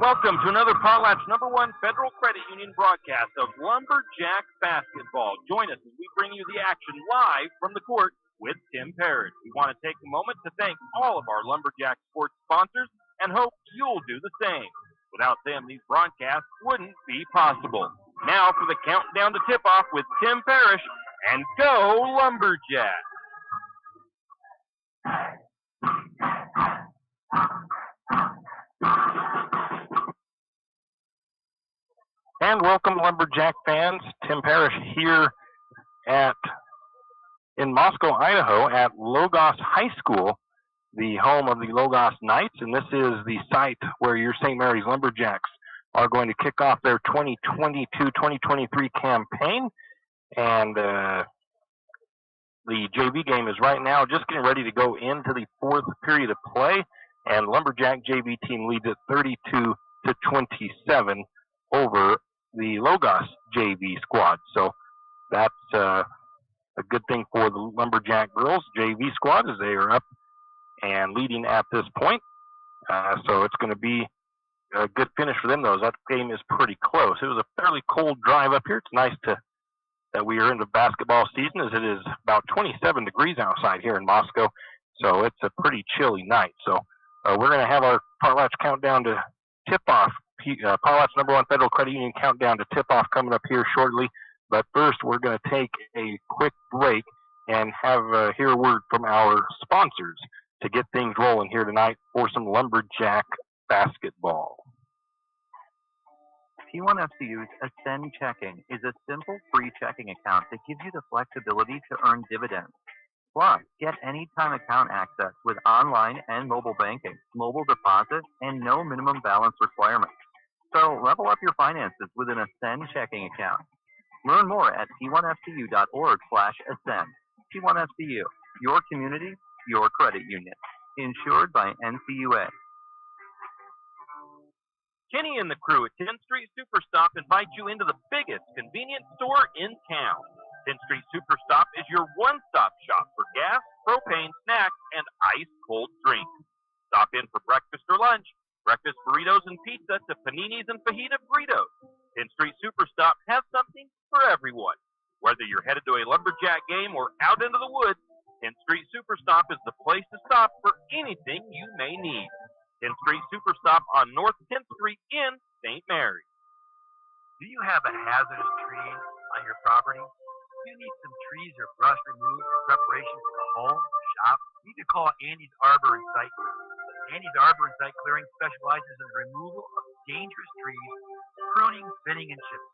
Welcome to another Potlatch #1 Federal Credit Union broadcast of Lumberjack basketball. Join us as we bring you the action live from the court with Tim Parrish. We want to take a moment to thank all of our Lumberjack sports sponsors and hope you'll do the same. Without them, these broadcasts wouldn't be possible. Now for the countdown to tip-off with Tim Parrish, and go Lumberjack! And welcome, Lumberjack fans. Tim Parrish here in Moscow, Idaho, at Logos High School, the home of the Logos Knights, and this is the site where your St. Mary's Lumberjacks are going to kick off their 2022-2023 campaign. And the JV game is right now just getting ready to go into the fourth period of play, and Lumberjack JV team leads at 32-27 over the Logos JV squad. So that's a good thing for the Lumberjack girls JV squad as they are up and leading at this point. So it's going to be a good finish for them, though. That game is pretty close. It was a fairly cold drive up here. It's nice that we are in the basketball season, as it is about 27 degrees outside here in Moscow. So it's a pretty chilly night. So we're going to have our Potlatch countdown to tip-off, Potlatch #1 Federal Credit Union countdown to tip-off coming up here shortly. But first, we're going to take a quick break and hear a word from our sponsors to get things rolling here tonight for some Lumberjack basketball. T1FCU's Ascend Checking is a simple, free checking account that gives you the flexibility to earn dividends. Plus, get anytime account access with online and mobile banking, mobile deposit, and no minimum balance requirements. So level up your finances with an Ascend checking account. Learn more at t1fcu.org/ascend. T1FCU, your community, your credit union. Insured by NCUA. Kenny and the crew at 10th Street Superstop invite you into the biggest convenience store in town. 10th Street Superstop is your one-stop shop for gas, propane, snacks, and ice-cold drinks. Stop in for breakfast or lunch, breakfast burritos and pizza to paninis and fajita burritos. 10th Street Superstop has something for everyone. Whether you're headed to a Lumberjack game or out into the woods, 10th Street Superstop is the place to stop for anything you may need. 10th Street Superstop on North 10th Street in St. Mary. Do you have a hazardous tree on your property? Do you need some trees or brush removed in preparation for a home, shop? You need to call Andy's Arbor and Site Clearing. Andy's Arbor and Site Clearing specializes in the removal of dangerous trees, pruning, thinning, and chipping.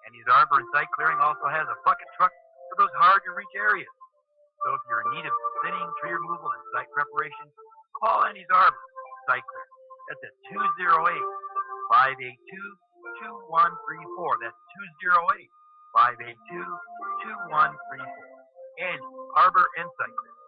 Andy's Arbor and Site Clearing also has a bucket truck for those hard-to-reach areas. So if you're in need of thinning, tree removal, and site preparation, call Andy's Arbor Site Clearing. That's at 208-582-2134. That's 208-582-2134. Andy Arbor and Site Clearing.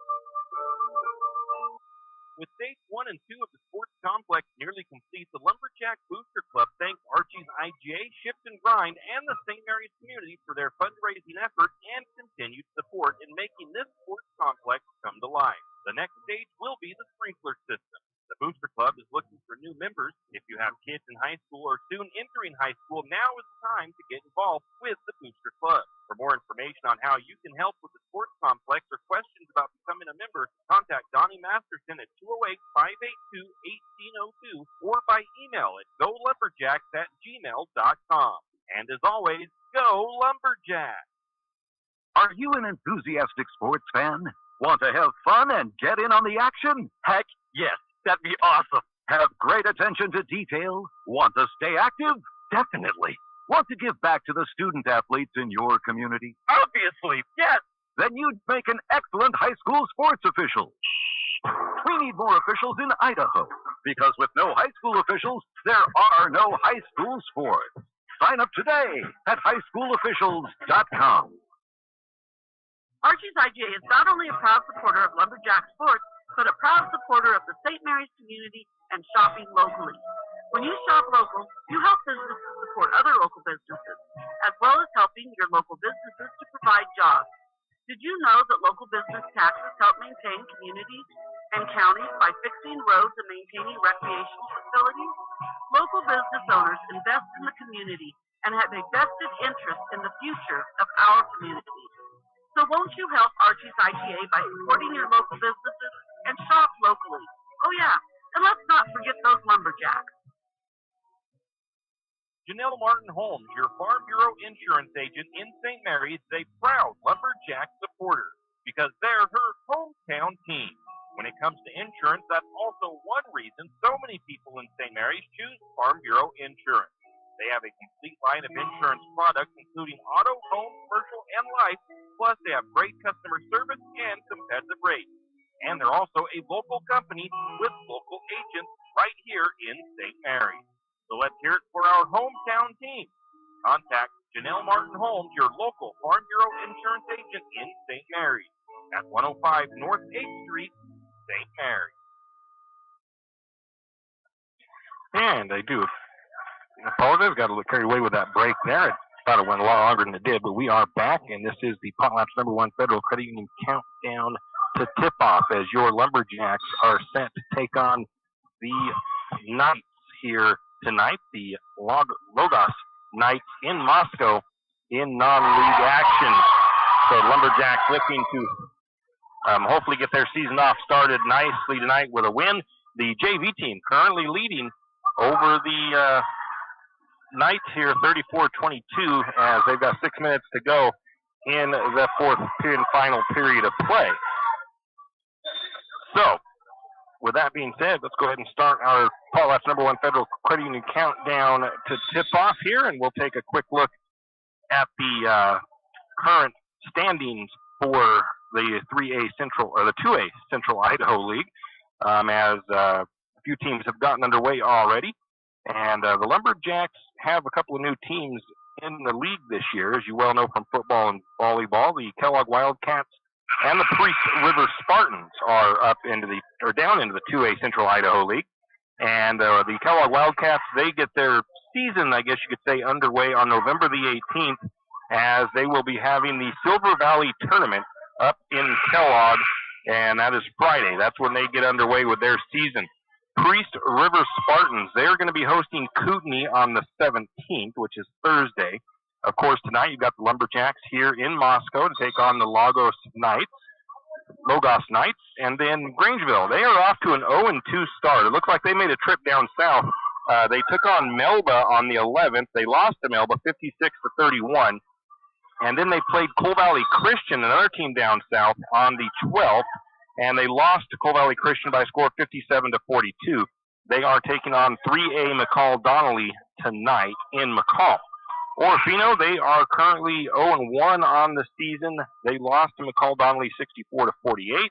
With stage 1 and 2 of the sports complex nearly complete, the Lumberjack Booster Club thanks Archie's IGA, Shift and Grind, and the St. Mary's community for their fundraising effort and continued support in making this sports complex come to life. The next stage will be the sprinkler system. The Booster Club is looking for new members. If you have kids in high school or soon entering high school, now is the time to get involved with the Booster Club. For more information on how you can help with the sports complex or questions about becoming a member, contact Donnie Masterson at 208-582-1802 or by email at golumberjacks@gmail.com. And as always, go Lumberjacks! Are you an enthusiastic sports fan? Want to have fun and get in on the action? Heck, yes. That'd be awesome. Have great attention to detail? Want to stay active? Definitely. Want to give back to the student athletes in your community? Obviously, yes. Then you'd make an excellent high school sports official. We need more officials in Idaho, because with no high school officials, there are no high school sports. Sign up today at highschoolofficials.com. Archie's IGA is not only a proud supporter of Lumberjack sports, but a proud supporter of the St. Mary's community and shopping locally. When you shop local, you help businesses support other local businesses, as well as helping your local businesses to provide jobs. Did you know that local business taxes help maintain communities? and counties by fixing roads and maintaining recreational facilities, local business owners invest in the community and have a vested interest in the future of our community. So won't you help Archie's IGA by supporting your local businesses and shop locally? Oh yeah, and let's not forget those lumberjacks. Janelle Martin Holmes, your Farm Bureau insurance agent in St. Mary's, is a proud lumberjack supporter because they're her hometown team. When it comes to insurance, that's also one reason so many people in St. Mary's choose Farm Bureau insurance. They have a complete line of insurance products, including auto, home, commercial, and life, plus they have great customer service and competitive rates. And they're also a local company with local agents right here in St. Mary's. So let's hear it for our hometown team. Contact Janelle Martin Holmes, your local Farm Bureau insurance agent in St. Mary's at 105 North 8th Street, St. Mary's. And I do apologize, got a little carried away with that break there. I thought it went a lot longer than it did, but we are back, and this is the Potlatch #1 Federal Credit Union countdown to tip-off as your Lumberjacks are set to take on the Knights here tonight, the Logos Knights in Moscow in non-league action. So Lumberjacks looking to hopefully get their season off started nicely tonight with a win. The JV team currently leading over the Knights here 34-22 as they've got 6 minutes to go in the fourth and final period of play. So, with that being said, let's go ahead and start our Potlatch #1 Federal Credit Union countdown to tip-off here, and we'll take a quick look at the current standings for the 3A Central, or the 2A Central Idaho League, as a few teams have gotten underway already. And the Lumberjacks have a couple of new teams in the league this year, as you well know from football and volleyball. The Kellogg Wildcats and the Priest River Spartans are down into the 2A Central Idaho League. And the Kellogg Wildcats, they get their season, I guess you could say, underway on November the 18th, as they will be having the Silver Valley Tournament up in Kellogg, and that is Friday. That's when they get underway with their season. Priest River Spartans, they're going to be hosting Kootenai on the 17th, which is Thursday. Of course, tonight you've got the Lumberjacks here in Moscow to take on the Logos Knights. And then Grangeville, they are off to an 0-2 start. It looks like they made a trip down south. They took on Melba on the 11th. They lost to Melba 56-31. And then they played Coal Valley Christian, another team down south, on the 12th. And they lost to Coal Valley Christian by a score of 57-42. They are taking on 3A McCall Donnelly tonight in McCall. Orofino, they are currently 0-1 on the season. They lost to McCall Donnelly 64-48.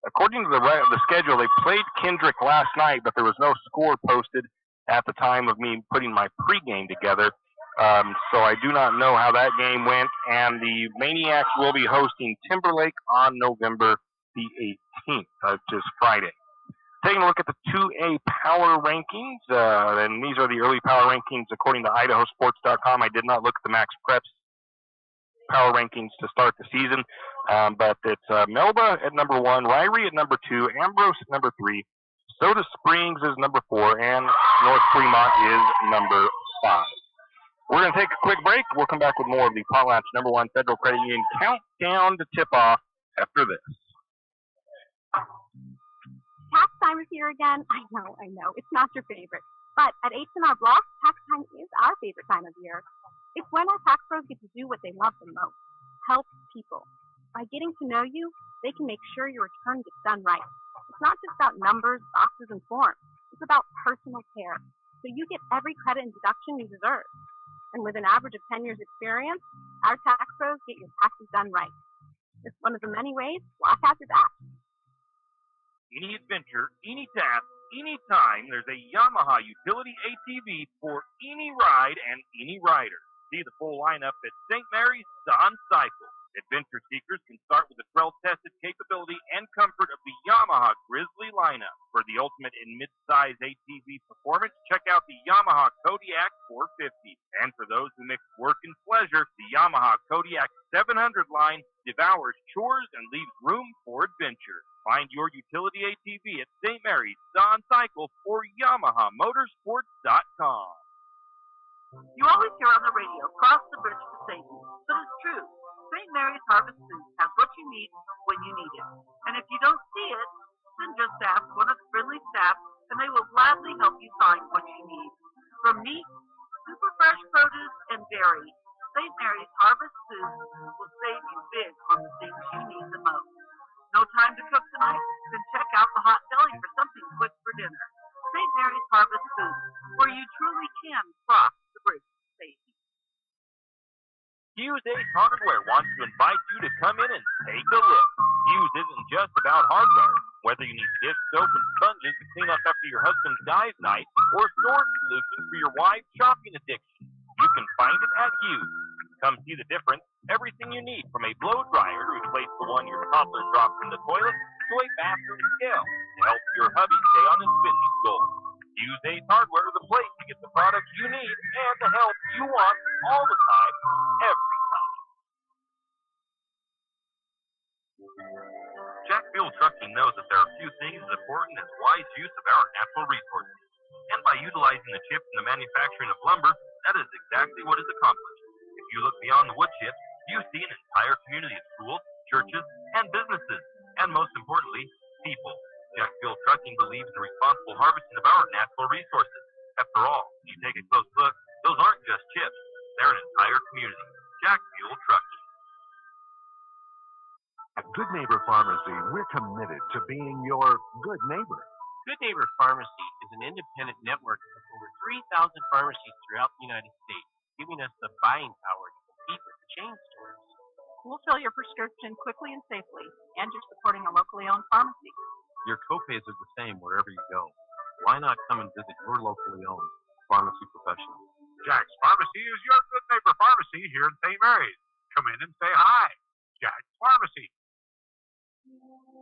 According to the schedule, they played Kendrick last night, but there was no score posted at the time of me putting my pregame together. So I do not know how that game went. And the Maniacs will be hosting Timberlake on November the 18th, which is Friday. Taking a look at the 2A power rankings, and these are the early power rankings according to idahosports.com. I did not look at the Max Preps power rankings to start the season, but it's Melba at number 1, Ryrie at number 2, Ambrose at number 3, Soda Springs is number 4, and North Fremont is number 5. We're going to take a quick break. We'll come back with more of the Potlatch #1 Federal Credit Union countdown to tip-off after this. Tax time is here again. I know. It's not your favorite. But at H&R Block, tax time is our favorite time of year. It's when our tax pros get to do what they love the most, help people. By getting to know you, they can make sure your return gets done right. It's not just about numbers, boxes, and forms. It's about personal care. So you get every credit and deduction you deserve. And with an average of 10 years experience, our tax pros get your taxes done right. It's one of the many ways Block has your back. Any adventure, any task, anytime, there's a Yamaha utility ATV for any ride and any rider. See the full lineup at St. Mary's Don Cycle. Adventure seekers can start with the trail-tested capability and comfort of the Yamaha Grizzly lineup. For the ultimate in mid-size ATV performance, check out the Yamaha Kodiak 450. And for those who mix work and pleasure, the Yamaha Kodiak 700 line devours chores and leaves room for adventure. Find your utility ATV at St. Mary's, Don Cycle, or YamahaMotorsports.com. You always hear on the radio, cross the bridge to safety, but it's true. St. Mary's Harvest Foods has what you need when you need it. And if you don't see it, then just ask one of the friendly staff, and they will gladly help you find what you need. From meat, super fresh produce, and dairy, St. Mary's Harvest Foods will save you big on the things you need the most. No time to cook tonight? Then check out the hot deli for something quick for dinner. St. Mary's Harvest Foods, where you truly can cross the bridge to safety. Hughes Ace Hardware wants to invite you to come in and take a look. Hughes isn't just about hardware. Whether you need dish soap and sponges to clean up after your husband's guys' night, or storage solutions for your wife's shopping addiction, you can find it at Hughes. Come see the difference. Everything you need, from a blow dryer to replace the one your toddler dropped in the toilet, to a bathroom scale to help your hubby stay on his fitness goals. Hughes Ace Hardware is the place to get the products you need and the help you want all the time, every time. Jack Fuel Trucking knows that there are few things as important as wise use of our natural resources. And by utilizing the chips in the manufacturing of lumber, that is exactly what is accomplished. If you look beyond the wood chips, you see an entire community of schools, churches, and businesses, and most importantly, people. Jack Fuel Trucking believes in responsible harvesting of our natural resources. After all, when you take a close look, those aren't just chips, they're an entire community. Jack Fuel Trucking. At Good Neighbor Pharmacy, we're committed to being your good neighbor. Good Neighbor Pharmacy is an independent network of over 3,000 pharmacies throughout the United States, giving us the buying power to compete with the chain stores. We'll fill your prescription quickly and safely, and you're supporting a locally owned pharmacy. Your copays are the same wherever you go. Why not come and visit your locally owned pharmacy professional? Jack's Pharmacy is your Good Neighbor Pharmacy here in St. Mary's. Come in and say hi. Jack's Pharmacy.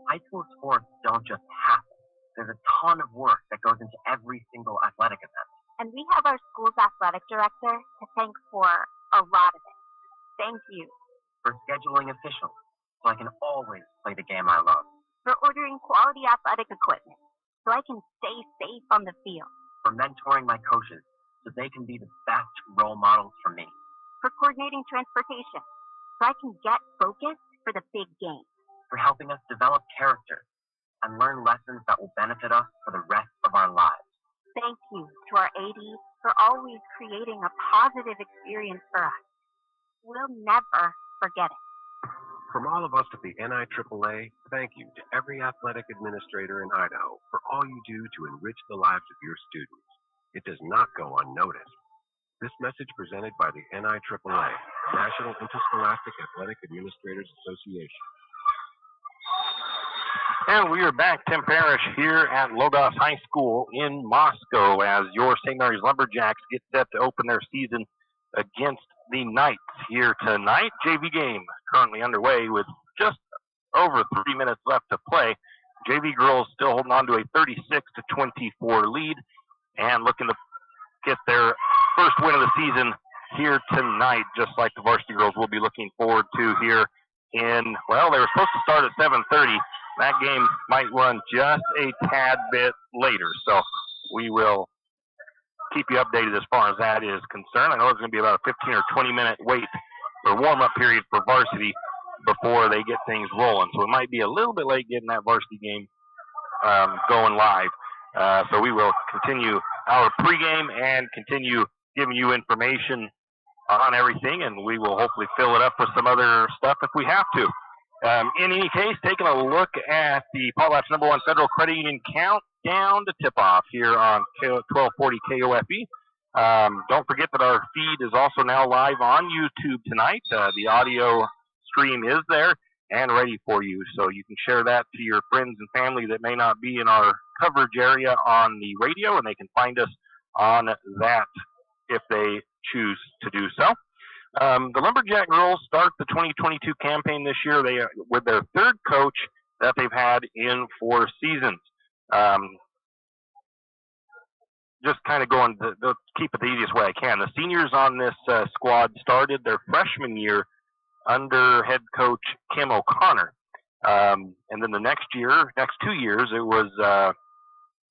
High school sports don't just happen. There's a ton of work that goes into every single athletic event. And we have our school's athletic director to thank for a lot of it. Thank you. For scheduling officials, so I can always play the game I love. For ordering quality athletic equipment, so I can stay safe on the field. For mentoring my coaches, so they can be the best role models for me. For coordinating transportation, so I can get focused for the big game. For helping us develop character and learn lessons that will benefit us for the rest of our lives. Thank you to our ADs for always creating a positive experience for us. We'll never forget it. From all of us at the NIAAA, thank you to every athletic administrator in Idaho for all you do to enrich the lives of your students. It does not go unnoticed. This message presented by the NIAAA, National Interscholastic Athletic Administrators Association. And we are back, Tim Parrish, here at Logos High School in Moscow as your St. Mary's Lumberjacks get set to open their season against the Knights here tonight. JV game currently underway with just over 3 minutes left to play. JV girls still holding on to a 36-24 lead and looking to get their first win of the season here tonight, just like the varsity girls will be looking forward to here in, well, they were supposed to start at 7:30. That game might run just a tad bit later, so we will keep you updated as far as that is concerned. I know it's going to be about a 15 or 20-minute wait or warm-up period for varsity before they get things rolling, so it might be a little bit late getting that varsity game going live. So we will continue our pregame and continue giving you information on everything, and we will hopefully fill it up with some other stuff if we have to. In any case, taking a look at the Potlatch #1 Federal Credit Union countdown to tip-off here on 1240 KOFE. Don't forget that our feed is also now live on YouTube tonight. The audio stream is there and ready for you, so you can share that to your friends and family that may not be in our coverage area on the radio, and they can find us on that if they choose to do so. The Lumberjack girls start the 2022 campaign this year with their third coach that they've had in 4 seasons. Just kind of going to keep it the easiest way I can. The seniors on this squad started their freshman year under head coach Kim O'Connor. And then the next 2 years, it was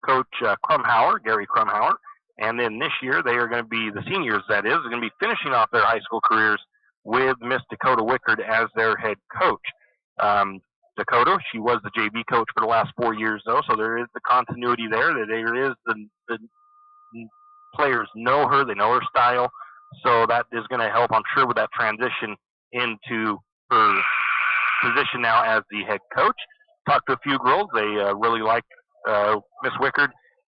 Coach Krumhauer, Gary Krumhauer. And then this year, they are going to be, the seniors, that is, are going to be finishing off their high school careers with Miss Dakota Wickard as their head coach. Dakota, she was the JV coach for the last 4 years, though, so there is the continuity there. That there is the players know her, they know her style, so that is going to help, I'm sure, with that transition into her position now as the head coach. Talked to a few girls. They really like Miss Wickard,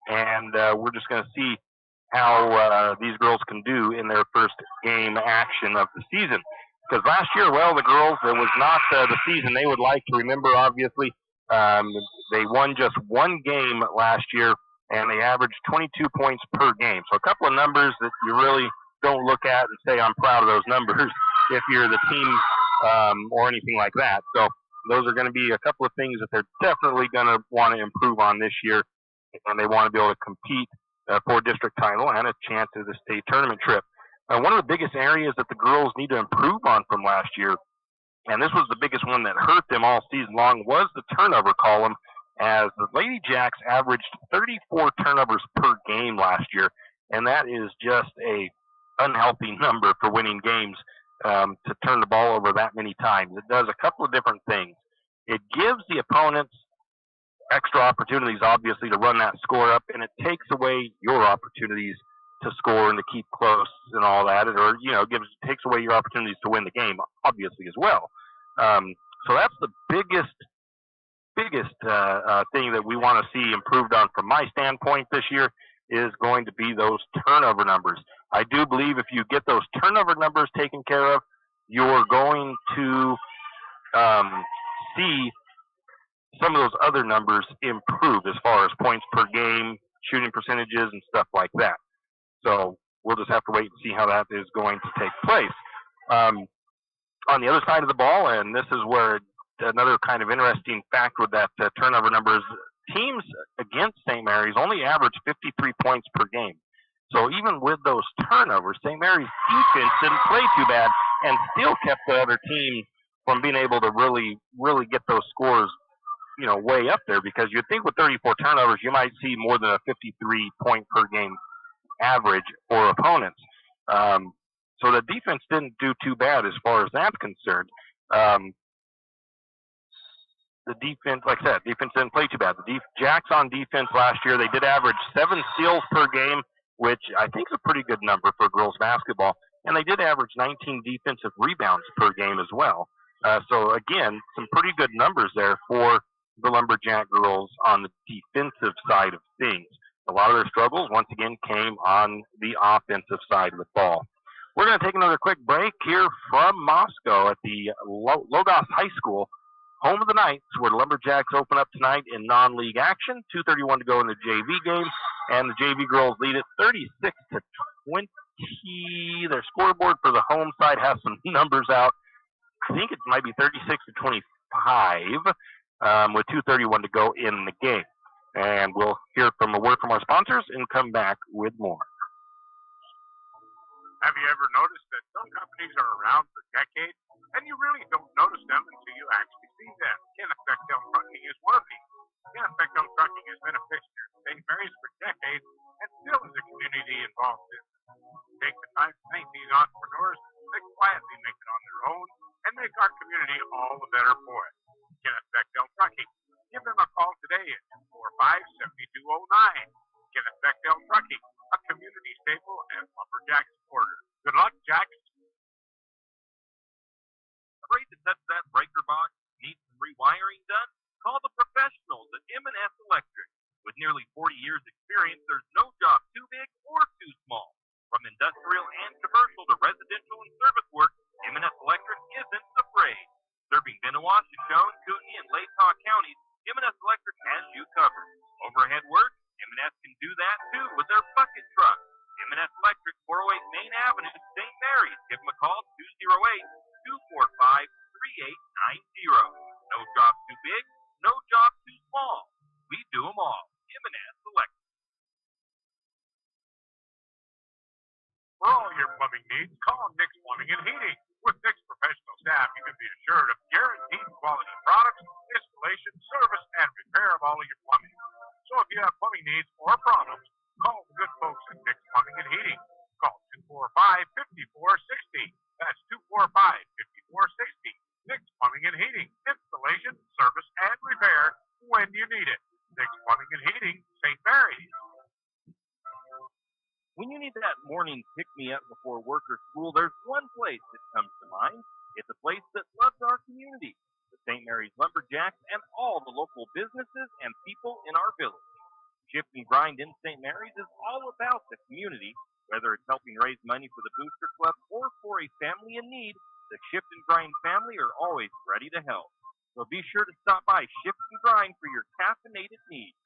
and we're just going to see how these girls can do in their first game action of the season. Because last year, well, the girls, it was not the season they would like to remember, obviously. They won just one game last year, and they averaged 22 points per game. So a couple of numbers that you really don't look at and say, I'm proud of those numbers if you're the team or anything like that. So those are going to be a couple of things that they're definitely going to want to improve on this year, and they want to be able to compete for district title and a chance at the state tournament trip. One of the biggest areas that the girls need to improve on from last year, and this was the biggest one that hurt them all season long, was the turnover column, as the Lady Jacks averaged 34 turnovers per game last year, and that is just a unhealthy number for winning games, to turn the ball over that many times. It does a couple of different things. It gives the opponents extra opportunities, obviously, to run that score up, and it takes away your opportunities to score and to keep close and all that, or takes away your opportunities to win the game, obviously, as well. So that's the biggest thing that we want to see improved on from my standpoint this year, is going to be those turnover numbers. I do believe if you get those turnover numbers taken care of, you're going to see some of those other numbers improve as far as points per game, shooting percentages, and stuff like that. So we'll just have to wait and see how that is going to take place. On the other side of the ball, and this is where another kind of interesting fact with that turnover numbers, teams against St. Mary's only average 53 points per game. So even with those turnovers, St. Mary's defense didn't play too bad and still kept the other team from being able to really, really get those scores, way up there, because you'd think with 34 turnovers, you might see more than a 53 point per game average for opponents. So the defense didn't do too bad as far as that's concerned. The defense, like I said, defense didn't play too bad. The Jacks on defense last year, they did average 7 steals per game, which I think is a pretty good number for girls basketball. And they did average 19 defensive rebounds per game as well. So again, some pretty good numbers there for the Lumberjack girls on the defensive side of things. A lot of their struggles, once again, came on the offensive side of the ball. We're going to take another quick break here from Moscow at the Logos High School, home of the Knights, where the Lumberjacks open up tonight in non-league action. 2:31 to go in the JV game, and the JV girls lead it 36-20. Their scoreboard for the home side has some numbers out. I think it might be 36-25, with 2:31 to go in the game. And we'll hear from a word from our sponsors and come back with more. Have you ever noticed that some companies are around for decades, and you really don't notice them until you actually see them? Kenneth Bechtel Trucking is one of these. Kenneth Bechtel Trucking has been a fixture in St. Mary's for decades and still is a community-involved business. Take the time to thank these entrepreneurs. They quietly make it on their own and make our community all the better for it. Kenneth Bechtel Trucking. Give them a call today at 245-7209. Kenneth Bechtel Trucking, a community staple and Lumberjack supporter. Good luck, Jack. Afraid to touch that breaker box? Need some rewiring done? Call the professionals at M&S Electric. With nearly 40 years experience, there's no job too big or too small. From industrial and commercial to residential and service work, M&S Electric isn't afraid. Serving Benawah, Shoshone, Kootenai, and Latah counties, M&S Electric has you covered. Overhead work, M&S can do that too with their bucket truck. M&S Electric, 408 Main Avenue, St. Mary's. Give them a call, 208-245-3890. No job too big, no job too small. We do them all. M&S Electric. For all your plumbing needs, call Nick's Plumbing and Heating. With Nick's professional staff, you can be assured of guaranteed quality products, installation, service, and repair of all of your plumbing. So if you have plumbing needs or problems, call the good folks at Nick's Plumbing and Heating. Call 245-5460. That's 245-5460. Nick's Plumbing and Heating. Installation, service, and repair when you need it. Nick's Plumbing and Heating, St. Mary's. When you need that morning pick-me-up before work or school, there's one place that comes to mind. It's a place that loves our community, the St. Mary's Lumberjacks, and all the local businesses and people in our village. Shift and Grind in St. Mary's is all about the community. Whether it's helping raise money for the Booster Club or for a family in need, the Shift and Grind family are always ready to help. So be sure to stop by Shift and Grind for your caffeinated needs.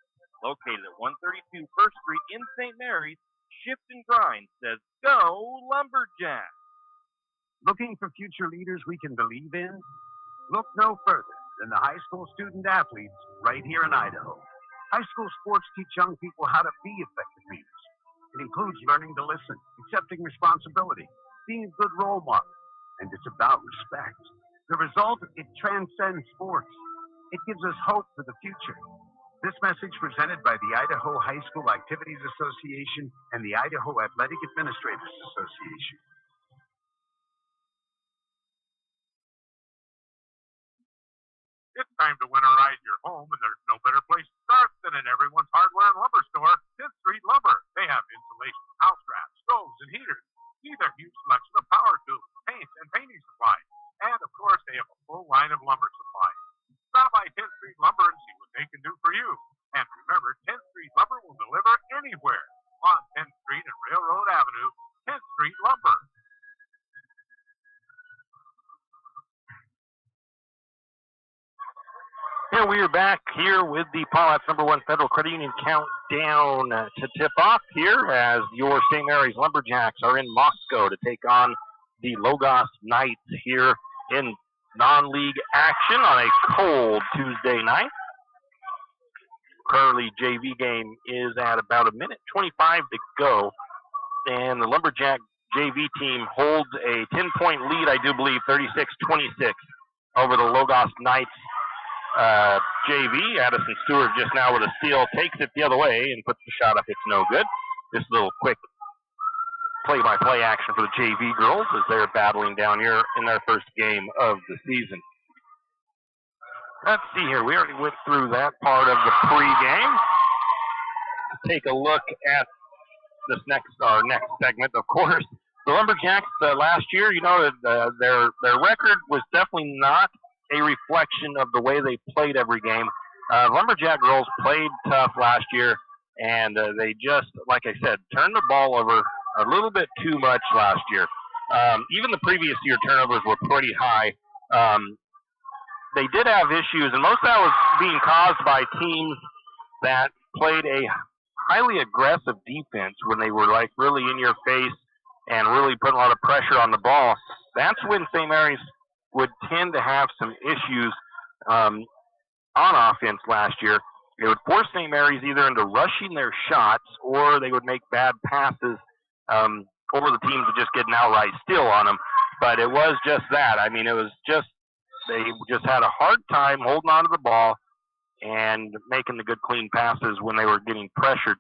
Located at 132 First Street in St. Mary's, Shift and Grind says, go Lumberjacks! Looking for future leaders we can believe in? Look no further than the high school student athletes right here in Idaho. High school sports teach young people how to be effective leaders. It includes learning to listen, accepting responsibility, being a good role model, and it's about respect. The result, it transcends sports. It gives us hope for the future. This message presented by the Idaho High School Activities Association and the Idaho Athletic Administrators Association. It's time to winterize your home, and there's no better place to start than at Everyone's Hardware and Lumber Store, 10th Street Lumber. They have insulation, house wraps, stoves, and heaters. See their huge selection of power tools, paints, and painting supplies. And, of course, they have a full line of lumber supplies. Stop by 10th Street Lumber and see what they can do for you. And remember, 10th Street Lumber will deliver anywhere on 10th Street and Railroad Avenue, 10th Street Lumber. And we are back here with the Paulette's #1 Federal Credit Union countdown to tip off here as your St. Mary's Lumberjacks are in Moscow to take on the Logos Knights here in non-league action on a cold Tuesday night. Currently, JV game is at about a minute 25 to go, and the Lumberjack JV team holds a 10-point lead, I do believe, 36-26 over the Logos Knights JV. Addison Stewart just now with a steal, takes it the other way and puts the shot up. It's no good. This little quick play-by-play action for the JV girls as they're battling down here in their first game of the season. Let's see here. We already went through that part of the pregame. Take a look at our next segment. Of course, the Lumberjacks last year, their record was definitely not a reflection of the way they played every game. Lumberjack girls played tough last year, and they just, like I said, turned the ball over a little bit too much last year. Even the previous year turnovers were pretty high. They did have issues, and most of that was being caused by teams that played a highly aggressive defense when they were like really in your face and really putting a lot of pressure on the ball. That's when St. Mary's would tend to have some issues on offense last year. It would force St. Mary's either into rushing their shots or they would make bad passes, or the teams would just get an outright steal on them. But it was just that. I mean, it was just they just had a hard time holding on to the ball and making the good, clean passes when they were getting pressured.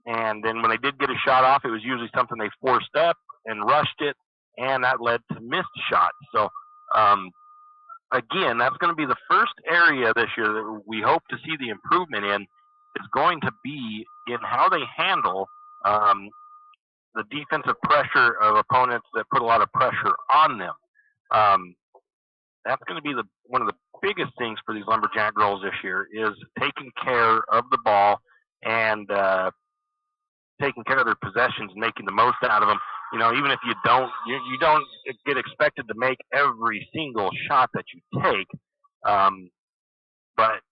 And then when they did get a shot off, it was usually something they forced up and rushed it, and that led to missed shots. So, again, that's going to be the first area this year that we hope to see the improvement in is going to be in how they handle the defensive pressure of opponents that put a lot of pressure on them. That's going to be one of the biggest things for these Lumberjack girls this year is taking care of the ball and taking care of their possessions and making the most out of them. You know, even if you don't get expected to make every single shot that you take, but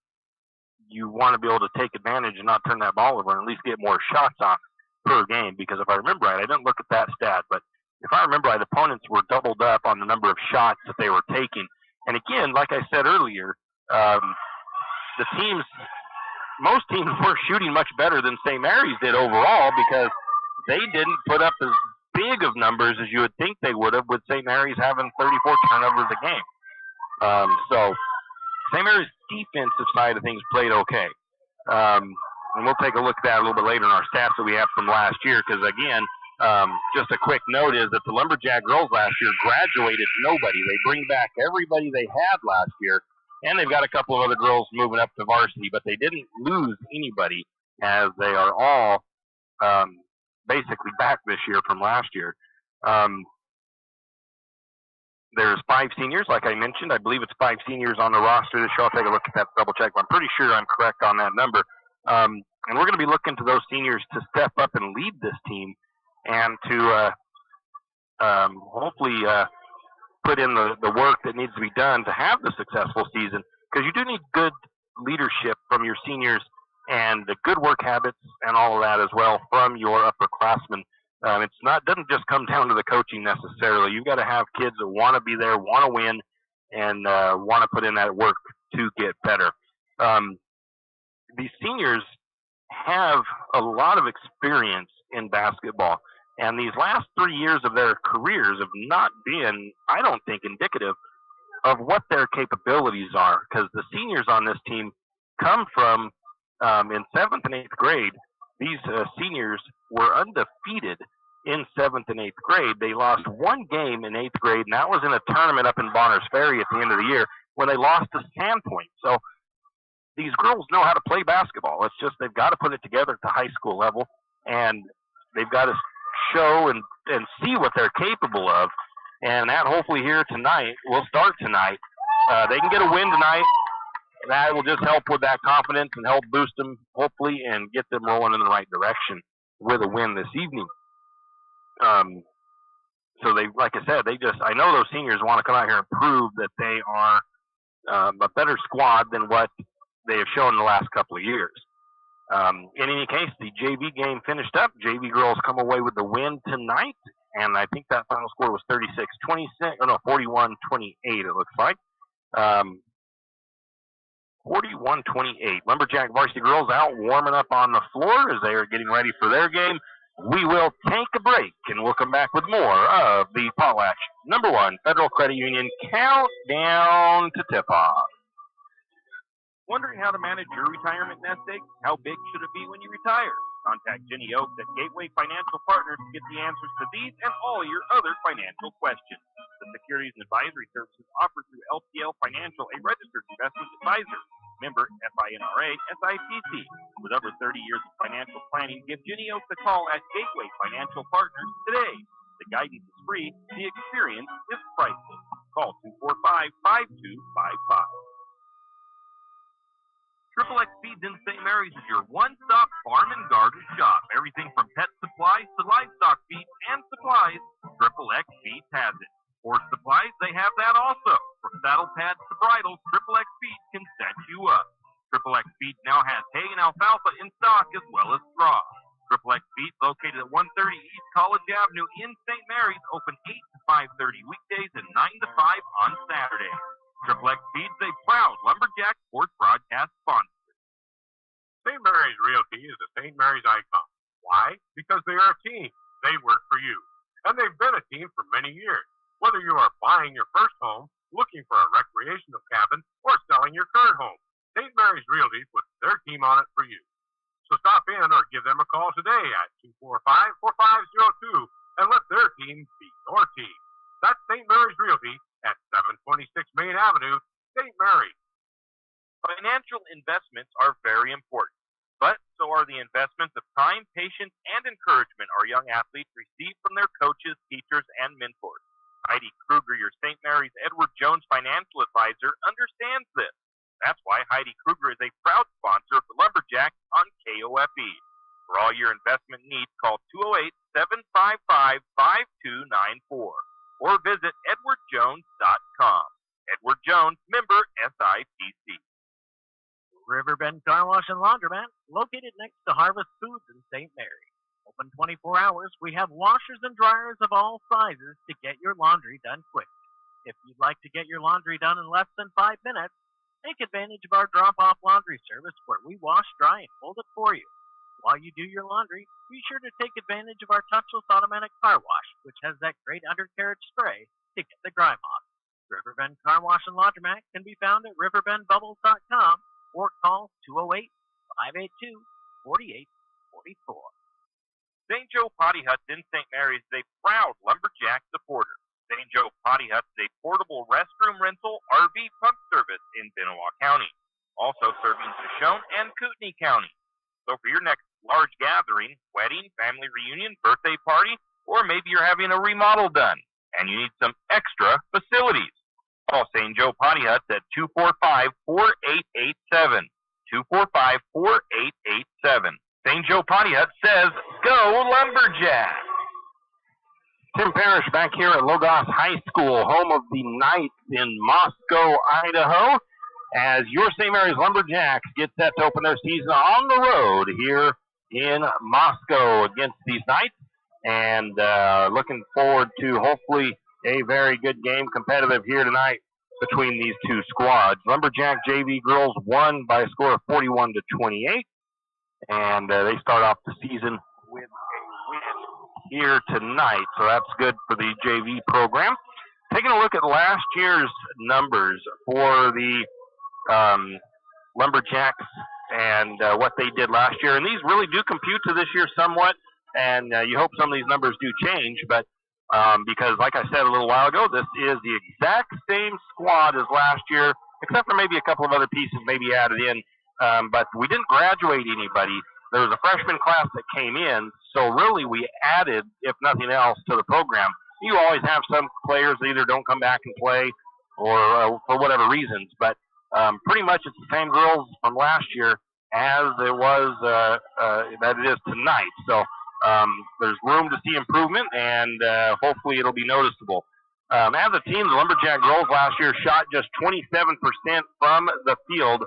you want to be able to take advantage and not turn that ball over and at least get more shots on per game. Because if I remember right, I didn't look at that stat, but if I remember right, opponents were doubled up on the number of shots that they were taking. And again, like I said earlier, most teams were shooting much better than St. Mary's did overall because they didn't put up as big of numbers as you would think they would have, with St. Mary's having 34 turnovers a game. So St. Mary's defensive side of things played okay. And we'll take a look at that a little bit later in our stats that we have from last year, because, again, just a quick note is that the Lumberjack girls last year graduated nobody. They bring back everybody they had last year, and they've got a couple of other girls moving up to varsity, but they didn't lose anybody, as they are all basically back this year from last year. There's 5 seniors, like I mentioned. I believe it's 5 seniors on the roster this year. I'll take a look at that, double check, but I'm pretty sure I'm correct on that number. And we're going to be looking to those seniors to step up and lead this team, and to hopefully put in the work that needs to be done to have the successful season, because you do need good leadership from your seniors and the good work habits and all of that as well from your upperclassmen. Doesn't just come down to the coaching necessarily. You've got to have kids that want to be there, want to win, and want to put in that work to get better. These seniors have a lot of experience in basketball, and these last 3 years of their careers have not been, I don't think, indicative of what their capabilities are, because the seniors on this team come from, in 7th and 8th grade, these seniors were undefeated in 7th and 8th grade. They lost 1 game in 8th grade, and that was in a tournament up in Bonners Ferry at the end of the year when they lost to Sandpoint. So these girls know how to play basketball. It's just they've got to put it together at the high school level, and they've got to show and see what they're capable of. And that hopefully here tonight will start tonight. They can get a win tonight. That will just help with that confidence and help boost them, hopefully, and get them rolling in the right direction with a win this evening. So they, like I said, I know those seniors want to come out here and prove that they are a better squad than what they have shown in the last couple of years. In any case, the JV game finished up. JV girls come away with the win tonight, and I think that final score was 41-28, it looks like. 41-28. Lumberjack varsity girls out warming up on the floor as they are getting ready for their game. We will take a break, and we'll come back with more of the Potlatch #1 Federal Credit Union Countdown to Tip-Off. Wondering how to manage your retirement nest egg? How big should it be when you retire? Contact Jenny Oaks at Gateway Financial Partners to get the answers to these and all your other financial questions. The securities and advisory services offered through LPL Financial, a registered investment advisor. Member FINRA SIPC. With over 30 years of financial planning, give Jenny Oaks a call at Gateway Financial Partners today. The guidance is free. The experience is priceless. Call 245-5255. Triple X Feeds in St. Mary's is your one-stop farm and garden shop. Everything from pet supplies to livestock feed and supplies, Triple X Feeds has it. Horse supplies, they have that also. From saddle pads to bridles, Triple X Feeds can set you up. Triple X Feeds now has hay and alfalfa in stock as well as straw. Triple X Feeds, located at 130 East College Avenue in St. Mary's, open 8 to 5:30 weekdays and 9 to 5 on Saturdays. Triple X Feeds, a proud Lumberjack sports broadcast sponsor. St. Mary's Realty is a St. Mary's icon. Why? Because they are a team. They work for you. And they've been a team for many years. Whether you are buying your first home, looking for a recreational cabin, or selling your current home, St. Mary's Realty puts their team on it for you. So stop in or give them a call today at 245-4502 and let their team be your team. That's St. Mary's Realty at 726 Main Avenue, St. Mary's. Financial investments are very important, but so are the investments of time, patience, and encouragement our young athletes receive from their coaches, teachers, and mentors. Heidi Kruger, your St. Mary's Edward Jones financial advisor, understands this. That's why Heidi Kruger is a proud sponsor of the Lumberjacks on KOFE. For all your investment needs, call 208-755-5294 or visit edwardjones.com. Edward Jones, member SIPC. Riverbend Car Wash and Laundromat, located next to Harvest Foods in St. Mary. Open 24 hours, we have washers and dryers of all sizes to get your laundry done quick. If you'd like to get your laundry done in less than 5 minutes, take advantage of our drop-off laundry service where we wash, dry, and fold it for you. While you do your laundry, be sure to take advantage of our touchless automatic car wash, which has that great undercarriage spray to get the grime off. Riverbend Car Wash and Laundromat can be found at riverbendbubbles.com or call 208-582-4844. St. Joe Potty Huts in St. Mary's is a proud Lumberjack supporter. St. Joe Potty Huts is a portable restroom rental RV pump service in Benoit County, also serving Shoshone and Kootenai County. So for your next large gathering, wedding, family reunion, birthday party, or maybe you're having a remodel done and you need some extra facilities, call St. Joe Potty Huts at 245-4887. 245-4887. St. Joe Potty Hut says, go Lumberjack! Tim Parrish back here at Logos High School, home of the Knights in Moscow, Idaho, as your St. Mary's Lumberjacks get set to open their season on the road here in Moscow against these Knights. And looking forward to hopefully a very good game, competitive here tonight between these two squads. Lumberjack JV girls won by a score of 41-28. And they start off the season with a win here tonight, so that's good for the JV program. Taking a look at last year's numbers for the Lumberjacks and what they did last year, and these really do compute to this year somewhat, and you hope some of these numbers do change, but because, like I said a little while ago, this is the exact same squad as last year, except for maybe a couple of other pieces maybe added in. But we didn't graduate anybody. There was a freshman class that came in, so really we added, if nothing else, to the program. You always have some players that either don't come back and play or for whatever reasons, but pretty much it's the same girls from last year as it was that it is tonight. So there's room to see improvement, and hopefully it'll be noticeable. As a team, the Lumberjack girls last year shot just 27% from the field.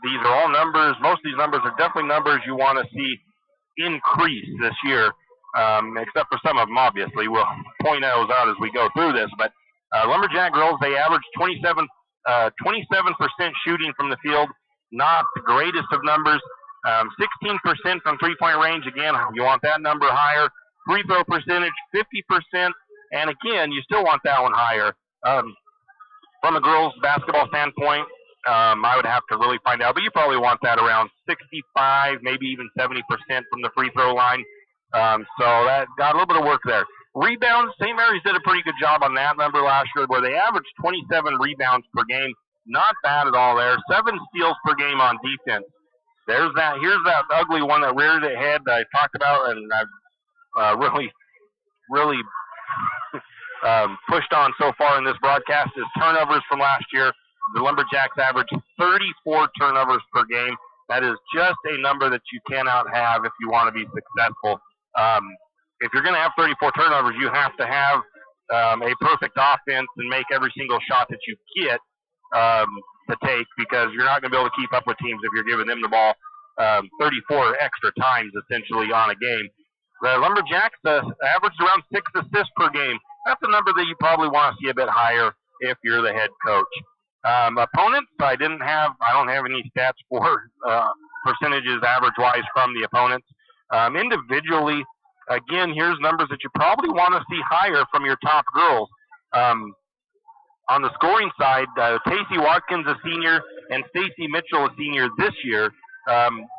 These are all numbers. Most of these numbers are definitely numbers you want to see increase this year, except for some of them, obviously. We'll point those out as we go through this. But Lumberjack girls, they averaged 27% shooting from the field. Not the greatest of numbers. 16% from three-point range. Again, you want that number higher. Free throw percentage, 50%. And again, you still want that one higher. From a girls' basketball standpoint, I would have to really find out, but you probably want that around 65, maybe even 70% from the free throw line. So that got a little bit of work there. Rebounds, St. Mary's did a pretty good job on that number last year, where they averaged 27 rebounds per game. Not bad at all there. 7 steals per game on defense. Here's that ugly one that reared its head that I talked about, and I've really pushed on so far in this broadcast, is turnovers from last year. The Lumberjacks averaged 34 turnovers per game. That is just a number that you cannot have if you want to be successful. If you're going to have 34 turnovers, you have to have a perfect offense and make every single shot that you get to take, because you're not going to be able to keep up with teams if you're giving them the ball 34 extra times, essentially, on a game. The Lumberjacks averaged around 6 assists per game. That's a number that you probably want to see a bit higher if you're the head coach. Opponents, I don't have any stats for percentages average-wise from the opponents. Individually, again, here's numbers that you probably want to see higher from your top girls. On the scoring side, Tacey Watkins, a senior, and Stacy Mitchell, a senior this year,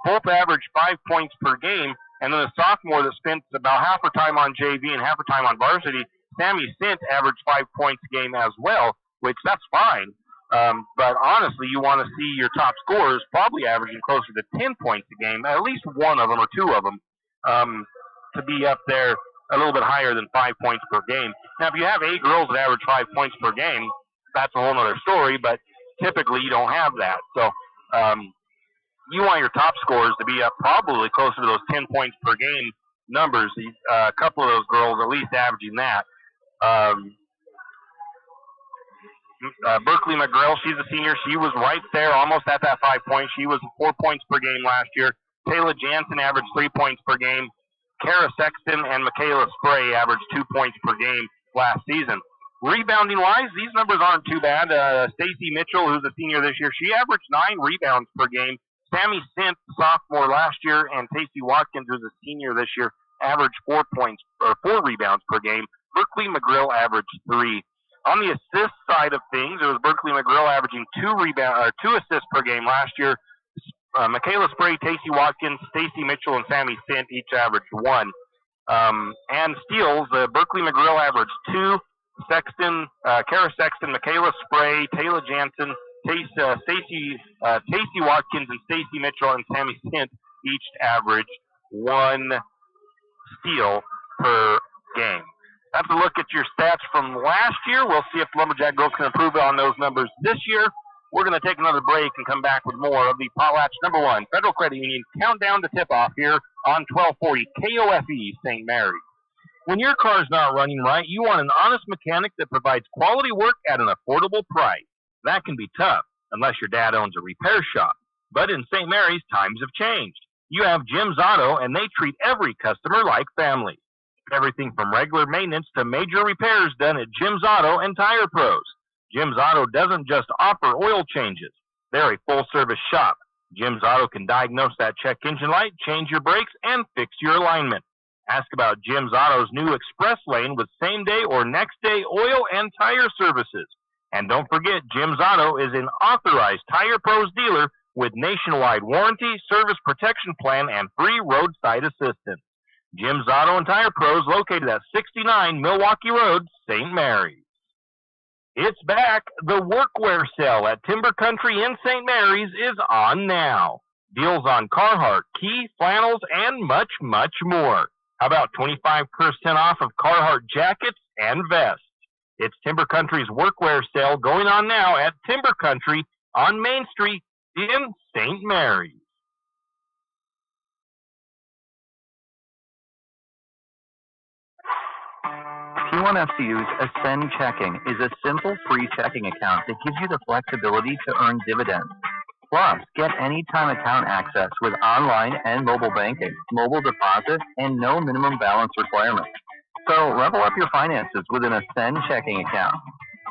both averaged 5 points per game. And then a sophomore that spent about half her time on JV and half her time on varsity, Sammy Sint, averaged 5 points a game as well, which that's fine. But honestly, you want to see your top scorers probably averaging closer to 10 points a game, at least one of them or two of them, to be up there a little bit higher than 5 points per game. Now, if you have 8 girls that average 5 points per game, that's a whole other story, but typically you don't have that. So you want your top scorers to be up probably closer to those 10 points per game numbers. A couple of those girls at least averaging that. Berkeley McGrail, she's a senior. She was right there, almost at that 5 points. She was 4 points per game last year. Taylor Jansen averaged 3 points per game. Kara Sexton and Michaela Spray averaged 2 points per game last season. Rebounding-wise, these numbers aren't too bad. Stacy Mitchell, who's a senior this year, she averaged 9 rebounds per game. Sammy Sint, sophomore last year, and Tacey Watkins, who's a senior this year, averaged 4 rebounds per game. Berkeley McGrill averaged 3. On the assist side of things, it was Berkeley McGrill averaging 2 assists per game last year. Michaela Spray, Tacey Watkins, Stacy Mitchell, and Sammy Sint each averaged 1. And steals, Berkeley McGrill averaged 2. Sexton, Kara Sexton, Michaela Spray, Taylor Jansen, Stacey Watkins, and Stacy Mitchell and Sammy Sint each averaged 1 steal per game. That's a look at your stats from last year. We'll see if the Lumberjack girls can improve on those numbers this year. We're going to take another break and come back with more of the Potlatch #1 Federal Credit Union Countdown to Tip-Off here on 1240 KOFE St. Mary's. When your car's not running right, you want an honest mechanic that provides quality work at an affordable price. That can be tough, unless your dad owns a repair shop. But in St. Mary's, times have changed. You have Jim's Auto, and they treat every customer like family. Everything from regular maintenance to major repairs done at Jim's Auto and Tire Pros. Jim's Auto doesn't just offer oil changes. They're a full-service shop. Jim's Auto can diagnose that check engine light, change your brakes, and fix your alignment. Ask about Jim's Auto's new Express Lane with same-day or next-day oil and tire services. And don't forget, Jim's Auto is an authorized Tire Pros dealer with nationwide warranty, service protection plan, and free roadside assistance. Jim's Auto and Tire Pros, located at 69 Milwaukee Road, St. Mary's. It's back. The workwear sale at Timber Country in St. Mary's is on now. Deals on Carhartt, Key, flannels, and much, much more. How about 25% off of Carhartt jackets and vests? It's Timber Country's workwear sale going on now at Timber Country on Main Street in St. Mary's. T1FCU's Ascend Checking is a simple free checking account that gives you the flexibility to earn dividends. Plus, get anytime account access with online and mobile banking, mobile deposit, and no minimum balance requirements. So level up your finances with an Ascend checking account.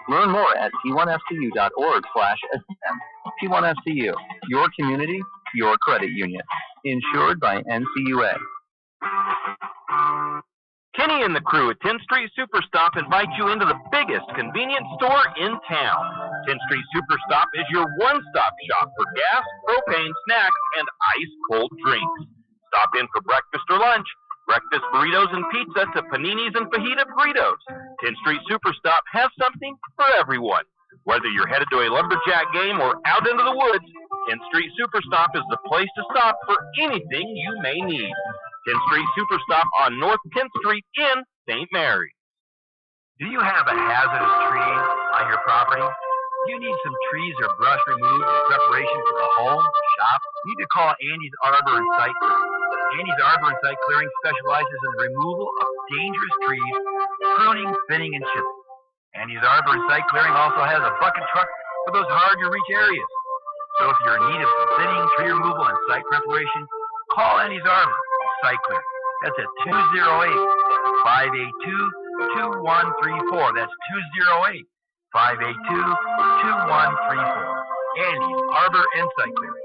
Learn more at t1fcu.org/ascend. T1FCU, your community, your credit union. Insured by NCUA. Kenny and the crew at 10th Street Superstop invite you into the biggest convenience store in town. 10th Street Superstop is your one-stop shop for gas, propane, snacks, and ice-cold drinks. Stop in for breakfast or lunch, breakfast burritos and pizza to paninis and fajita burritos. 10th Street Superstop has something for everyone. Whether you're headed to a Lumberjack game or out into the woods, 10th Street Superstop is the place to stop for anything you may need. 10th Street Superstop on North 10th Street in St. Mary's. Do you have a hazardous tree on your property? Do you need some trees or brush removed in preparation for a home, shop? You need to call Andy's Arbor and Site Clearing. Andy's Arbor and Site Clearing specializes in the removal of dangerous trees, pruning, thinning, and chipping. Andy's Arbor and Site Clearing also has a bucket truck for those hard-to-reach areas. So if you're in need of some thinning, tree removal, and site preparation, call Andy's Arbor and Site Clearing. That's at 208-582-2134. That's 208-582-2134. Andy's Arbor and Site Clearing.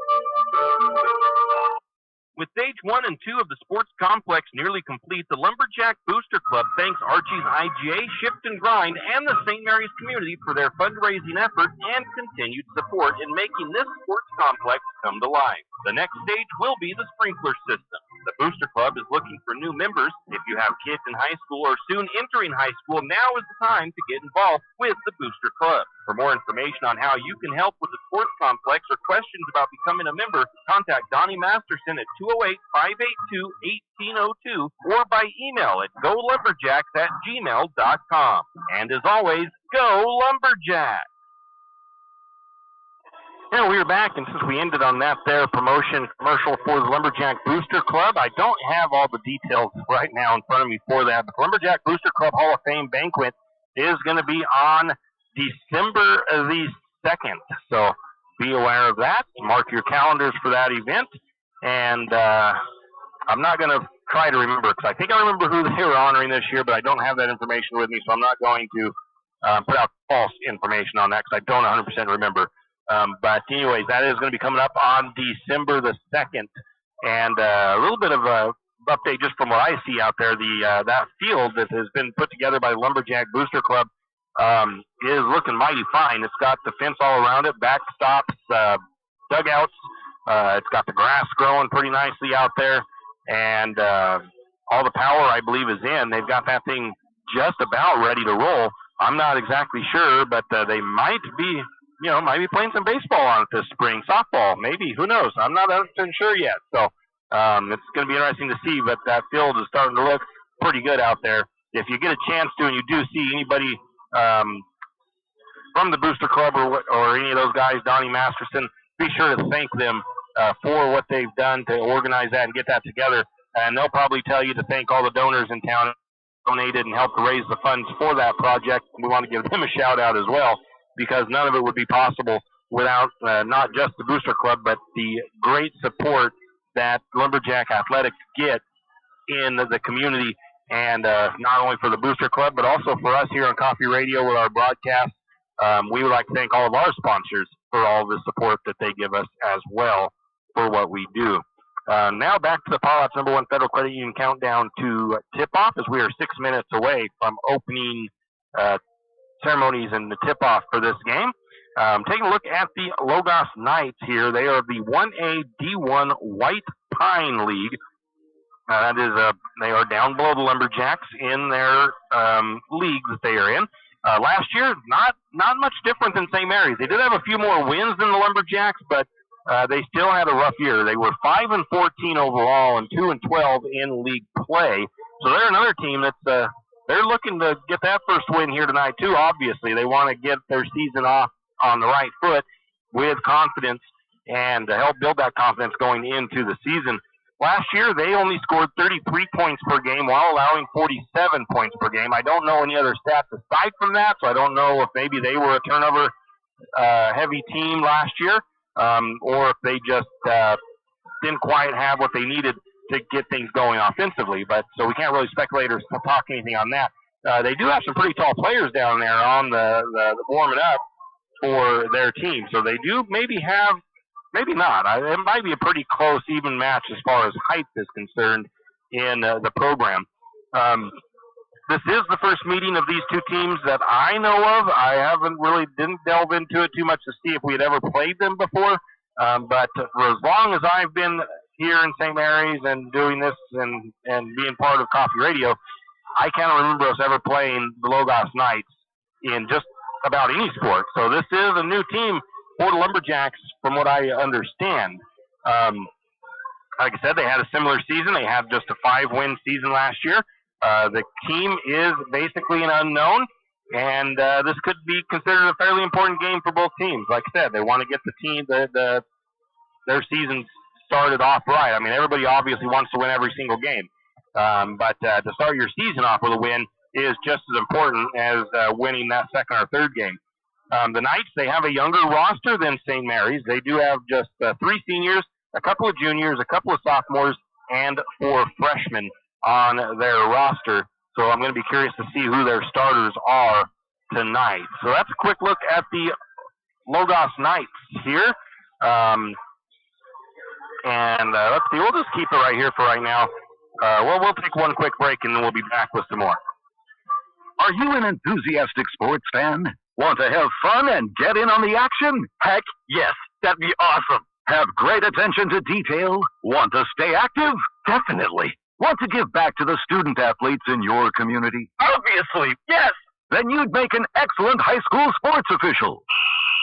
With stage 1 and 2 of the sports complex nearly complete, the Lumberjack Booster Club thanks Archie's IGA, Shift and Grind, and the St. Mary's community for their fundraising effort and continued support in making this sports complex come to life. The next stage will be the sprinkler system. The Booster Club is looking for new members. If you have kids in high school or soon entering high school, now is the time to get involved with the Booster Club. For more information on how you can help with the sports complex or questions about becoming a member, contact Donnie Masterson at 208-582-1802 or by email at golumberjacks@gmail.com. And as always, go Lumberjacks! Yeah, we are back, and since we ended on that there promotion commercial for the Lumberjack Booster Club, I don't have all the details right now in front of me for that, but the Lumberjack Booster Club Hall of Fame banquet is going to be on December the 2nd. So be aware of that. Mark your calendars for that event. And I'm not going to try to remember, because I think I remember who they were honoring this year, but I don't have that information with me, so I'm not going to put out false information on that, because I don't 100% remember. But anyways, that is going to be coming up on December the 2nd. And a little bit of a update just from what I see out there. That field that has been put together by the Lumberjack Booster Club is looking mighty fine. It's got the fence all around it, backstops, dugouts. It's got the grass growing pretty nicely out there, and all the power, I believe, is in. They've got that thing just about ready to roll. I'm not exactly sure, but they might be playing some baseball on it this spring, softball, maybe. Who knows? I'm not 100% sure yet. So it's going to be interesting to see, but that field is starting to look pretty good out there. If you get a chance to, and you do see anybody from the Booster Club or any of those guys, Donnie Masterson, be sure to thank them for what they've done to organize that and get that together. And they'll probably tell you to thank all the donors in town who donated and helped to raise the funds for that project. We want to give them a shout out as well, because none of it would be possible without not just the Booster Club, but the great support that Lumberjack Athletics get in the community, and not only for the Booster Club, but also for us here on Coffee Radio with our broadcast. We would like to thank all of our sponsors for all the support that they give us as well for what we do. Now back to the Paulette's #1 Federal Credit Union countdown to tip-off, as we are 6 minutes away from opening ceremonies and the tip-off for this game. Taking a look at the Logos Knights here. They are the 1A D1 White Pine League. That is, they are down below the Lumberjacks in their league that they are in. Last year, not much different than St. Mary's. They did have a few more wins than the Lumberjacks, but they still had a rough year. They were 5-14 overall and 2-12 in league play. So they're another team that's they're looking to get that first win here tonight too. Obviously, they want to get their season off on the right foot with confidence and to help build that confidence going into the season. Last year, they only scored 33 points per game while allowing 47 points per game. I don't know any other stats aside from that, so I don't know if maybe they were a turnover heavy team last year, or if they just didn't quite have what they needed to get things going offensively. But so we can't really speculate or talk anything on that. They do have some pretty tall players down there on the warming up for their team, so they do maybe have. Maybe not. It might be a pretty close, even match as far as height is concerned in the program. This is the first meeting of these two teams that I know of. I didn't delve into it too much to see if we had ever played them before. But for as long as I've been here in St. Mary's and doing this and being part of Coffee Radio, I can't remember us ever playing the Logos Knights in just about any sport. So this is a new team for the Lumberjacks, from what I understand. Like I said, they had a similar season. They had just a 5-win season last year. The team is basically an unknown, and this could be considered a fairly important game for both teams. Like I said, they want to get the team, their season started off right. I mean, everybody obviously wants to win every single game, but to start your season off with a win is just as important as winning that second or third game. The Knights, they have a younger roster than St. Mary's. They do have just 3 seniors, a couple of juniors, a couple of sophomores, and 4 freshmen on their roster. So I'm going to be curious to see who their starters are tonight. So that's a quick look at the Logos Knights here. Let's see, we'll just keep it right here for right now. We'll take one quick break, and then we'll be back with some more. Are you an enthusiastic sports fan? Want to have fun and get in on the action? Heck, yes. That'd be awesome. Have great attention to detail? Want to stay active? Definitely. Want to give back to the student athletes in your community? Obviously, yes. Then you'd make an excellent high school sports official.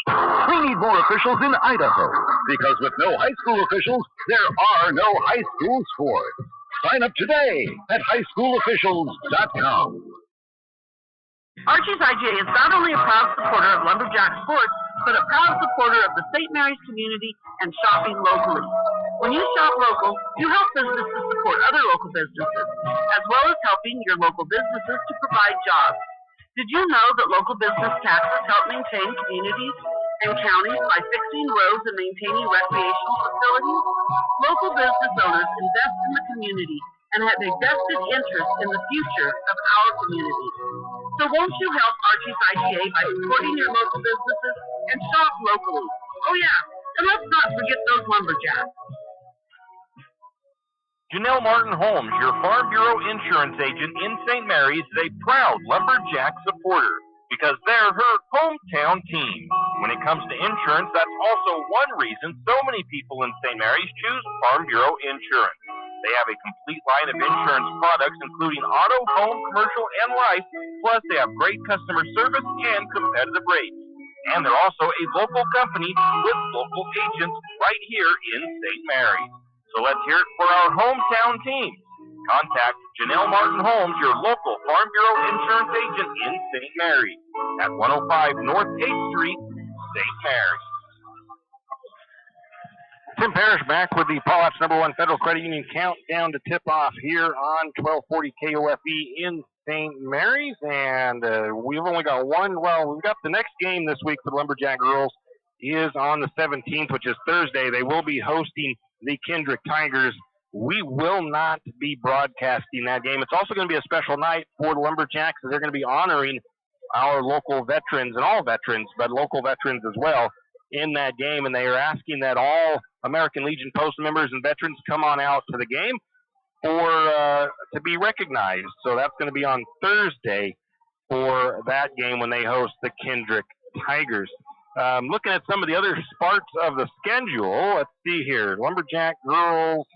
We need more officials in Idaho, because with no high school officials, there are no high school sports. Sign up today at highschoolofficials.com. Archie's IGA is not only a proud supporter of Lumberjack sports, but a proud supporter of the St. Mary's community and shopping locally. When you shop local, you help businesses support other local businesses, as well as helping your local businesses to provide jobs. Did you know that local business taxes help maintain communities and counties by fixing roads and maintaining recreational facilities? Local business owners invest in the community and have a vested interest in the future of our community. So won't you help Archie's IGA by supporting your local businesses and shop locally? Oh yeah, and let's not forget those lumberjacks. Janelle Martin Holmes, your Farm Bureau insurance agent in St. Mary's, is a proud Lumberjack supporter because they're her hometown team. When it comes to insurance, that's also one reason so many people in St. Mary's choose Farm Bureau insurance. They have a complete line of insurance products, including auto, home, commercial, and life, plus they have great customer service and competitive rates. And they're also a local company with local agents right here in St. Mary's. So let's hear it for our hometown team. Contact Janelle Martin Holmes, your local Farm Bureau insurance agent in St. Mary's at 105 North 8th Street, St. Mary's. Tim Parrish back with the Paulette's #1 Federal Credit Union countdown to tip-off here on 1240 KOFE in St. Mary's. And we've only got we've got the next game this week for the Lumberjack girls is on the 17th, which is Thursday. They will be hosting the Kendrick Tigers. We will not be broadcasting that game. It's also going to be a special night for the Lumberjacks. They're going to be honoring our local veterans, and all veterans, but local veterans as well, in that game. And they are asking that all American Legion Post members and veterans come on out to the game to be recognized. So that's going to be on Thursday for that game when they host the Kendrick Tigers. Looking at some of the other parts of the schedule, let's see here. Lumberjack girls,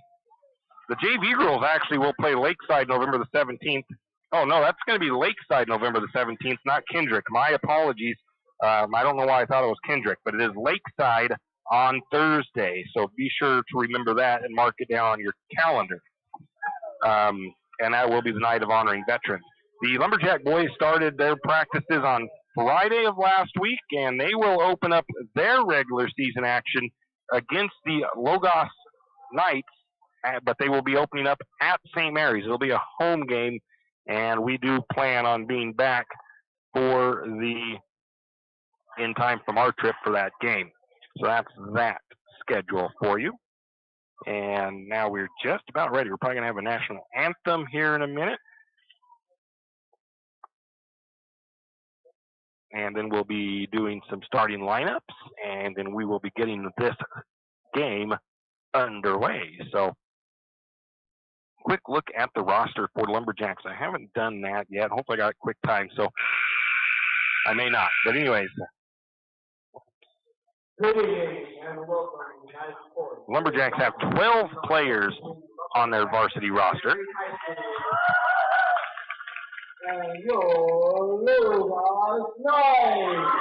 the JV girls actually will play Lakeside November the 17th. Oh, no, that's going to be Lakeside November the 17th, not Kendrick. My apologies. I don't know why I thought it was Kendrick, but it is Lakeside on Thursday. So be sure to remember that and mark it down on your calendar. And that will be the night of honoring veterans. The Lumberjack boys started their practices on Friday of last week, and they will open up their regular season action against the Logos Knights, but they will be opening up at St. Mary's. It'll be a home game, and we do plan on being back in time from our trip for that game. So that's that schedule for you. And now we're just about ready. We're probably going to have a national anthem here in a minute. And then we'll be doing some starting lineups, and then we will be getting this game underway. So, quick look at the roster for the Lumberjacks. I haven't done that yet. Hopefully I got a quick time, so I may not. But anyways, Lumberjacks have 12 players on their varsity roster. And your Logos Knights.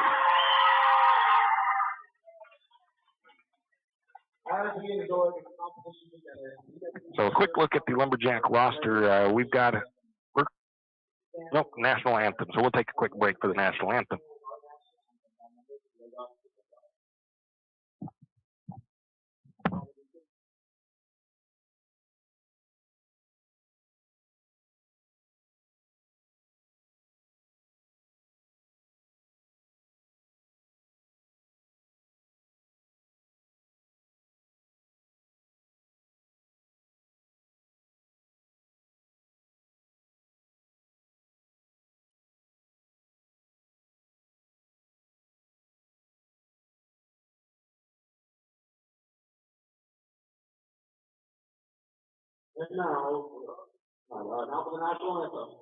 So a quick look at the Lumberjack roster. We've got national anthem. So we'll take a quick break for the national anthem. And now for the national anthem.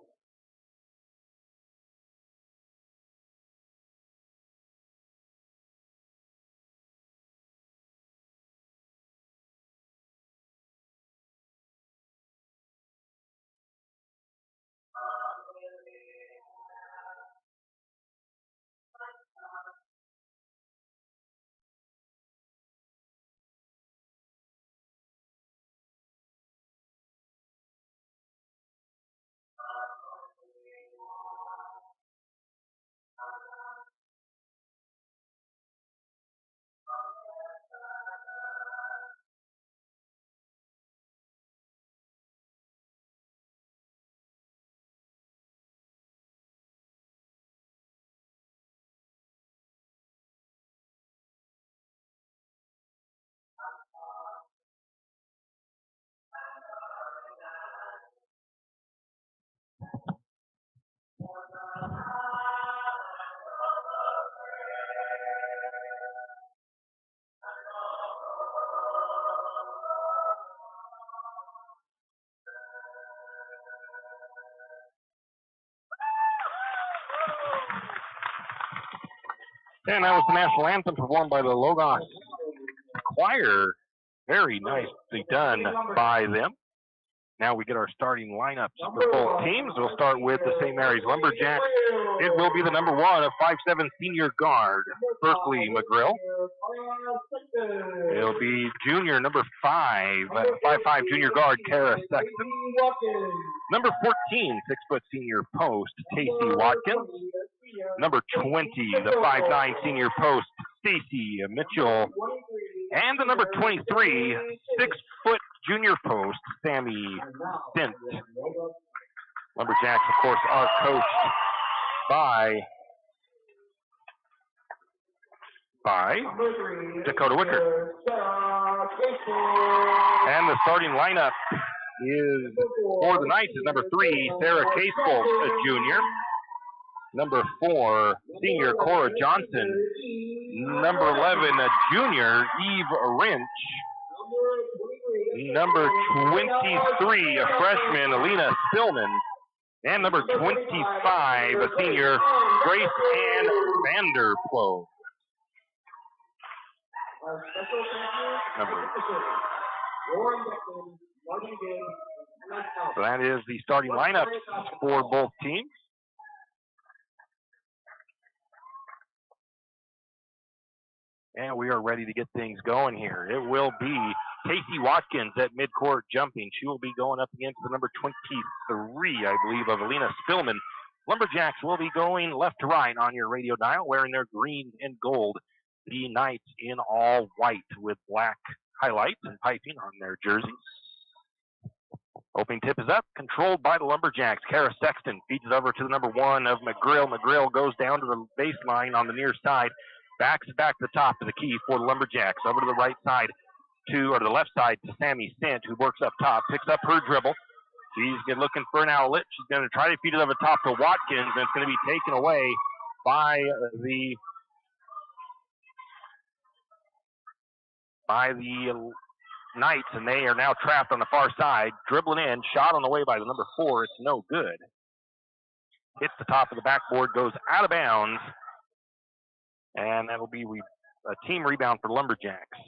And that was the national anthem performed by the Logos Choir. Very nicely done by them. Now we get our starting lineups for both teams. We'll start with the St. Mary's Lumberjacks. It will be the number 1 of 5'7" senior guard, Berkeley McGrill. It'll be junior number 5'5" junior guard, Kara Sexton. Number 14, 6' senior post, Tacey Watkins. Number 20, the 5'9" senior post, Stacy Mitchell. And the number 23, 6' junior post, Sammy Stint. Lumberjacks, of course, are coached by Dakota Wickard. And the starting lineup is for the Knights is number 3, Sarah Casebolt, a junior. Number 4, senior Cora Johnson. Number 11, a junior, Eve Wrench. Number 23, a freshman, Alina Spillman. And number 25, a senior, Grace Ann Vanderploeg. So that is the starting lineups for both teams. And we are ready to get things going here. It will be Casey Watkins at midcourt jumping. She will be going up against the number 23, I believe, of Alina Spillman. Lumberjacks will be going left to right on your radio dial, wearing their green and gold. The Knights in all white with black highlights and piping on their jerseys. Opening tip is up, controlled by the Lumberjacks. Kara Sexton feeds it over to the number 1 of McGrill. McGrill goes down to the baseline on the near side. Backs back to the top of the key for the Lumberjacks. Over to the right side or the left side to Sammy Stint, who works up top, picks up her dribble. She's looking for an outlet. She's going to try to feed it over top to Watkins, and it's going to be taken away by the Knights, and they are now trapped on the far side. Dribbling in, shot on the way by the number 4. It's no good. Hits the top of the backboard, goes out of bounds. And that'll be a team rebound for Lumberjacks.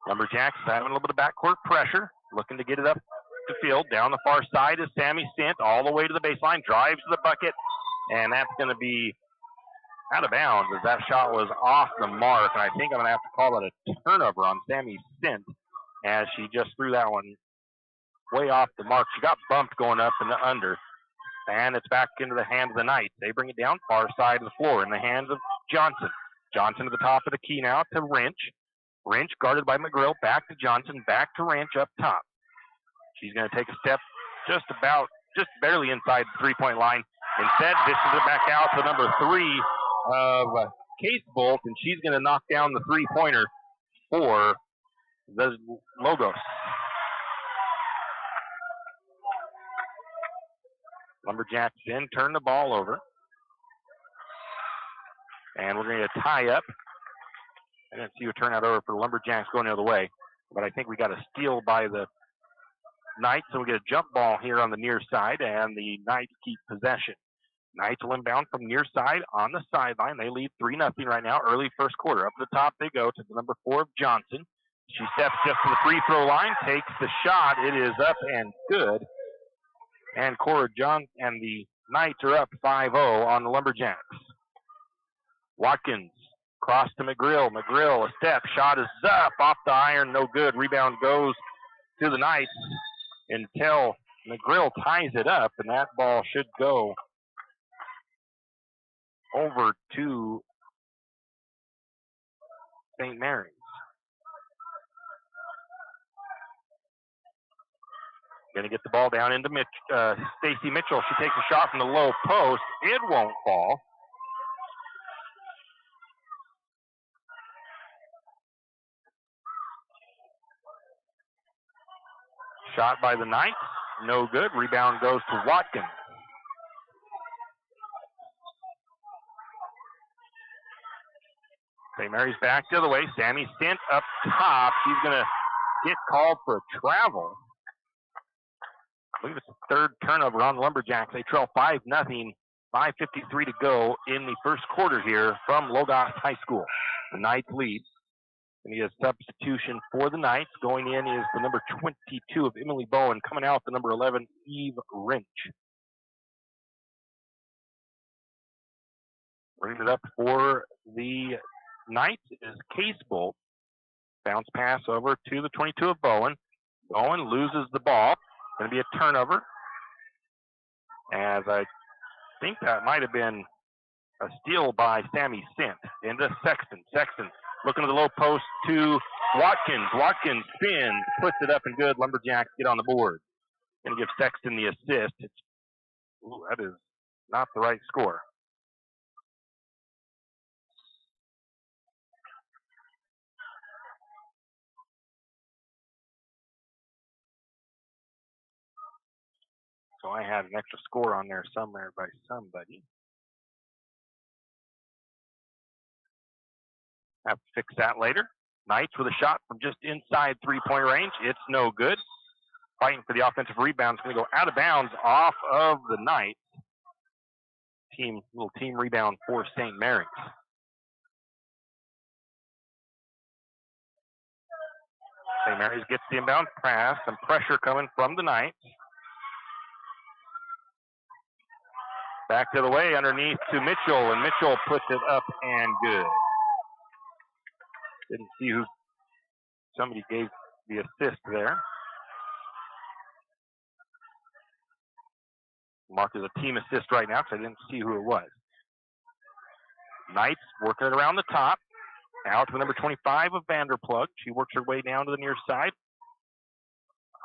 Lumberjacks having a little bit of backcourt pressure, looking to get it up the field. Down the far side is Sammy Stint, all the way to the baseline, drives to the bucket, and that's going to be out of bounds as that shot was off the mark. And I think I'm going to have to call it a turnover on Sammy Stint as she just threw that one way off the mark. She got bumped going up and under. And it's back into the hands of the Knights. They bring it down far side of the floor in the hands of Johnson. Johnson to the top of the key now to Wrench. Wrench guarded by McGrill. Back to Johnson. Back to Wrench up top. She's going to take a step just barely inside the three-point line. Instead, dishes it back out to number 3 of Casebolt, and she's going to knock down the three-pointer for the Logos. Lumberjacks then turn the ball over. And we're going to tie up. I didn't see a turnout over for the Lumberjacks going the other way. But I think we got a steal by the Knights. So we get a jump ball here on the near side. And the Knights keep possession. Knights will inbound from near side on the sideline. They lead 3-0 right now, early first quarter. Up to the top they go to the number 4 of Johnson. She steps just to the free throw line, takes the shot. It is up and good. And Cora John and the Knights are up 5-0 on the Lumberjacks. Watkins, cross to McGrill. McGrill, a step. Shot is up off the iron. No good. Rebound goes to the Knights until McGrill ties it up. And that ball should go over to St. Mary's. Going to get the ball down into Stacy Mitchell. She takes a shot from the low post. It won't fall. Shot by the Knights. No good. Rebound goes to Watkins. St. Mary's back the other way. Sammy Stint up top. She's going to get called for a travel. believe it's the third turnover on the Lumberjacks. They trail 5-0, 5:53 to go in the first quarter here from Logos High School. The Knights lead. And he has substitution for the Knights. Going in is the number 22 of Emily Bowen. Coming out, the number 11, Eve Wrench. Bringing it up for the Knights is Case Bolt. Bounce pass over to the 22 of Bowen. Bowen loses the ball. Going to be a turnover. As I think that might have been a steal by Sammy Sint. Into Sexton. Sexton looking to the low post to Watkins. Watkins spins, puts it up and good. Lumberjacks get on the board. Going to give Sexton the assist. That is not the right score. So I had an extra score on there somewhere by somebody. Have to fix that later. Knights with a shot from just inside three-point range. It's no good. Fighting for the offensive rebound. It's going to go out of bounds off of the Knights. Little team rebound for St. Mary's. St. Mary's gets the inbound pass. Some pressure coming from the Knights. Back to the way underneath to Mitchell, and Mitchell puts it up and good. Didn't see who somebody gave the assist there. Marked as a team assist right now because I didn't see who it was. Knights working it around the top. Out to the number 25 of Vanderplug. She works her way down to the near side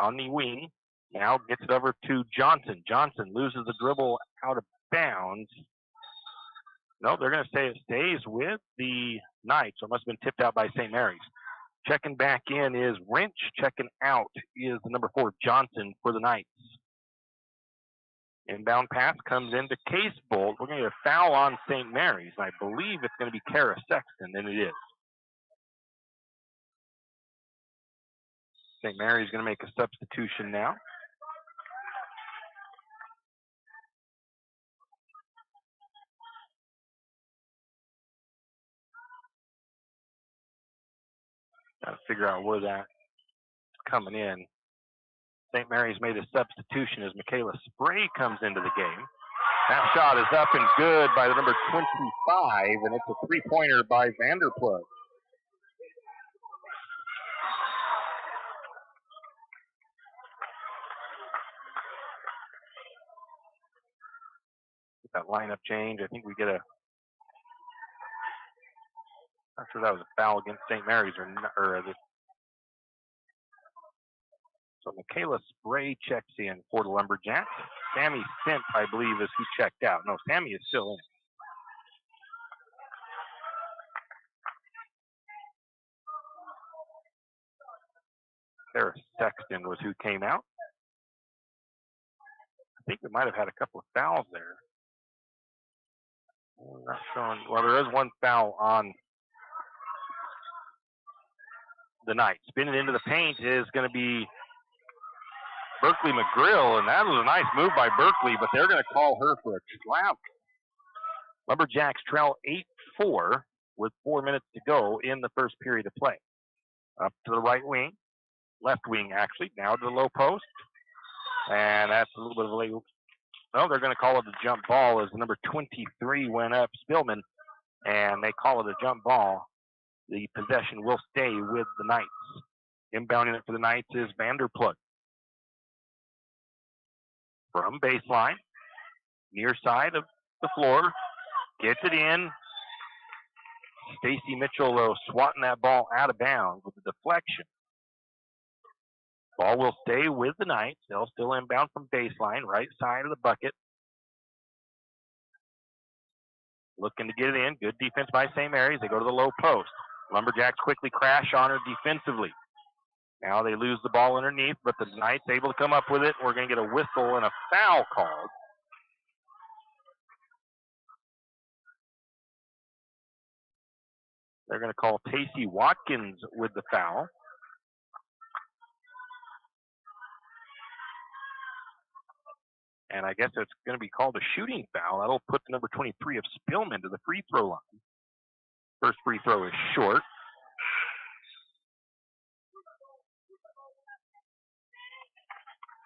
on the wing. Now gets it over to Johnson. Johnson loses the dribble out of bounds. No, they're going to say it stays with the Knights. So it must have been tipped out by St. Mary's. Checking back in is Wrench. Checking out is the number 4, Johnson, for the Knights. Inbound pass comes into Case Bolt. We're going to get a foul on St. Mary's. I believe it's going to be Kara Sexton, and it is. St. Mary's going to make a substitution now. Got to figure out where that's coming in. St. Mary's made a substitution as Michaela Spray comes into the game. That shot is up and good by the number 25, and it's a three-pointer by Vanderplug. Get that lineup change. I think we get a... Not sure that was a foul against St. Mary's or this. So Michaela Spray checks in for the Lumberjacks. Sammy Sint, I believe, is who checked out. No, Sammy is still in. Sarah Sexton was who came out. I think we might have had a couple of fouls there. Not showing. Well, there is one foul on the Knights. Spinning into the paint is going to be Berkeley McGrill, and that was a nice move by Berkeley, but they're going to call her for a travel. Lumberjacks trail 8-4 with 4 minutes to go in the first period of play. Up to the right wing, left wing actually, now to the low post, and that's a little bit of a late. No, they're going to call it a jump ball as the number 23 went up, Spillman, and they call it a jump ball. The possession will stay with the Knights. Inbounding it for the Knights is Vanderplug. From baseline, near side of the floor, gets it in. Stacy Mitchell, though, swatting that ball out of bounds with a deflection. Ball will stay with the Knights. They'll still inbound from baseline, right side of the bucket. Looking to get it in. Good defense by St. Mary's. They go to the low post. Lumberjacks quickly crash on her defensively. Now they lose the ball underneath, but the Knights able to come up with it. We're going to get a whistle and a foul called. They're going to call Tacey Watkins with the foul. And I guess it's going to be called a shooting foul. That'll put the number 23 of Spillman to the free throw line. First free throw is short.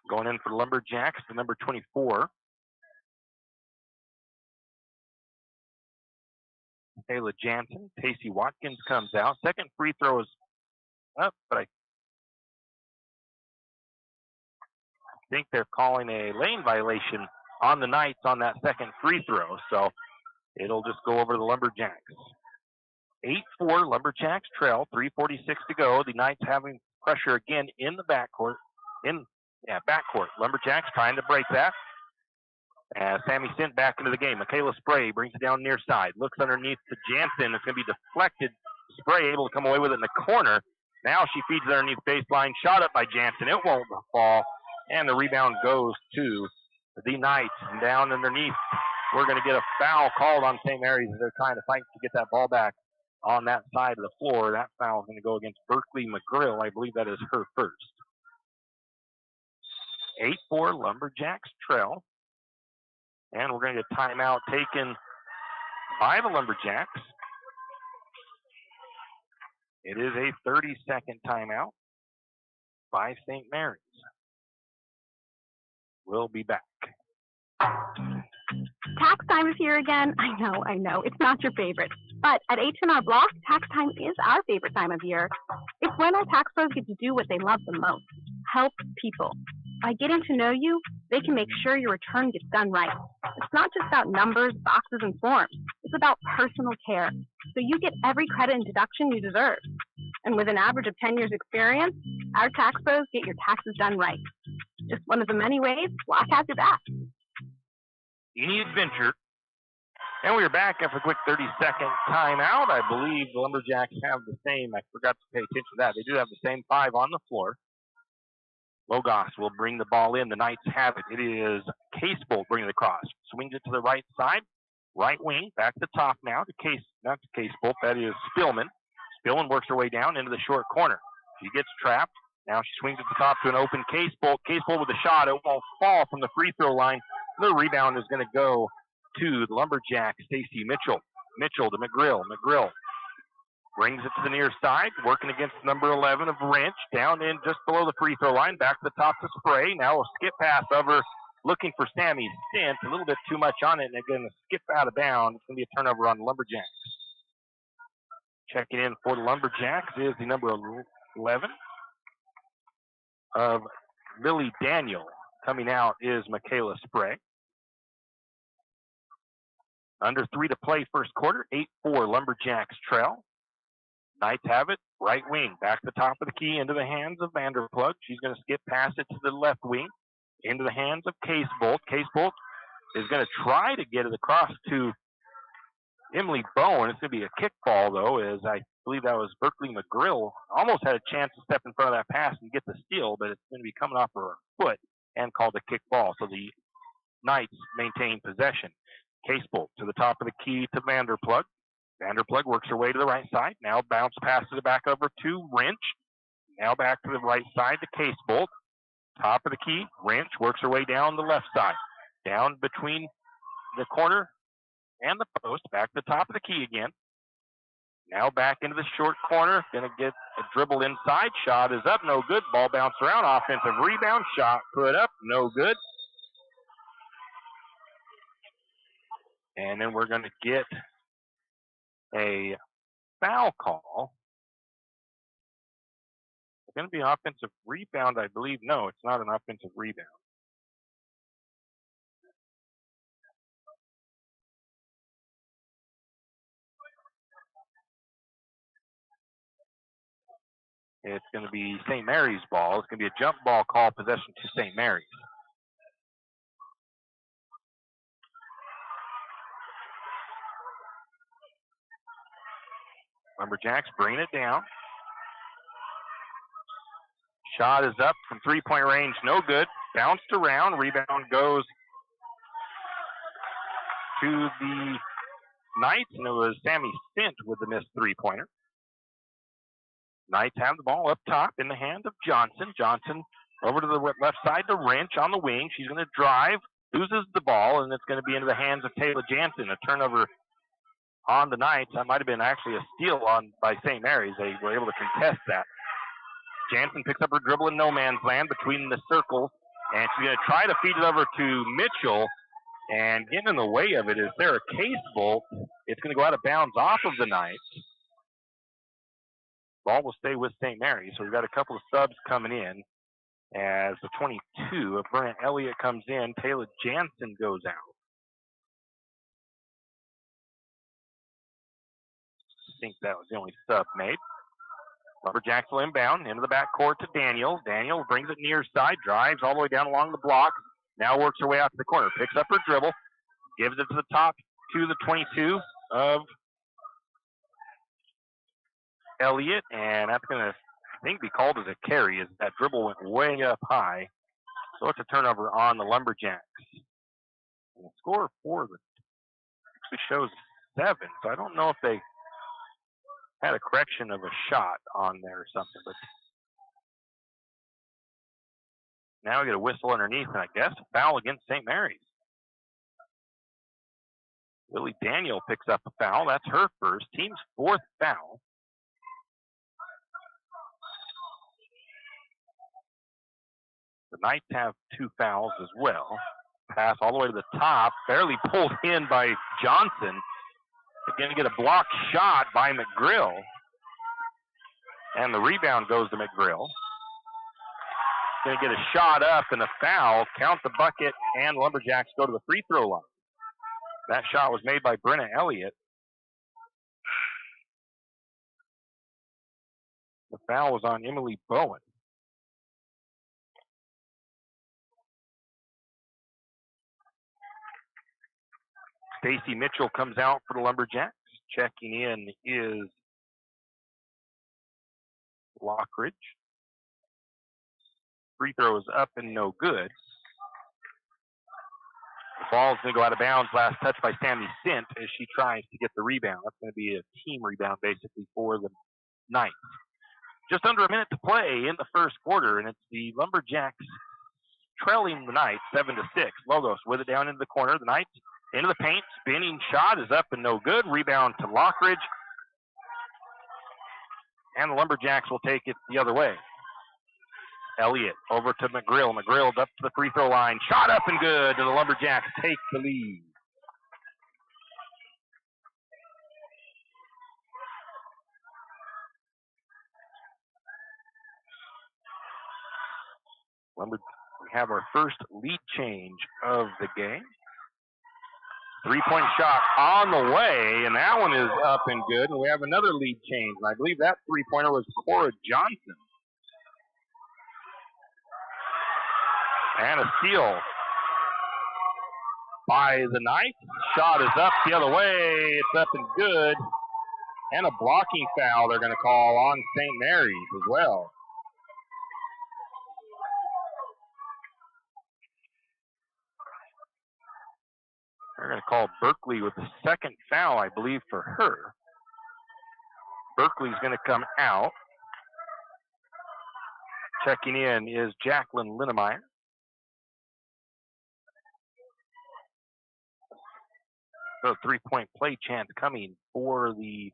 Going in for the Lumberjacks, the number 24. Kayla Jansen. Tacey Watkins comes out. Second free throw is up, but I think they're calling a lane violation on the Knights on that second free throw, so it'll just go over the Lumberjacks. 8-4, Lumberjacks trail, 3:46 to go. The Knights having pressure again in the backcourt. Backcourt. Lumberjacks trying to break that. As Sammy sent back into the game. Michaela Spray brings it down near side. Looks underneath to Jansen. It's going to be deflected. Spray able to come away with it in the corner. Now she feeds it underneath baseline. Shot up by Jansen. It won't fall. And the rebound goes to the Knights. And down underneath, we're going to get a foul called on St. Mary's as they're trying to fight to get that ball back on that side of the floor. That foul is going to go against Berkeley McGrill. I believe that is her first. 8-4, Lumberjacks trail. And we're going to get timeout taken by the Lumberjacks. It is a 30-second timeout by St. Mary's. We'll be back. Tax time is here again. I know. It's not your favorite. But at H&R Block, tax time is our favorite time of year. It's when our tax pros get to do what they love the most, help people. By getting to know you, they can make sure your return gets done right. It's not just about numbers, boxes, and forms. It's about personal care, so you get every credit and deduction you deserve. And with an average of 10 years experience, our tax pros get your taxes done right. Just one of the many ways Block has your back. Any adventure. And we are back after a quick 30-second timeout. I believe the Lumberjacks have the same. I forgot to pay attention to that. They do have the same 5 on the floor. Logos will bring the ball in. The Knights have it. It is Casebolt bringing it across. Swings it to the right side. Right wing. Back to top now to not to Casebolt. That is Spillman. Spillman works her way down into the short corner. She gets trapped. Now she swings at the top to an open Casebolt. Casebolt with a shot. It won't fall from the free throw line. The rebound is going to go to the Lumberjacks, Stacey Mitchell. Mitchell to McGrill. McGrill brings it to the near side, working against number 11 of Wrench, down in just below the free throw line, back to the top to Spray. Now a skip pass over, looking for Sammy Stint, a little bit too much on it, and they're going to skip out of bounds. It's going to be a turnover on the Lumberjacks. Checking in for the Lumberjacks is the number 11 of Lily Daniel. Coming out is Michaela Spray. Under 3 to play first quarter, 8-4 Lumberjacks trail. Knights have it, right wing, back to the top of the key, into the hands of Vanderplug. She's going to skip past it to the left wing, into the hands of Casebolt. Casebolt is going to try to get it across to Emily Bowen. It's going to be a kick ball, though, as I believe that was Berkeley McGrill. Almost had a chance to step in front of that pass and get the steal, but it's going to be coming off her foot and called a kick ball. So the Knights maintain possession. Casebolt to the top of the key to Vanderplug. Vanderplug works her way to the right side. Now bounce passes it back over to Wrench. Now back to the right side to Casebolt. Top of the key. Wrench works her way down the left side. Down between the corner and the post. Back to the top of the key again. Now back into the short corner. Going to get a dribble inside. Shot is up. No good. Ball bounced around. Offensive rebound. Shot put up. No good. And then we're going to get a foul call. It's going to be an offensive rebound, I believe. No, it's not an offensive rebound. It's going to be St. Mary's ball. It's going to be a jump ball call, possession to St. Mary's. Lumberjacks bringing it down. Shot is up from three-point range. No good. Bounced around. Rebound goes to the Knights, and it was Sammy Stint with the missed three-pointer. Knights have the ball up top in the hand of Johnson. Johnson over to the left side to Wrench on the wing. She's going to drive loses the ball, and it's going to be into the hands of Taylor Jansen. A turnover on the Knights. That might have been actually a steal by St. Mary's. They were able to contest that. Jansen picks up her dribble in no man's land between the circles, and she's going to try to feed it over to Mitchell, and getting in the way of it is Sarah Casebolt. It's going to go out of bounds off of the Knights. Ball will stay with St. Mary's, so we've got a couple of subs coming in. As the 22 of Brenna Elliott comes in, Taylor Jansen goes out. I think that was the only sub made. Lumberjacks will inbound into the backcourt to Daniels. Daniels brings it near side, drives all the way down along the block. Now works her way out to the corner, picks up her dribble, gives it to the top to the 22 of Elliott, and that's going to, I think, be called as a carry as that dribble went way up high. So it's a turnover on the Lumberjacks. And the score for the actually shows 7, so I don't know if they had a correction of a shot on there or something, but now we get a whistle underneath, and I guess a foul against St. Mary's. Lily Daniel picks up a foul. That's her first, team's 4th foul. The Knights have 2 fouls as well. Pass all the way to the top, barely pulled in by Johnson. They're going to get a blocked shot by McGrill. And the rebound goes to McGrill. Going to get a shot up and a foul. Count the bucket, and Lumberjacks go to the free throw line. That shot was made by Brenna Elliott. The foul was on Emily Bowen. Stacy Mitchell comes out for the Lumberjacks. Checking in is Lockridge. Free throw is up and no good. The ball's going to go out of bounds. Last touch by Sammy Sint as she tries to get the rebound. That's going to be a team rebound basically for the Knights. Just under a minute to play in the first quarter, and it's the Lumberjacks trailing the Knights 7-6. Logos with it down into the corner. The Knights into the paint. Spinning shot is up and no good. Rebound to Lockridge. And the Lumberjacks will take it the other way. Elliott over to McGrill. McGrill up to the free throw line. Shot up and good. And the Lumberjacks take the lead. We have our first lead change of the game. 3-point shot on the way, and that one is up and good. And we have another lead change. And I believe that three-pointer was Cora Johnson. And a steal by the Knights. Shot is up the other way. It's up and good. And a blocking foul they're going to call on St. Mary's as well. They're going to call Berkeley with the second foul, I believe, for her. Berkeley's going to come out. Checking in is Jacqueline Linnemeyer. So a 3-point play chance coming for the...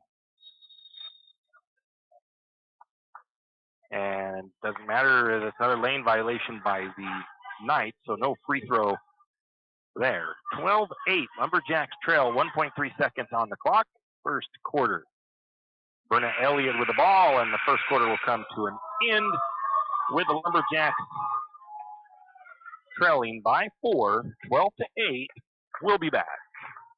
And doesn't matter, it's another lane violation by the Knights, so no free throw there. 12-8, Lumberjacks trail, 1.3 seconds on the clock, first quarter. Brenna Elliott with the ball, and the first quarter will come to an end with the Lumberjacks trailing by 4, 12-8. We'll be back.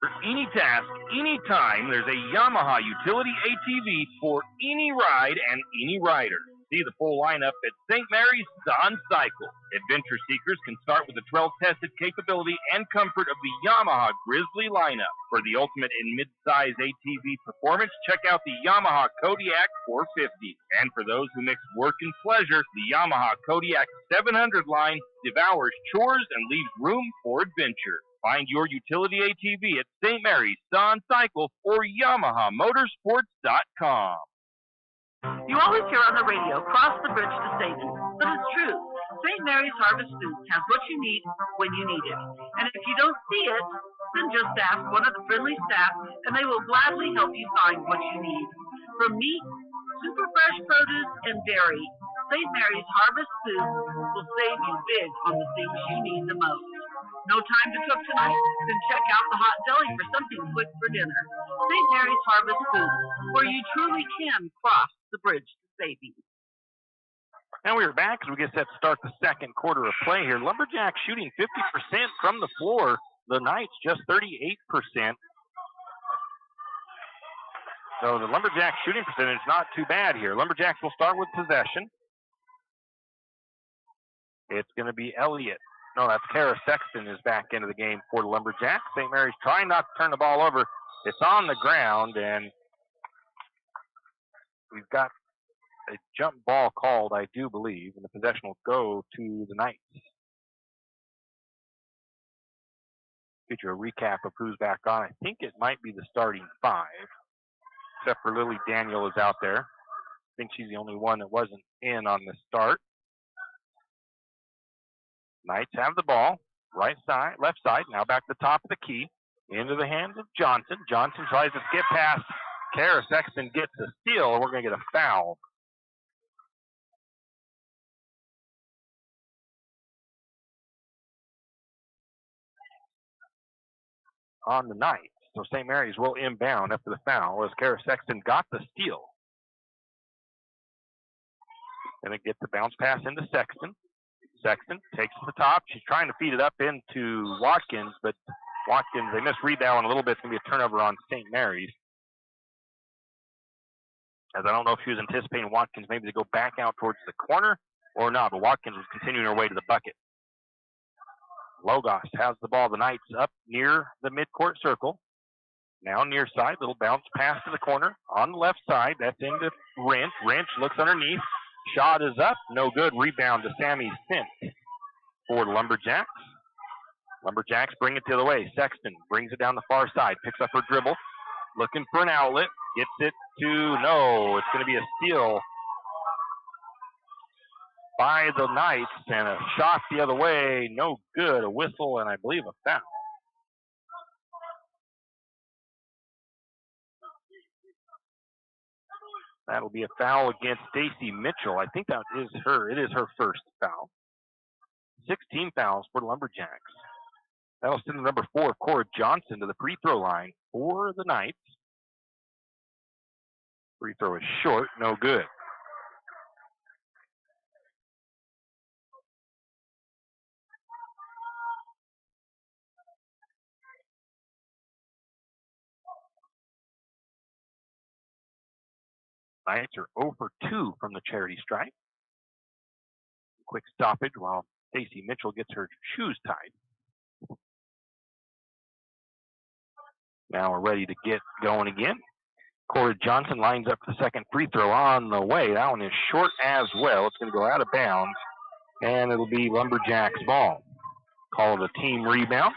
For any task, anytime, there's a Yamaha utility ATV for any ride and any rider. See the full lineup at St. Mary's Don Cycle. Adventure seekers can start with the trail-tested capability and comfort of the Yamaha Grizzly lineup. For the ultimate in mid-size ATV performance, check out the Yamaha Kodiak 450. And for those who mix work and pleasure, the Yamaha Kodiak 700 line devours chores and leaves room for adventure. Find your utility ATV at St. Mary's Don Cycle or YamahaMotorsports.com. You always hear on the radio, cross the bridge to savings. But it's true. St. Mary's Harvest Foods has what you need when you need it. And if you don't see it, then just ask one of the friendly staff and they will gladly help you find what you need. From meat, super fresh produce, and dairy, St. Mary's Harvest Foods will save you big on the things you need the most. No time to cook tonight? Then check out the hot deli for something quick for dinner. St. Mary's Harvest Foods, where you truly can cross the bridge to savings. And we are back as we get set to start the second quarter of play here. Lumberjacks shooting 50% from the floor. The Knights just 38%. So the Lumberjacks shooting percentage not too bad here. Lumberjacks will start with possession. It's going to be Elliott. No, that's Kara Sexton is back into the game for the Lumberjacks. St. Mary's trying not to turn the ball over. It's on the ground, and we've got a jump ball called, I do believe, and the possession will go to the Knights. Get you a recap of who's back on. I think it might be the starting five, except for Lily Daniel is out there. I think she's the only one that wasn't in on the start. Knights have the ball, right side, left side, now back to the top of the key, into the hands of Johnson. Johnson tries to skip past. Kara Sexton gets a steal, and we're going to get a foul. On the Knights. So St. Mary's will inbound after the foul as Kara Sexton got the steal. And it gets the bounce pass into Sexton. Sexton takes it to the top. She's trying to feed it up into Watkins, but Watkins, they missed rebound a little bit. It's going to be a turnover on St. Mary's. As I don't know if she was anticipating Watkins maybe to go back out towards the corner or not, but Watkins was continuing her way to the bucket. Logos has the ball. The Knights up near the midcourt circle. Now near side, little bounce pass to the corner. On the left side, that's into Wrench. Wrench looks underneath. Shot is up. No good. Rebound to Sammy Sint for the Lumberjacks. Lumberjacks bring it the other way. Sexton brings it down the far side. Picks up her dribble. Looking for an outlet. Gets it to, no, it's going to be a steal by the Knights, and a shot the other way, no good, a whistle, and I believe a foul. That'll be a foul against Stacy Mitchell. I think that is her. It is her first foul. 16 fouls for the Lumberjacks. That'll send number 4, Cora Johnson, to the free throw line for the Knights. Free throw is short, no good. Knights are 0 for 2 from the charity stripe. Quick stoppage while Stacy Mitchell gets her shoes tied. Now we're ready to get going again. Cora Johnson lines up the second free throw on the way. That one is short as well. It's going to go out of bounds, and it'll be Lumberjacks ball. Call it a team rebound.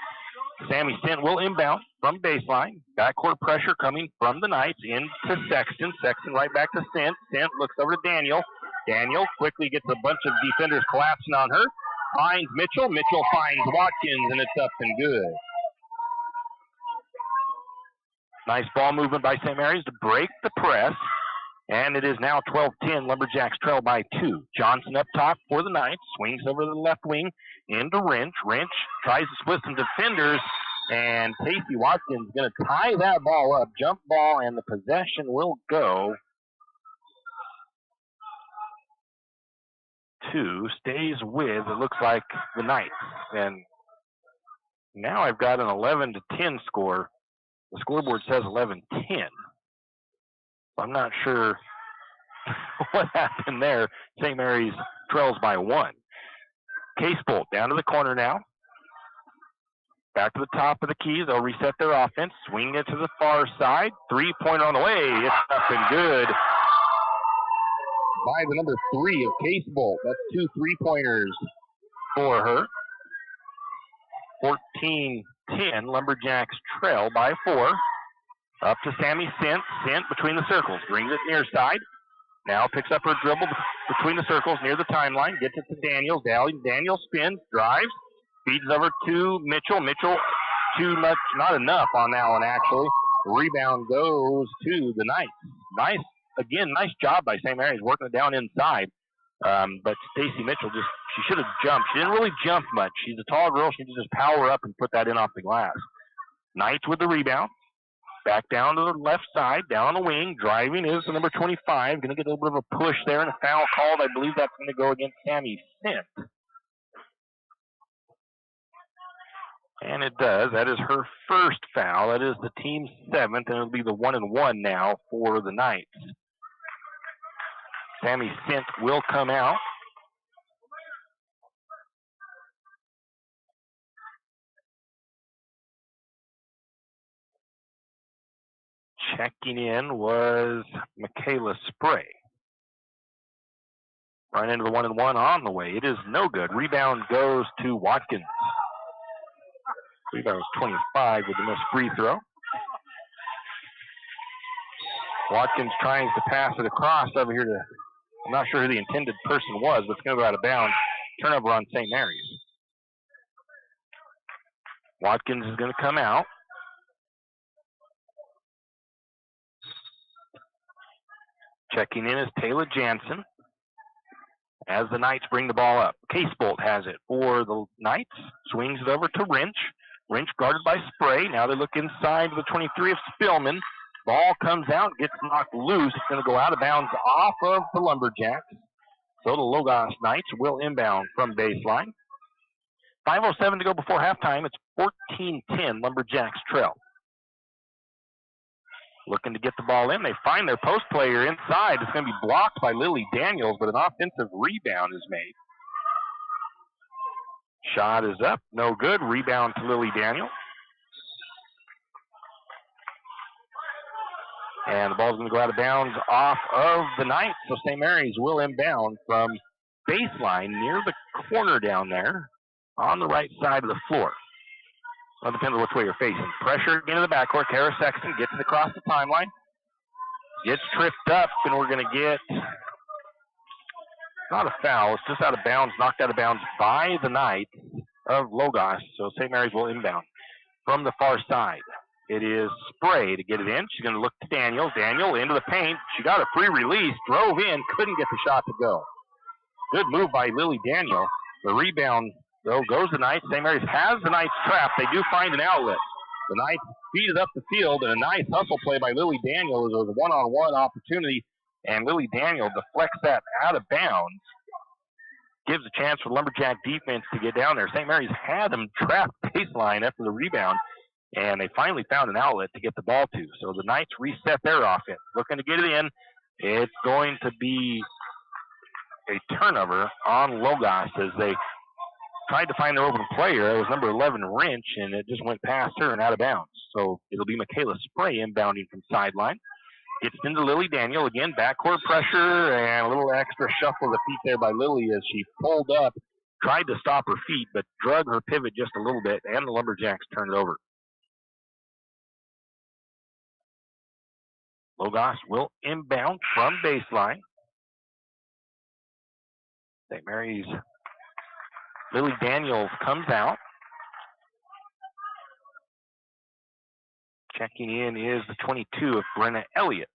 Sammy Sint will inbound from baseline. Backcourt pressure coming from the Knights into Sexton. Sexton right back to Sint. Sint looks over to Daniel. Daniel quickly gets a bunch of defenders collapsing on her. Finds Mitchell. Mitchell finds Watkins, and it's up and good. Nice ball movement by St. Mary's to break the press. And it is now 12-10. Lumberjacks trail by 2. Johnson up top for the Knights. Swings over to the left wing into Wrench. Wrench tries to split some defenders. And Casey Watkins is going to tie that ball up. Jump ball, and the possession will go to, stays with, it looks like, the Knights. And now I've got an 11-10 score. The scoreboard says 11-10. I'm not sure what happened there. St. Mary's trails by 1. Casebolt down to the corner now. Back to the top of the key. They'll reset their offense. Swing it to the far side. 3-pointer on the way. It's up and good by the number 3 of Casebolt. That's 2 3-pointers for her. 14-10. Lumberjacks trail by 4. Up to Sammy Sint. Sint between the circles. Brings it near side. Now picks up her dribble between the circles near the timeline. Gets it to Daniels. Daniels spins, drives, feeds over to Mitchell. Mitchell, too much, not enough on that one, actually. Rebound goes to the Knights. Nice job by St. Mary's working it down inside. But Stacy Mitchell she should have jumped. She didn't really jump much. She's a tall girl. She can just power up and put that in off the glass. Knights with the rebound. Back down to the left side, down on the wing. Driving is the number 25. Going to get a little bit of a push there and a foul called. I believe that's going to go against Sammy Sint. And it does. That is her first foul. That is the team's 7th, and it'll be the 1-1 now for the Knights. Sammy Sint will come out. Checking in was Michaela Spray. Right into the 1-1 on the way. It is no good. Rebound goes to Watkins. I believe that was 25 with the missed free throw. Watkins trying to pass it across over here to, I'm not sure who the intended person was, but it's going to go out of bounds. Turnover on St. Mary's. Watkins is going to come out. Checking in is Taylor Jansen as the Knights bring the ball up. Casebolt has it for the Knights. Swings it over to Wrench. Wrench guarded by Spray. Now they look inside to the 23 of Spillman. Ball comes out, gets knocked loose. It's going to go out of bounds off of the Lumberjacks. So the Logos Knights will inbound from baseline. 5:07 to go before halftime. It's 14-10. Lumberjacks trail. Looking to get the ball in. They find their post player inside. It's going to be blocked by Lily Daniels, but an offensive rebound is made. Shot is up. No good. Rebound to Lily Daniels. And the ball's going to go out of bounds off of the Knights. So St. Mary's will inbound from baseline near the corner down there on the right side of the floor. Well, it depends on which way you're facing. Pressure into the backcourt. Kara Sexton gets it across the timeline. Gets tripped up, and we're going to get not a foul. It's just out of bounds, knocked out of bounds by the Knights of Logos. So St. Mary's will inbound from the far side. It is Spray to get it in. She's going to look to Daniel. Daniel into the paint. She got a free release, drove in, couldn't get the shot to go. Good move by Lily Daniel. The rebound, though, goes to Knights. St. Mary's has the Knights trapped. They do find an outlet. The Knights beat it up the field, and a nice hustle play by Lily Daniel. It was a one-on-one opportunity, and Lily Daniel deflects that out of bounds. Gives a chance for Lumberjack defense to get down there. St. Mary's had them trapped baseline after the rebound, and they finally found an outlet to get the ball to. So the Knights reset their offense. Looking to get it in. It's going to be a turnover on Logos as they tried to find their open player. It was number 11, Wrench, and it just went past her and out of bounds. So it'll be Michaela Spray inbounding from sideline. Gets into Lily Daniel. Again, backcourt pressure and a little extra shuffle of the feet there by Lily as she pulled up, tried to stop her feet, but drug her pivot just a little bit, and the Lumberjacks turned it over. Logos will inbound from baseline. St. Mary's Lily Daniels comes out. Checking in is the 22 of Brenna Elliott.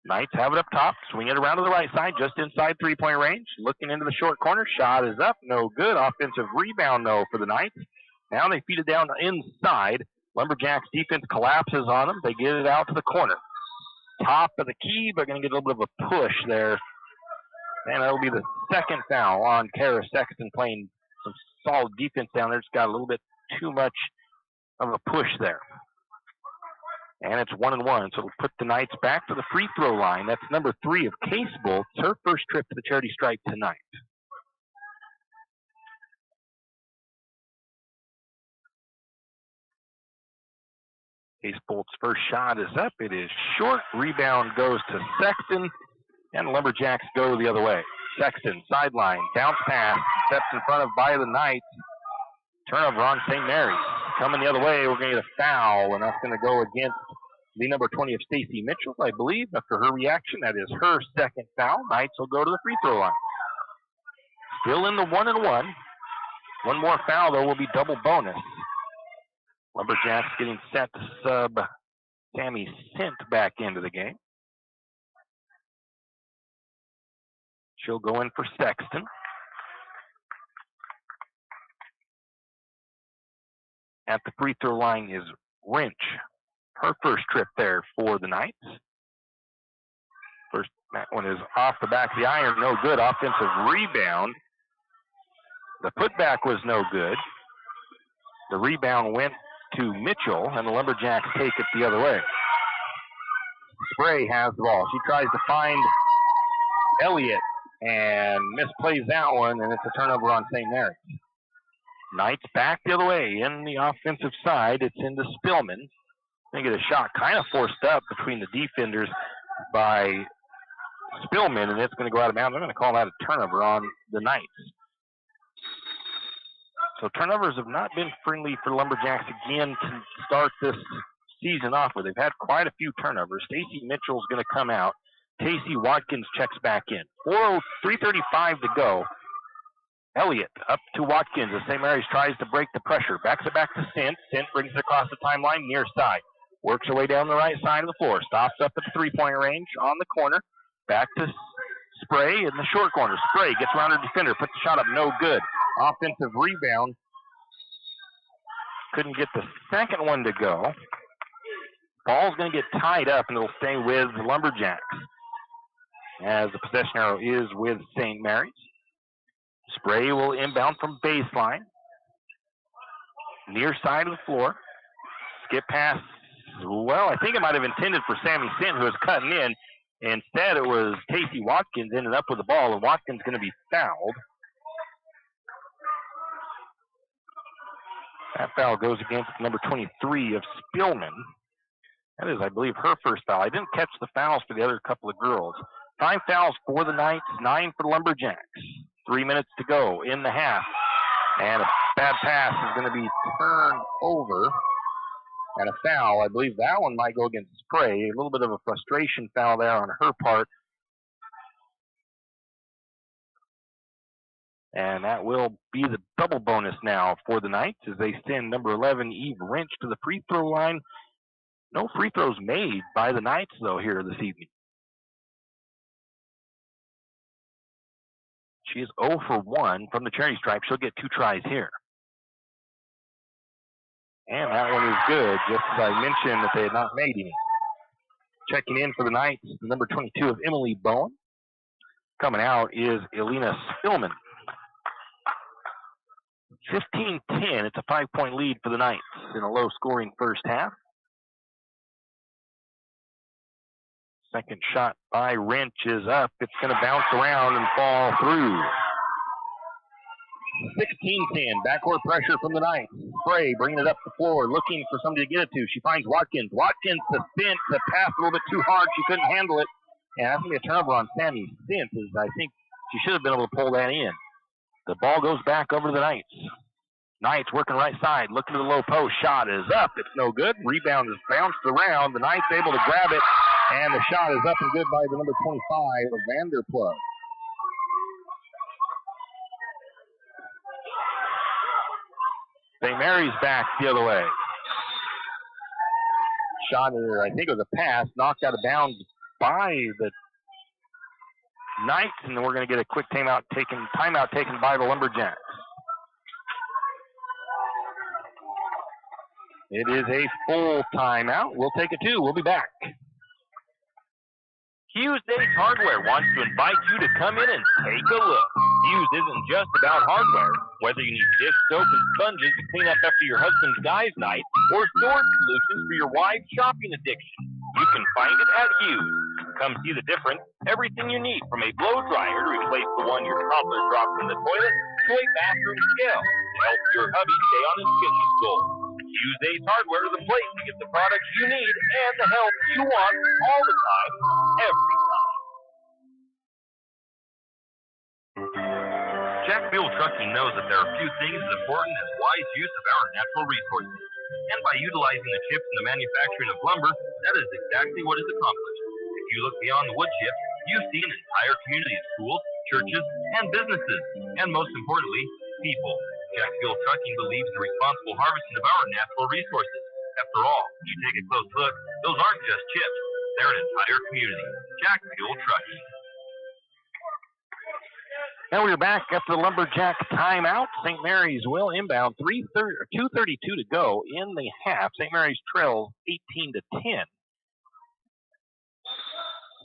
Knights have it up top. Swing it around to the right side, just inside three-point range. Looking into the short corner. Shot is up. No good. Offensive rebound, though, for the Knights. Now they feed it down inside. Lumberjacks defense collapses on them. They get it out to the corner. Top of the key, but going to get a little bit of a push there. And that'll be the second foul on Kara Sexton, playing some solid defense down there. Just got a little bit too much of a push there. And it's 1-1, so it'll put the Knights back to the free throw line. That's number 3 of Case Bolts, her first trip to the charity stripe tonight. Case Bolt's first shot is up. It is short. Rebound goes to Sexton, and the Lumberjacks go the other way. Sexton, sideline, bounce pass, steps in front of by the Knights. Turnover on St. Mary's. Coming the other way, we're going to get a foul, and that's going to go against the number 20 of Stacy Mitchell, I believe. After her reaction, that is her second foul. Knights will go to the free throw line. Still in the 1-and-1. One more foul, though, will be double bonus. Lumberjacks getting set to sub Sammy Sint back into the game. She'll go in for Sexton. At the free throw line is Wrench. Her first trip there for the Knights. First, that one is off the back of the iron, no good. Offensive rebound. The putback was no good. The rebound went to Mitchell, and the Lumberjacks take it the other way. Spray has the ball. She tries to find Elliott and misplays that one, and it's a turnover on St. Mary's. Knights back the other way in the offensive side. It's into Spillman. They get a shot kind of forced up between the defenders by Spillman, and it's going to go out of bounds. I'm going to call that a turnover on the Knights. So turnovers have not been friendly for Lumberjacks again to start this season off with. They've had quite a few turnovers. Stacy Mitchell's going to come out. Casey Watkins checks back in. 3:35 to go. Elliott up to Watkins as St. Mary's tries to break the pressure. Backs it back to Sint. Sint brings it across the timeline near side. Works her way down the right side of the floor. Stops up at the three-point range on the corner. Back to Spray in the short corner. Spray gets around her defender. Puts the shot up. No good. Offensive rebound. Couldn't get the second one to go. Ball's going to get tied up, and it'll stay with the Lumberjacks as the possession arrow is with St. Mary's. Spray will inbound from baseline. Near side of the floor. Skip pass. Well, I think it might have intended for Sammy Sint, who was cutting in. Instead, it was Casey Watkins ended up with the ball, and Watkins going to be fouled. That foul goes against number 23 of Spillman. That is, I believe, her first foul. I didn't catch the fouls for the other couple of girls. 5 fouls for the Knights, 9 for the Lumberjacks. 3 minutes to go in the half. And a bad pass is going to be turned over. And a foul. I believe that one might go against Spray. A little bit of a frustration foul there on her part. And that will be the double bonus now for the Knights as they send number 11, Eve Wrench, to the free throw line. No free throws made by the Knights, though, here this evening. She is 0 for 1 from the cherry stripe. She'll get 2 tries here. And that one is good, just as I mentioned that they had not made any. Checking in for the Knights, the number 22 of Emily Bowen. Coming out is Elena Spillman. 15-10, it's a 5-point lead for the Knights in a low-scoring first half. Second shot by Wrench is up. It's going to bounce around and fall through. 16-10, backcourt pressure from the Knights. Spray bringing it up the floor, looking for somebody to get it to. She finds Watkins. Watkins to Sint, to pass a little bit too hard. She couldn't handle it. And that's going to be a turnover on Sammy Sint, as I think she should have been able to pull that in. The ball goes back over to the Knights. Knights working right side, looking to the low post. Shot is up. It's no good. Rebound is bounced around. The Knights able to grab it, and the shot is up and good by the number 25 of Vanderplug. St. Mary's back the other way. Shot, I think it was a pass, knocked out of bounds by the Knights, and then we're going to get a quick timeout taken by the Lumberjacks. It is a full timeout. We'll take it too. We'll be back. Hughes Ace Hardware wants to invite you to come in and take a look. Hughes isn't just about hardware. Whether you need dish soap and sponges to clean up after your husband's guys' night, or storage solutions for your wife's shopping addiction, you can find it at Hughes. Come see the difference. Everything you need, from a blow dryer to replace the one your toddler dropped in the toilet, to a bathroom scale to help your hubby stay on his fitness goals. Hughes Ace Hardware is the place to get the products you need and the help you want all the time, every time. Jack Fuel Trucking knows that there are few things as important as wise use of our natural resources. And by utilizing the chips in the manufacturing of lumber, that is exactly what is accomplished. If you look beyond the wood chips, you see an entire community of schools, churches, and businesses, and most importantly, people. Jack Fuel Trucking believes in responsible harvesting of our natural resources. After all, you take a close look, those aren't just chips, they're an entire community. Jack Fuel Trucking. Now we're back after the Lumberjack timeout. St. Mary's will inbound. 2:32 to go in the half. St. Mary's trails 18-10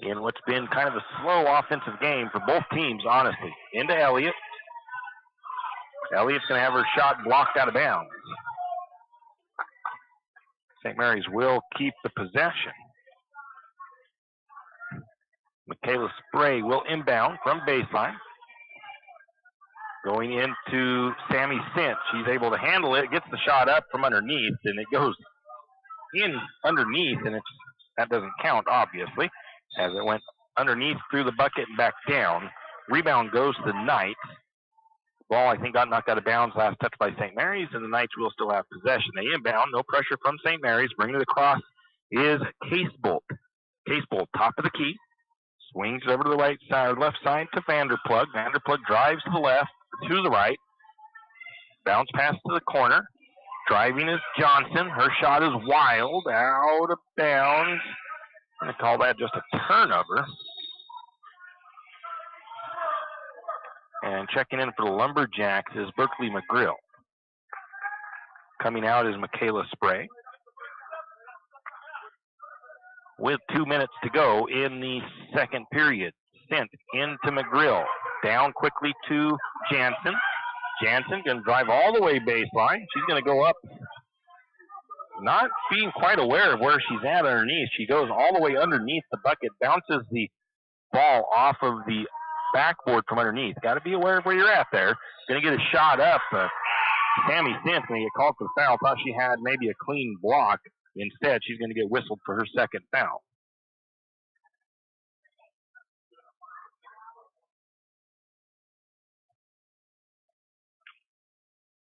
in what's been kind of a slow offensive game for both teams, honestly. Into Elliott. Elliott's going to have her shot blocked out of bounds. St. Mary's will keep the possession. Michaela Spray will inbound from baseline. Going into Sammy Sint. She's able to handle it, gets the shot up from underneath, and it goes in underneath, and that doesn't count, obviously, as it went underneath through the bucket and back down. Rebound goes to the Knights. Ball, I think, got knocked out of bounds last touch by St. Mary's, and the Knights will still have possession. They inbound, no pressure from St. Mary's. Bringing it across is Casebolt. Casebolt, top of the key, swings over to the right side, left side to Vanderplug. Vanderplug drives to the left, to the right. Bounce pass to the corner. Driving is Johnson. Her shot is wild, out of bounds. I'm going to call that just a turnover. And checking in for the Lumberjacks is Berkeley McGrill. Coming out is Michaela Spray. With 2 minutes to go in the second period. Sent into McGrill. Down quickly to Jansen. Jansen going to drive all the way baseline. She's going to go up, not being quite aware of where she's at underneath. She goes all the way underneath the bucket, bounces the ball off of the backboard from underneath. Got to be aware of where you're at there. Going to get a shot up. Sammy Sint going to get called for the foul. Thought she had maybe a clean block. Instead, she's going to get whistled for her second foul.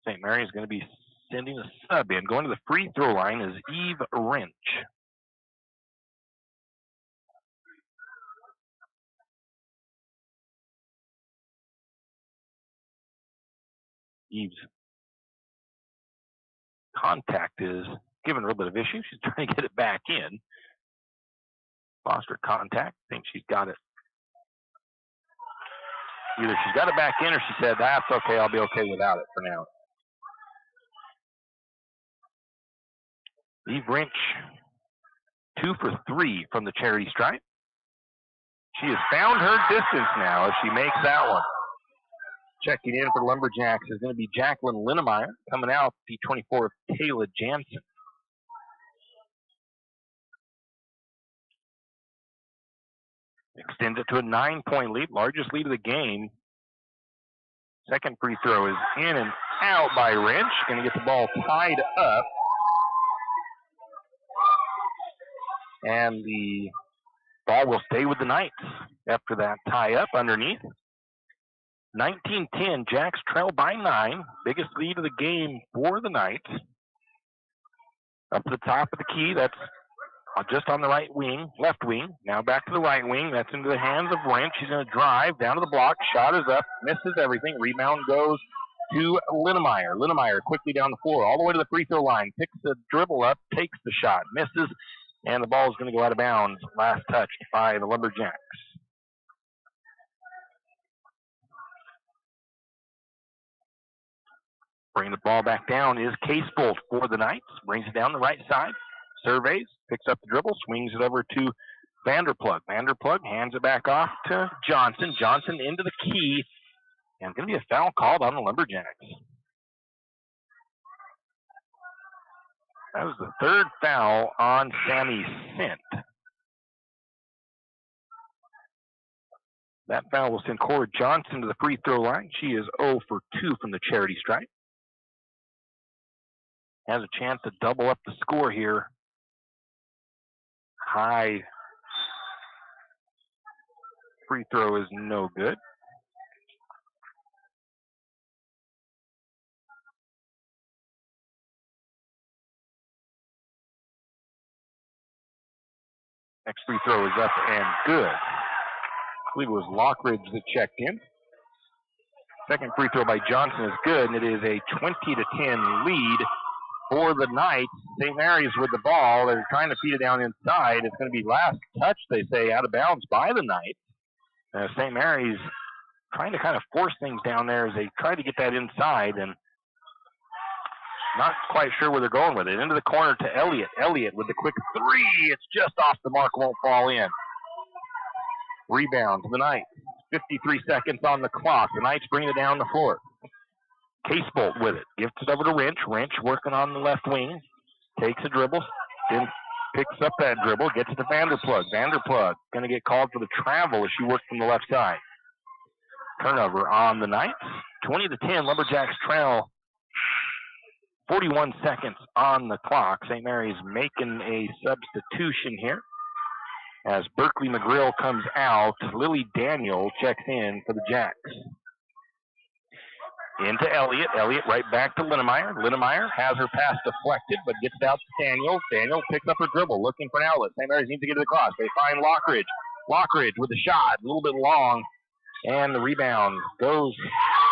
St. Mary is going to be sending a sub in. Going to the free throw line is Eve Wrench. Eve's contact is giving her a little bit of issue. She's trying to get it back in. Lost her contact. Thinks she's got it. Either she's got it back in or she said, that's okay, I'll be okay without it for now. Eve Wrench, 2 for 3 from the charity stripe. She has found her distance now as she makes that one. Checking in for the Lumberjacks is going to be Jacqueline Linnemeyer. Coming out, the 24 of Kayla Jansen. Extends it to a 9-point lead, largest lead of the game. Second free throw is in and out by Wrench. Going to get the ball tied up. And the ball will stay with the Knights after that tie-up underneath. 19-10, Jacks trail by 9. Biggest lead of the game for the Knights. Up to the top of the key, that's just on the right wing, left wing. Now back to the right wing. That's into the hands of Wrench. She's going to drive down to the block. Shot is up, misses everything. Rebound goes to Linnemeyer. Linnemeyer quickly down the floor, all the way to the free throw line. Picks the dribble up, takes the shot, misses. And the ball is going to go out of bounds. Last touched by the Lumberjacks. Bringing the ball back down is Casebolt for the Knights. Brings it down the right side. Surveys, picks up the dribble, swings it over to Vanderplug. Vanderplug hands it back off to Johnson. Johnson into the key. And going to be a foul called on the Lumberjacks. That was the third foul on Sammy Sint. That foul will send Cora Johnson to the free throw line. She is 0 for 2 from the charity stripe. Has a chance to double up the score here. High free throw is no good. Next free throw is up and good. I believe it was Lockridge that checked in. Second free throw by Johnson is good, and it is a 20-10 lead for the Knights. St. Mary's with the ball. They're trying to feed it down inside. It's going to be last touch, they say, out of bounds by the Knights. St. Mary's trying to kind of force things down there as they try to get that inside, and not quite sure where they're going with it. Into the corner to Elliott. Elliott with the quick three. It's just off the mark, won't fall in. Rebound to the Knights. 53 seconds on the clock. The Knights bring it down the floor. Casebolt with it. Gives it over to Wrench. Wrench working on the left wing. Takes a dribble. Then picks up that dribble. Gets it to Vanderplug. Vanderplug going to get called for the travel as she works from the left side. Turnover on the Knights. 20-10. Lumberjacks trail. 41 seconds on the clock. St. Mary's making a substitution here. As Berkeley McGrill comes out, Lily Daniel checks in for the Jacks. Into Elliott. Elliott right back to Linnemeyer. Linnemeyer has her pass deflected, but gets it out to Daniel. Daniel picks up her dribble, looking for an outlet. St. Mary's needs to get it across. They find Lockridge. Lockridge with the shot, a little bit long, and the rebound goes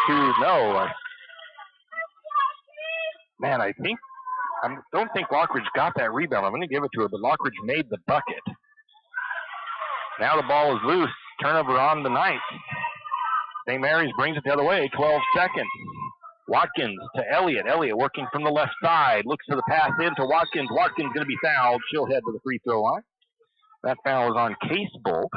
to no. Man, I don't think Lockridge got that rebound. I'm going to give it to her, but Lockridge made the bucket. Now the ball is loose. Turnover on the Knights. St. Mary's brings it the other way. 12 seconds. Watkins to Elliott. Elliott working from the left side. Looks to the pass in to Watkins. Watkins going to be fouled. She'll head to the free throw line. That foul is on Casebolt.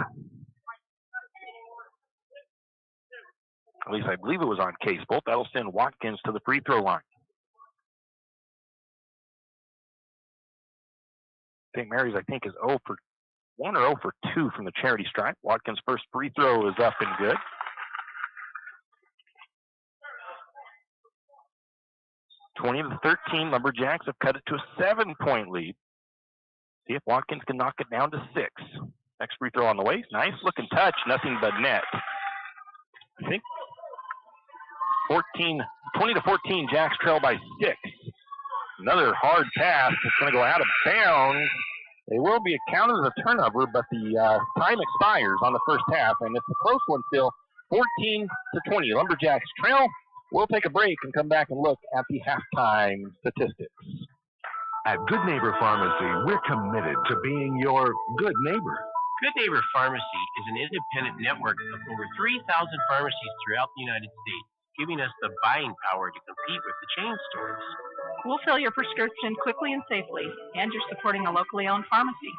At least I believe it was on Casebolt. That'll send Watkins to the free throw line. St. Mary's, I think, is 0 for 1 or 0 for 2 from the charity stripe. Watkins' first free throw is up and good. (20 to 13). Lumberjacks have cut it to a 7-point lead. See if Watkins can knock it down to 6. Next free throw on the way. Nice looking touch. Nothing but net. I think 20 to 14. Jacks trail by 6. Another hard pass. It's going to go out of bounds. They will be accounted as a turnover, but the time expires on the first half, and it's a close one still. 14 to 20. Lumberjacks trail. We'll take a break and come back and look at the halftime statistics. At Good Neighbor Pharmacy, we're committed to being your good neighbor. Good Neighbor Pharmacy is an independent network of over 3,000 pharmacies throughout the United States, giving us the buying power to compete with the chain stores. We'll fill your prescription quickly and safely, and you're supporting a locally owned pharmacy.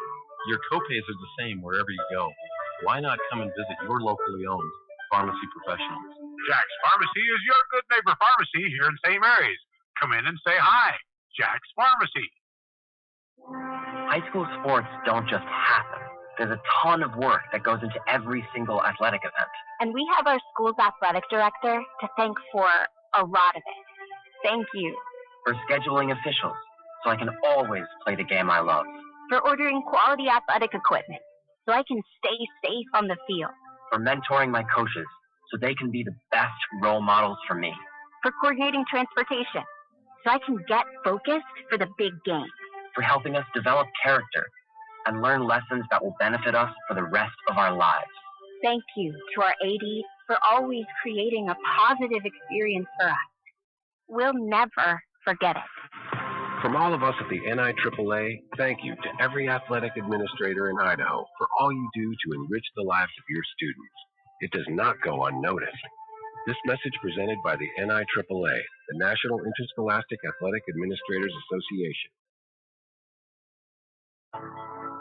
Your copays are the same wherever you go. Why not come and visit your locally owned pharmacy professionals? Jack's Pharmacy is your Good Neighbor Pharmacy here in St. Mary's. Come in and say hi. Jack's Pharmacy. High school sports don't just happen. There's a ton of work that goes into every single athletic event. And we have our school's athletic director to thank for a lot of it. Thank you. For scheduling officials, so I can always play the game I love. For ordering quality athletic equipment, so I can stay safe on the field. For mentoring my coaches, so they can be the best role models for me. For coordinating transportation, so I can get focused for the big game. For helping us develop character and learn lessons that will benefit us for the rest of our lives. Thank you to our ADs for always creating a positive experience for us. We'll never forget it. From all of us at the NIAAA, thank you to every athletic administrator in Idaho for all you do to enrich the lives of your students. It does not go unnoticed. This message presented by the NIAAA, the National Interscholastic Athletic Administrators Association.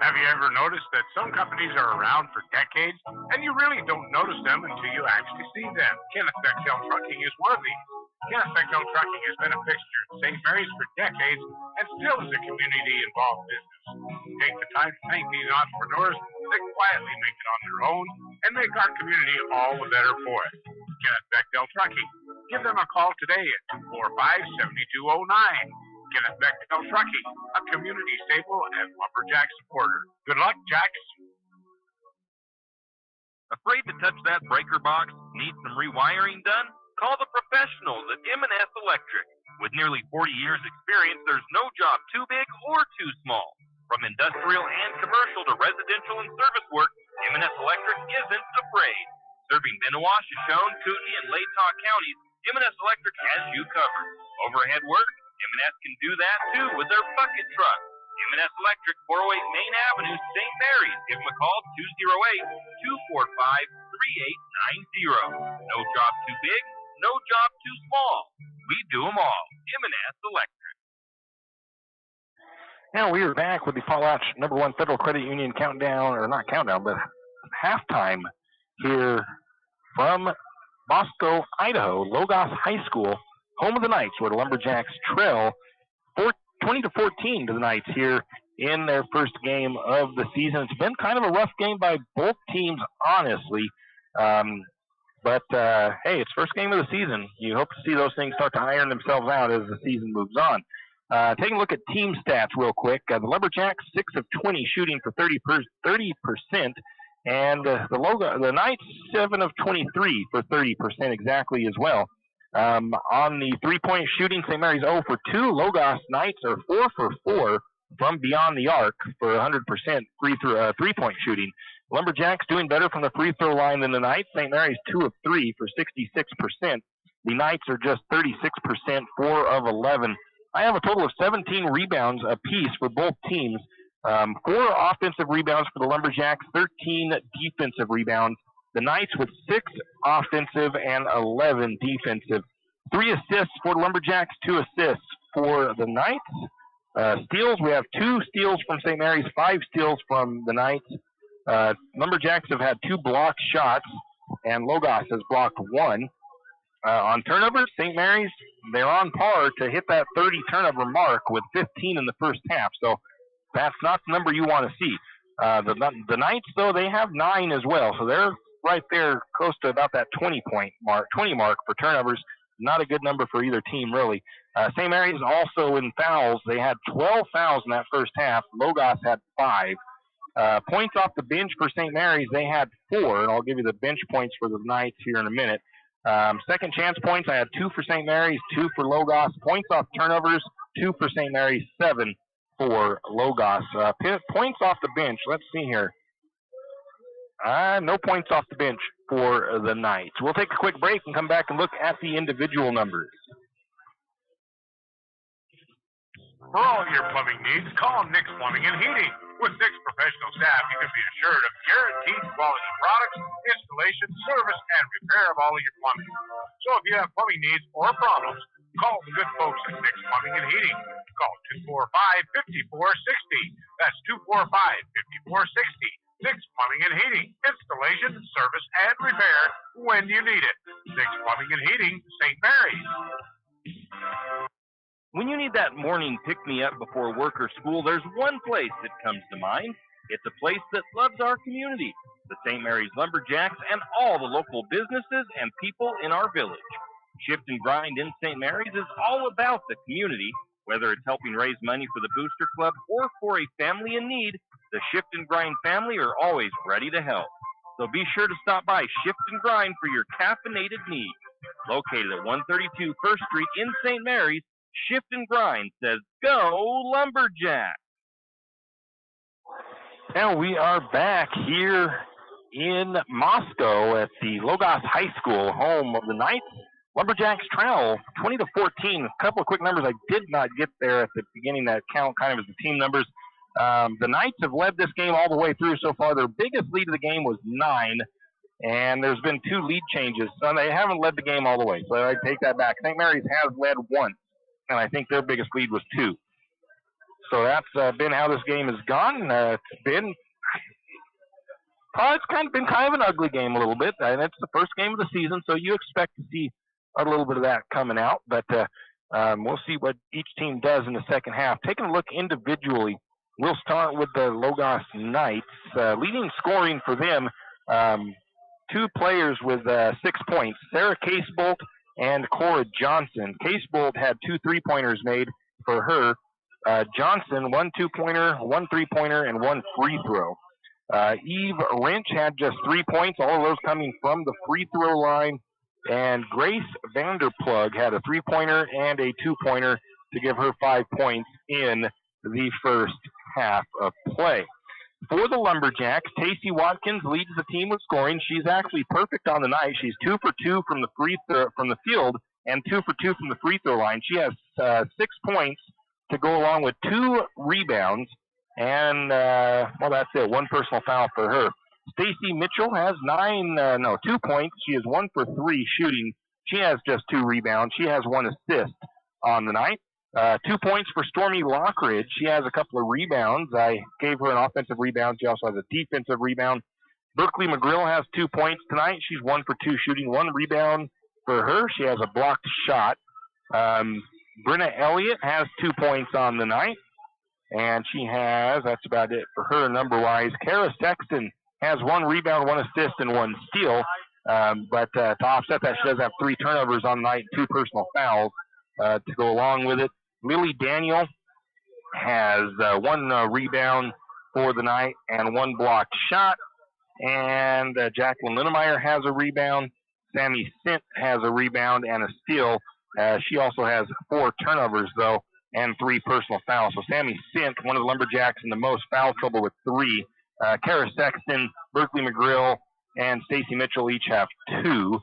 Have you ever noticed that some companies are around for decades and you really don't notice them until you actually see them? Kenneth Bechtel Trucking is one of these. Kenneth Bechtel Trucking has been a fixture in St. Mary's for decades and still is a community-involved business. Take the time to thank these entrepreneurs that quietly make it on their own and make our community all the better for it. Kenneth Bechtel Trucking. Give them a call today at 245-7209. Kenneth Bechtel Trucking, a community staple and lumberjack supporter. Good luck, Jacks. Afraid to touch that breaker box? Need some rewiring done? Call the professionals at M&S Electric. With nearly 40 years experience, there's no job too big or too small. From industrial and commercial to residential and service work, M&S Electric isn't afraid. Serving Benawah, Shoshone, Kootenai, and Latah counties, M&S Electric has you covered. Overhead work, M&S can do that too with their bucket truck. M&S Electric, 408 Main Avenue, St. Mary's. Give them a call, 208-245-3890. No job too big, no job too small. We do them all. M&S Electric. Now we are back with the Fallout #1 Federal Credit Union countdown, or not countdown, but halftime here from Moscow, Idaho, Logos High School, home of the Knights, where the Lumberjacks trail 20-14 to the Knights here in their first game of the season. It's been kind of a rough game by both teams, honestly. But hey, it's first game of the season. You hope to see those things start to iron themselves out as the season moves on. Taking a look at team stats real quick. The Lumberjacks, 6 of 20 shooting for 30%. And the Knights, 7 of 23 for 30% exactly as well. On the three-point shooting, St. Mary's 0 for 2. Logos Knights are 4 for 4 from beyond the arc for 100% three-point shooting. Lumberjacks doing better from the free throw line than the Knights. St. Mary's 2 of 3 for 66%. The Knights are just 36%, 4 of 11. I have a total of 17 rebounds apiece for both teams. 4 offensive rebounds for the Lumberjacks, 13 defensive rebounds. The Knights with 6 offensive and 11 defensive. 3 assists for the Lumberjacks, 2 assists for the Knights. Steals, we have 2 steals from St. Mary's, 5 steals from the Knights. Lumberjacks have had 2 blocked shots, and Logos has blocked 1. On turnovers, St. Mary's, they're on par to hit that 30 turnover mark with 15 in the first half. So that's not the number you want to see. The Knights, though, they have 9 as well. So they're right there close to about that 20 mark for turnovers. Not a good number for either team, really. St. Mary's also in fouls. They had 12 fouls in that first half. Logos had 5. Points off the bench for St. Mary's, they had 4, and I'll give you the bench points for the Knights here in a minute. Second chance points, I had 2 for St. Mary's, 2 for Logos. Points off turnovers, 2 for St. Mary's, 7 for Logos. Points off the bench, let's see here. No points off the bench for the Knights. We'll take a quick break and come back and look at the individual numbers. For all your plumbing needs, call Nick's Plumbing and Heating. With Nick's professional staff, you can be assured of guaranteed quality products, installation, service, and repair of all of your plumbing. So if you have plumbing needs or problems, call the good folks at Nick's Plumbing and Heating. Call 245-5460. That's 245-5460. Nick's Plumbing and Heating. Installation, service, and repair when you need it. Nick's Plumbing and Heating, St. Mary's. When you need that morning pick-me-up before work or school, there's one place that comes to mind. It's a place that loves our community, the St. Mary's Lumberjacks, and all the local businesses and people in our village. Shift and Grind in St. Mary's is all about the community. Whether it's helping raise money for the Booster Club or for a family in need, the Shift and Grind family are always ready to help. So be sure to stop by Shift and Grind for your caffeinated needs. Located at 132 First Street in St. Mary's, Shift and Grind says, go Lumberjack! Now we are back here in Moscow at the Logos High School, home of the Knights. Lumberjacks trail 20-14. A couple of quick numbers I did not get there at the beginning that count kind of as the team numbers. The Knights have led this game all the way through so far. Their biggest lead of the game was 9, and there's been 2 lead changes. So they haven't led the game all the way, so I take that back. St. Mary's has led once, and I think their biggest lead was 2. So that's been how this game has gone. It's been been kind of an ugly game a little bit, and it's the first game of the season, so you expect to see a little bit of that coming out. But we'll see what each team does in the second half. Taking a look individually, we'll start with the Logos Knights. Leading scoring for them, 2 players with 6 points, Sarah Casebolt and Cora Johnson. Casebolt had 2 3-pointers made for her. Johnson, 1 2-pointer, 1 3-pointer, and 1 free throw. Eve Wrench had just 3 points, all of those coming from the free throw line. And Grace Vanderplug had a 3-pointer and a 2-pointer to give her 5 points in the first half of play. For the Lumberjacks, Tacey Watkins leads the team with scoring. She's actually perfect on the night. She's 2 for 2 from the field and 2 for 2 from the free throw line. She has 6 points to go along with 2 rebounds, and that's it. 1 personal foul for her. Stacy Mitchell has 2 points. She is 1 for 3 shooting. She has just 2 rebounds. She has 1 assist on the night. 2 points for Stormy Lockridge. She has a couple of rebounds. I gave her an offensive rebound. She also has a defensive rebound. Berkeley McGrill has 2 points tonight. She's 1 for 2 shooting, 1 rebound for her. She has a blocked shot. Brenna Elliott has 2 points on the night, and that's about it for her number-wise. Kara Sexton has 1 rebound, 1 assist, and 1 steal. But to offset that, she does have 3 turnovers on the night, 2 personal fouls to go along with it. Lily Daniel has 1 rebound for the night and 1 blocked shot. And Jacqueline Linnemeyer has a rebound. Sammy Sint has a rebound and a steal. She also has 4 turnovers, though, and 3 personal fouls. So Sammy Sint, one of the Lumberjacks in the most foul trouble with 3. Kara Sexton, Berkeley McGrill, and Stacy Mitchell each have 2.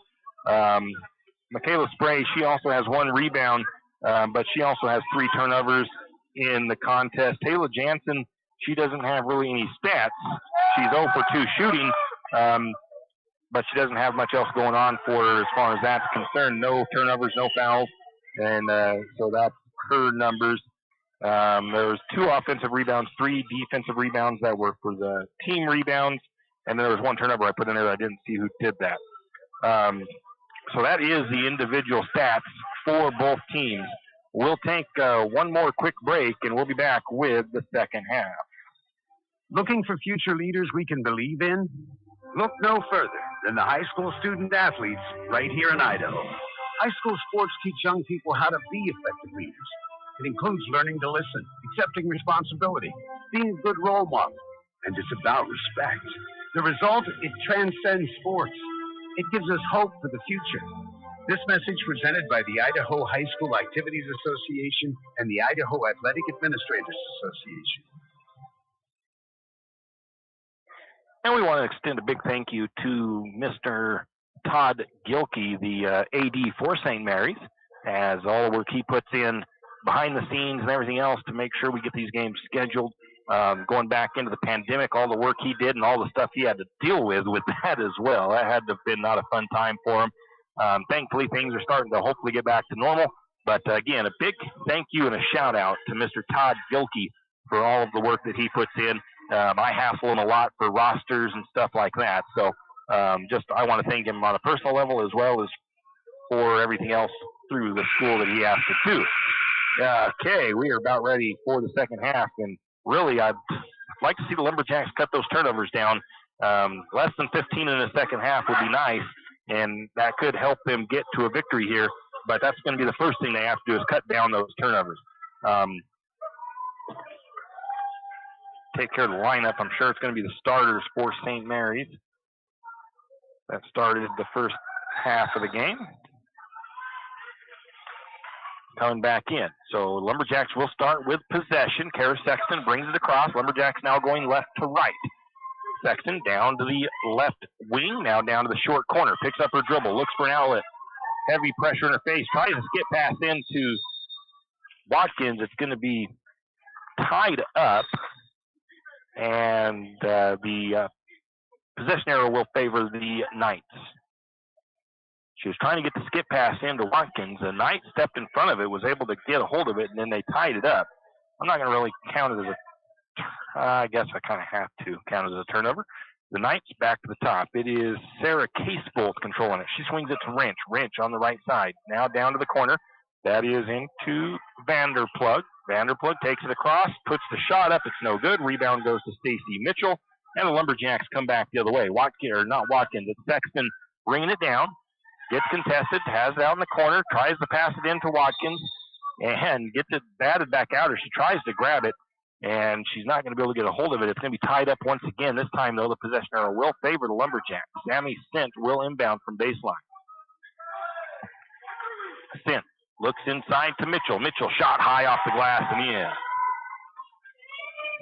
Michaela Spray, she also has 1 rebound, but she also has 3 turnovers in the contest. Taylor Jansen, she doesn't have really any stats. She's 0 for 2 shooting, but she doesn't have much else going on for her as far as that's concerned. No turnovers, no fouls, and so that's her numbers. There was 2 offensive rebounds, 3 defensive rebounds that were for the team rebounds, and then there was 1 turnover I put in there that I didn't see who did that. So that is the individual stats for both teams. We'll take 1 more quick break, and we'll be back with the second half. Looking for future leaders we can believe in? Look no further than the high school student athletes right here in Idaho. High school sports teach young people how to be effective leaders. It includes learning to listen, accepting responsibility, being a good role model, and it's about respect. The result, it transcends sports. It gives us hope for the future. This message presented by the Idaho High School Activities Association and the Idaho Athletic Administrators Association. And we want to extend a big thank you to Mr. Todd Gilkey, the AD for St. Mary's, as all the work he puts in behind the scenes and everything else to make sure we get these games scheduled. Going back into the pandemic, all the work he did and all the stuff he had to deal with that as well. That had to have been not a fun time for him. Thankfully, things are starting to hopefully get back to normal. But again, a big thank you and a shout out to Mr. Todd Gilkey for all of the work that he puts in. I hassle him a lot for rosters and stuff like that. So I want to thank him on a personal level as well as for everything else through the school that he has to do. Okay, we are about ready for the second half, and really I'd like to see the Lumberjacks cut those turnovers down. Less than 15 in the second half would be nice, and that could help them get to a victory here, but that's going to be the first thing they have to do is cut down those turnovers. Take care of the lineup. I'm sure it's going to be the starters for St. Mary's. That started the first half of the game. Coming back in. So Lumberjacks will start with possession. Kara Sexton brings it across. Lumberjacks now going left to right. Sexton down to the left wing, now down to the short corner. Picks up her dribble, looks for an outlet. Heavy pressure in her face. Tries to skip pass into Watkins. It's going to be tied up. And the possession arrow will favor the Knights. She was trying to get the skip pass into Watkins. The Knight stepped in front of it, was able to get a hold of it, and then they tied it up. I'm not going to really count it as I guess I kind of have to count it as a turnover. The Knights back to the top. It is Sarah Casebolt controlling it. She swings it to Wrench. Wrench on the right side. Now down to the corner. That is into Vanderplug. Vanderplug takes it across, puts the shot up. It's no good. Rebound goes to Stacy Mitchell, and the Lumberjacks come back the other way. It's Sexton bringing it down. Gets contested, has it out in the corner, tries to pass it into Watkins, and gets it batted back out, or she tries to grab it, and she's not going to be able to get a hold of it. It's going to be tied up once again. This time, though, the possession arrow will favor the Lumberjacks. Sammy Sint will inbound from baseline. Sint looks inside to Mitchell. Mitchell shot high off the glass and in.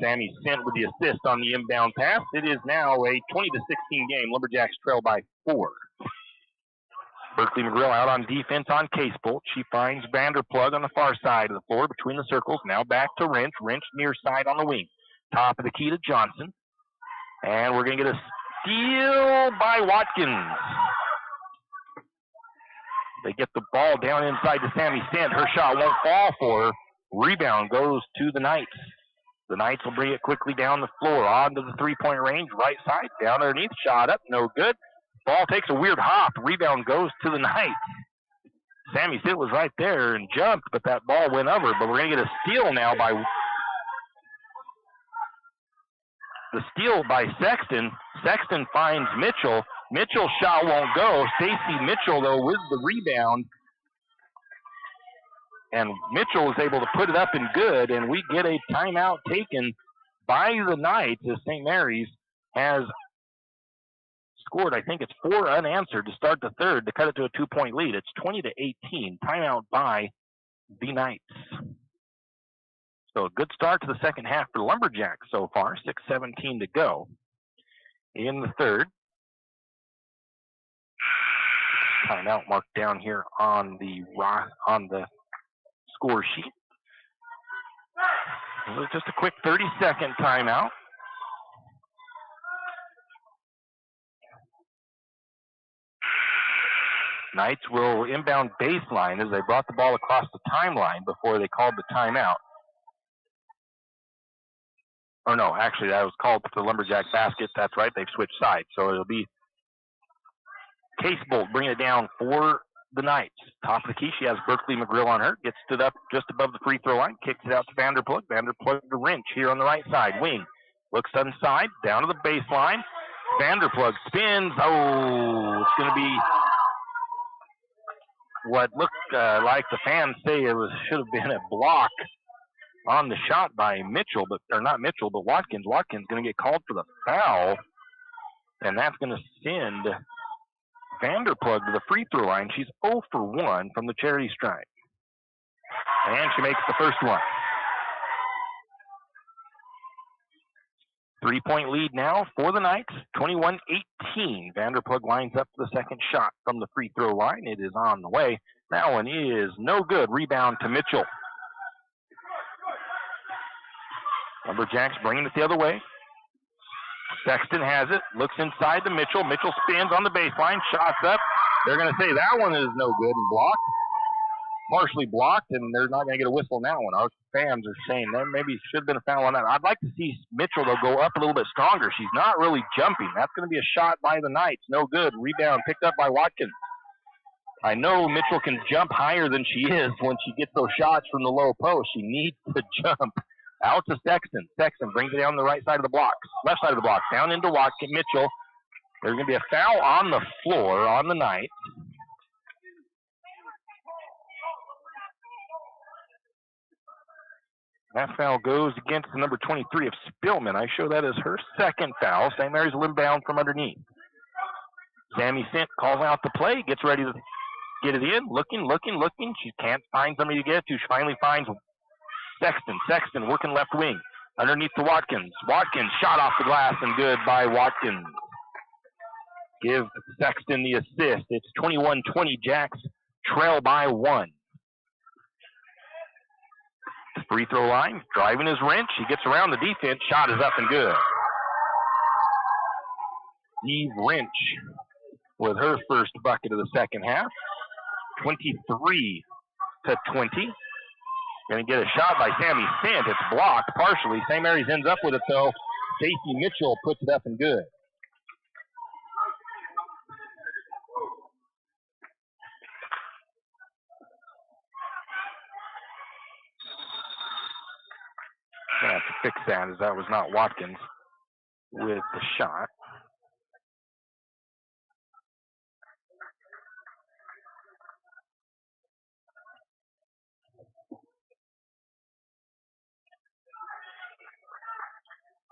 Sammy Sent with the assist on the inbound pass. It is now a 20-16 game. Lumberjacks trail by 4. Berkeley McGrill out on defense on Casebolt. She finds Vanderplug on the far side of the floor between the circles. Now back to Wrench. Wrench near side on the wing. Top of the key to Johnson. And we're going to get a steal by Watkins. They get the ball down inside to Sammy Stent. Her shot won't fall for her. Rebound goes to the Knights. The Knights will bring it quickly down the floor, onto the three-point range, right side, down underneath, shot up, no good. Ball takes a weird hop. Rebound goes to the Knights. Sammy Stent was right there and jumped, but that ball went over. But we're going to get a steal now by Sexton. Sexton finds Mitchell. Mitchell's shot won't go. Stacy Mitchell, though, with the rebound. And Mitchell is able to put it up and good, and we get a timeout taken by the Knights as St. Mary's has scored, I think it's 4 unanswered to start the third to cut it to a 2-point lead. It's 20-18. Timeout by the Knights. So a good start to the second half for Lumberjacks so far. 6:17 to go in the third. Timeout marked down here on the score sheet. It was just a quick 30-second timeout. Knights will inbound baseline as they brought the ball across the timeline before they called the timeout. Or no, actually that was called to the Lumberjack basket. That's right, they've switched sides. So it'll be Casebolt bringing it down for the Knights. Top of the key, she has Berkeley McGrill on her. Gets stood up just above the free throw line. Kicks it out to Vanderplug. Vanderplug to Wrench here on the right side. Wing. Looks inside, down to the baseline. Vanderplug spins. Oh, it's going to be what looked like the fans say should have been a block on the shot by Mitchell, but Watkins. Watkins going to get called for the foul, and that's going to send Vanderplug to the free throw line. She's 0 for 1 from the charity stripe, and she makes the first one. 3-point lead now for the Knights, 21-18. Vanderplug lines up for the second shot from the free throw line. It is on the way. That one is no good. Rebound to Mitchell. Lumberjacks bringing it the other way. Sexton has it, looks inside to Mitchell. Mitchell spins on the baseline, shots up. They're going to say that one is no good and blocked. Partially blocked, and they're not going to get a whistle on that one. Our fans are saying that maybe should have been a foul on that. I'd like to see Mitchell, though, go up a little bit stronger. She's not really jumping. That's going to be a shot by the Knights. No good. Rebound picked up by Watkins. I know Mitchell can jump higher than she is when she gets those shots from the low post. She needs to jump. Out to Sexton. Sexton brings it down the right side of the block. Left side of the block. Down into Watkins. Mitchell. There's going to be a foul on the floor on the Knights. That foul goes against the number 23 of Spillman. I show that as her second foul. St. Mary's will inbound from underneath. Sammy Sent calls out the play. Gets ready to get it in. Looking. She can't find somebody to get it to. She finally finds Sexton. Sexton working left wing. Underneath to Watkins. Watkins shot off the glass and good by Watkins. Give Sexton the assist. It's 21-20. Jacks trail by 1. Free throw line. Driving his Wrench. He gets around the defense. Shot is up and good. Eve Wrench with her first bucket of the second half. 23-20. Going to get a shot by Sammy Sent. It's blocked partially. St. Mary's ends up with it, though. Stacey Mitchell puts it up and good. Going to have to fix that, as that was not Watkins with the shot.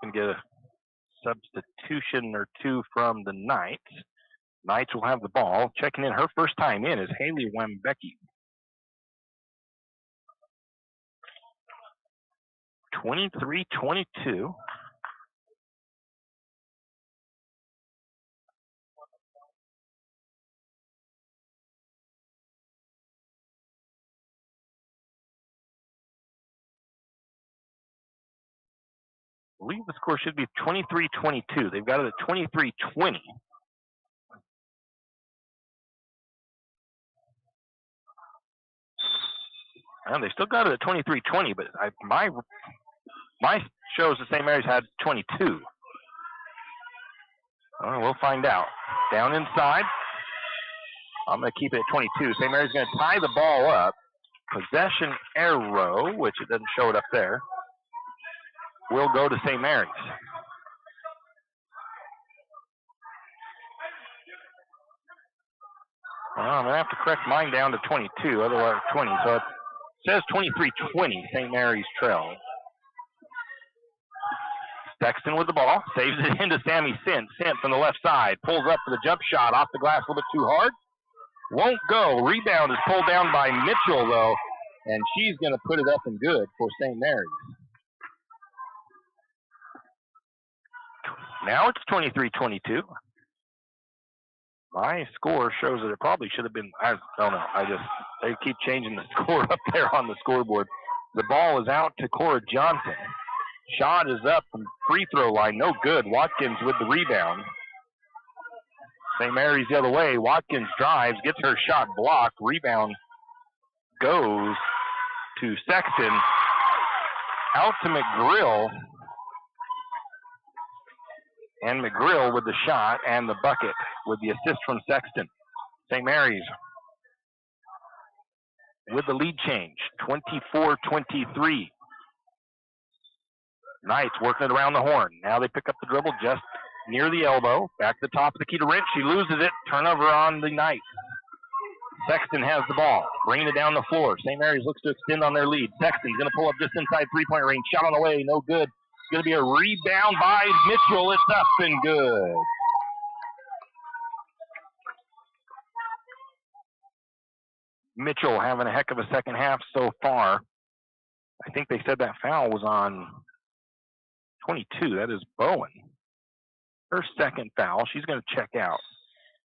Can get a substitution or two from the Knights. Knights will have the ball. Checking in her first time in is Haley Wembecki. 23-22. I believe the score should be 23-22. They've got it at 23-20. And they still got it at 23-20, but my shows the St. Mary's had 22. We'll find out. Down inside. I'm going to keep it at 22. St. Mary's going to tie the ball up. Possession arrow, which it doesn't show it up there, will go to St. Mary's. Well, I'm going to have to correct mine down to 22, otherwise 20. So it says 23-20, St. Mary's trail. Sexton with the ball, saves it into Sammy Sint. Sint from the left side, pulls up for the jump shot, off the glass a little bit too hard. Won't go. Rebound is pulled down by Mitchell, though, and she's going to put it up and good for St. Mary's. Now it's 23-22. My score shows that it probably should have been, I don't know, they keep changing the score up there on the scoreboard. The ball is out to Cora Johnson. Shot is up from free throw line, no good. Watkins with the rebound. St. Mary's the other way. Watkins drives, gets her shot blocked. Rebound goes to Sexton. Out to McGrill. And McGrill with the shot and the bucket with the assist from Sexton. St. Mary's with the lead change, 24-23. Knights working it around the horn. Now they pick up the dribble just near the elbow. Back to the top of the key to Rich. She loses it. Turnover on the Knights. Sexton has the ball. Bringing it down the floor. St. Mary's looks to extend on their lead. Sexton's going to pull up just inside three-point range. Shot on the way. No good. It's going to be a rebound by Mitchell. It's up and good. Mitchell having a heck of a second half so far. I think they said that foul was on 22. That is Bowen. Her second foul. She's going to check out.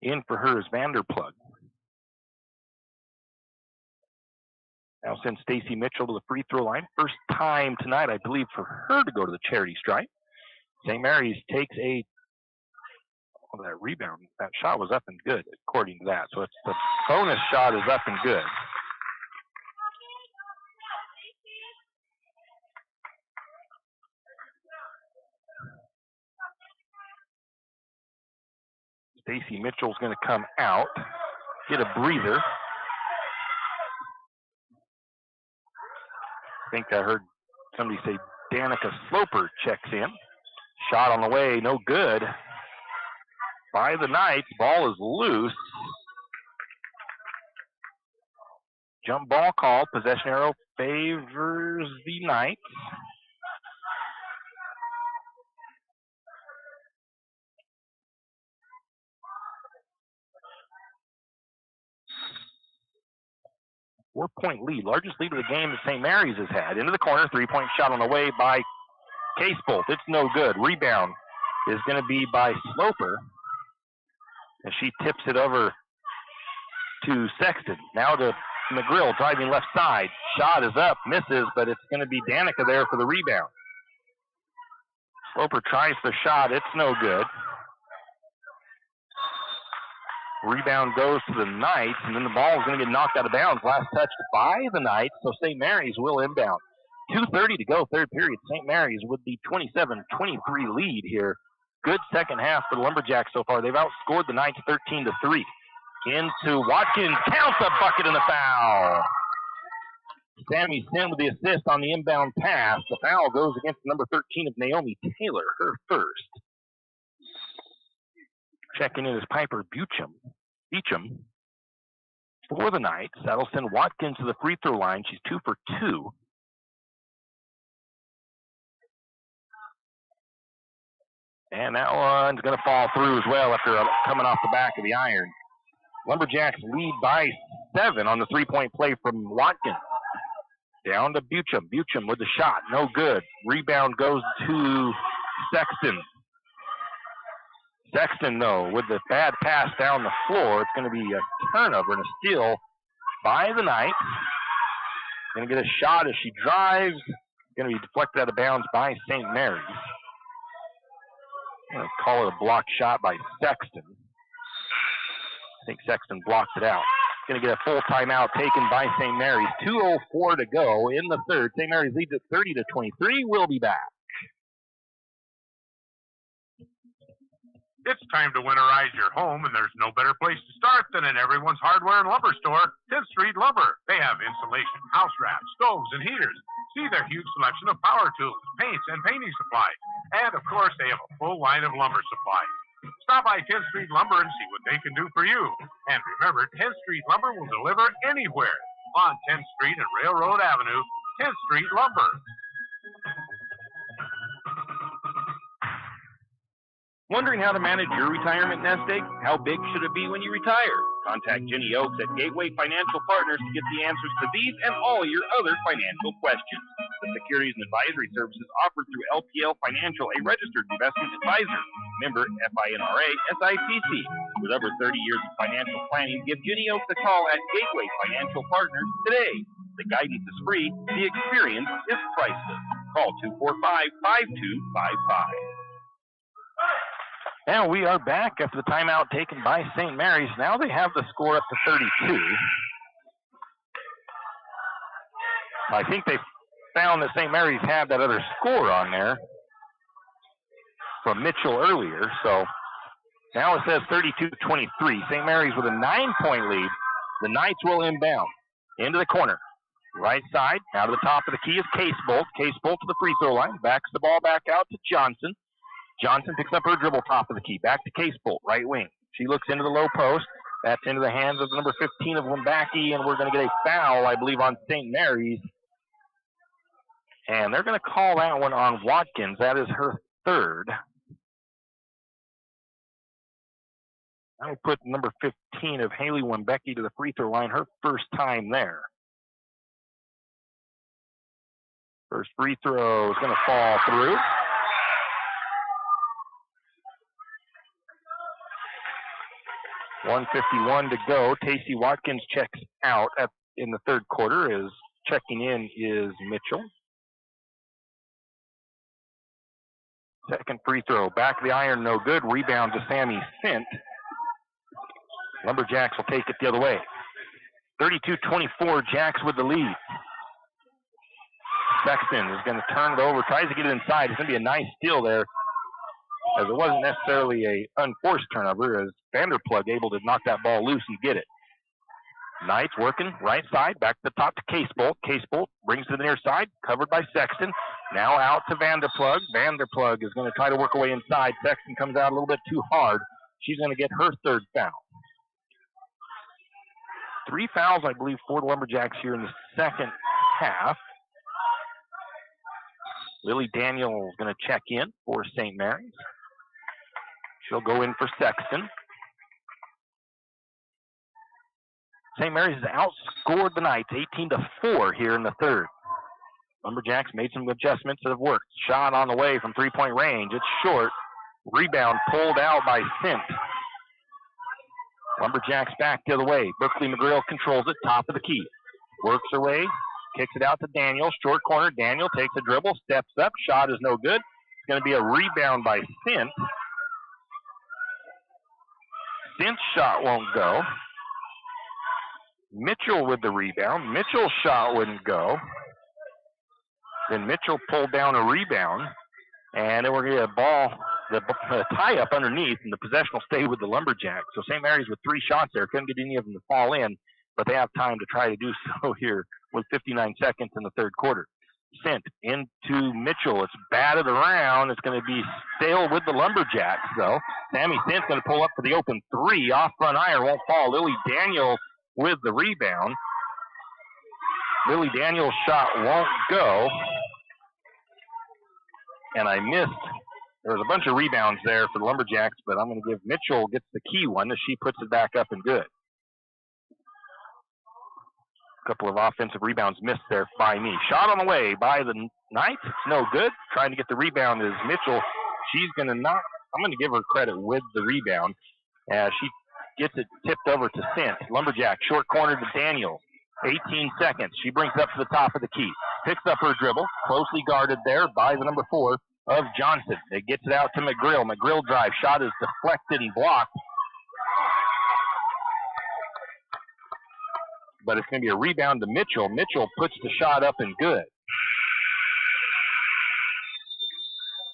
In for her is Vanderplug. Now send Stacy Mitchell to the free throw line. First time tonight, I believe, for her to go to the charity stripe. St. Mary's takes that rebound. That shot was up and good, according to that. So it's the bonus shot is up and good. Stacy Mitchell's going to come out, get a breather. I think I heard somebody say Danica Sloper checks in. Shot on the way, no good. By the Knights, ball is loose. Jump ball call, possession arrow favors the Knights. Four-point lead, largest lead of the game that St. Mary's has had. Into the corner, three-point shot on the way by Casebolt. It's no good. Rebound is going to be by Sloper. And she tips it over to Sexton. Now to McGrill, driving left side. Shot is up, misses, but it's going to be Danica there for the rebound. Sloper tries the shot. It's no good. Rebound goes to the Knights, and then the ball is going to get knocked out of bounds. Last touch by the Knights, so St. Mary's will inbound. 2:30 to go, third period. St. Mary's with the 27-23 lead here. Good second half for the Lumberjacks so far. They've outscored the Knights 13-3. Into Watkins, counts a bucket and a foul. Sammy Sim with the assist on the inbound pass. The foul goes against number 13 of Naomi Taylor, her first. Checking in is Piper Beecham for the Knights. That'll send Watkins to the free throw line. She's 2 for 2. And that one's going to fall through as well after coming off the back of the iron. Lumberjacks lead by 7 on the three-point play from Watkins. Down to Bucham. Bucham with the shot. No good. Rebound goes to Sexton. Sexton, though, with the bad pass down the floor, it's going to be a turnover and a steal by the Knights. Going to get a shot as she drives. Going to be deflected out of bounds by St. Mary's. I'm going to call it a blocked shot by Sexton. I think Sexton blocked it out. Going to get a full timeout taken by St. Mary's. 2:04 to go in the third. St. Mary's leads at 30-23. We'll be back. It's time to winterize your home, and there's no better place to start than in everyone's hardware and lumber store, 10th Street Lumber. They have insulation, house wraps, stoves, and heaters. See their huge selection of power tools, paints, and painting supplies. And, of course, they have a full line of lumber supplies. Stop by 10th Street Lumber and see what they can do for you. And remember, 10th Street Lumber will deliver anywhere on 10th Street and Railroad Avenue, 10th Street Lumber. Wondering how to manage your retirement nest egg? How big should it be when you retire? Contact Jenny Oaks at Gateway Financial Partners to get the answers to these and all your other financial questions. The securities and advisory services offered through LPL Financial, a registered investment advisor. Member FINRA SIPC. With over 30 years of financial planning, give Jenny Oaks a call at Gateway Financial Partners today. The guidance is free. The experience is priceless. Call 245-5255. Now we are back after the timeout taken by St. Mary's. Now they have the score up to 32. I think they found that St. Mary's had that other score on there from Mitchell earlier. So now it says 32-23. St. Mary's with a 9-point lead. The Knights will inbound into the corner. Right side, out of the top of the key is Casebolt. Casebolt to the free throw line. Backs the ball back out to Johnson. Johnson picks up her dribble top of the key. Back to Casebolt, right wing. She looks into the low post. That's into the hands of number 15 of Wimbacki, and we're going to get a foul, I believe, on St. Mary's. And they're going to call that one on Watkins. That is her third. That will put number 15 of Haley Wimbacki to the free throw line, her first time there. First free throw is going to fall through. .151 to go. Tacey Watkins checks out in the third quarter. Checking in is Mitchell. Second free throw. Back of the iron, no good. Rebound to Sammy Sint. Lumberjacks will take it the other way. 32-24, Jacks with the lead. Sexton is going to turn it over, tries to get it inside. It's going to be a nice steal there, as it wasn't necessarily a unforced turnover, as Vanderplug able to knock that ball loose and get it. Knights working right side, back to the top to Casebolt. Casebolt brings to the near side, covered by Sexton. Now out to Vanderplug. Vanderplug is going to try to work away inside. Sexton comes out a little bit too hard. She's going to get her third foul. 3 fouls, I believe, for the Lumberjacks here in the second half. Lily Daniel is going to check in for St. Mary's. She'll go in for Sexton. St. Mary's has outscored the Knights 18-4 here in the third. Lumberjacks made some adjustments that have worked. Shot on the way from three-point range. It's short. Rebound pulled out by Sint. Lumberjacks back the other way. Berkeley McGrill controls it, top of the key. Works her way, kicks it out to Daniel. Short corner, Daniel takes a dribble, steps up. Shot is no good. It's going to be a rebound by Sint. Sint's shot won't go. Mitchell with the rebound. Mitchell's shot wouldn't go. Then Mitchell pulled down a rebound. And then we're going to get a ball, the tie up underneath, and the possession will stay with the Lumberjacks. So St. Mary's with 3 shots there. Couldn't get any of them to fall in, but they have time to try to do so here with 59 seconds in the third quarter. Sent into Mitchell. It's batted around. It's going to be stale with the Lumberjacks, though. Sammy Sint's going to pull up for the open 3. Off front iron won't fall. Lily Daniel with the rebound. Lily Daniel's shot won't go. And I missed. There was a bunch of rebounds there for the Lumberjacks, but I'm going to give Mitchell gets the key one as she puts it back up and good. A couple of offensive rebounds missed there by me. Shot on the way by the Knights. It's no good. Trying to get the rebound is Mitchell. She's going to not. I'm going to give her credit with the rebound. She gets it tipped over to Sint. Lumberjack, short corner to Daniel. 18 seconds. She brings it up to the top of the key. Picks up her dribble. Closely guarded there by the number 4 of Johnson. It gets it out to McGrill. McGrill drive. Shot is deflected and blocked. But it's going to be a rebound to Mitchell. Mitchell puts the shot up and good.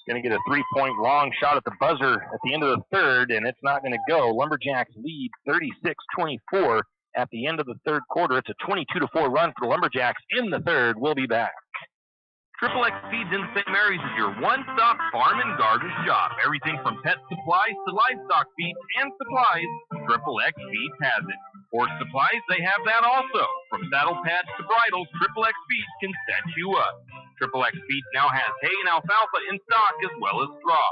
Going to get a three-point long shot at the buzzer at the end of the third, and it's not going to go. Lumberjacks lead 36-24 at the end of the third quarter. It's a 22-4 run for the Lumberjacks in the third. We'll be back. Triple X Feeds in St. Mary's is your one-stop farm and garden shop. Everything from pet supplies to livestock feeds and supplies, Triple X Feeds has it. Horse supplies, they have that also. From saddle pads to bridles, Triple X Feeds can set you up. Triple X Feeds now has hay and alfalfa in stock as well as straw.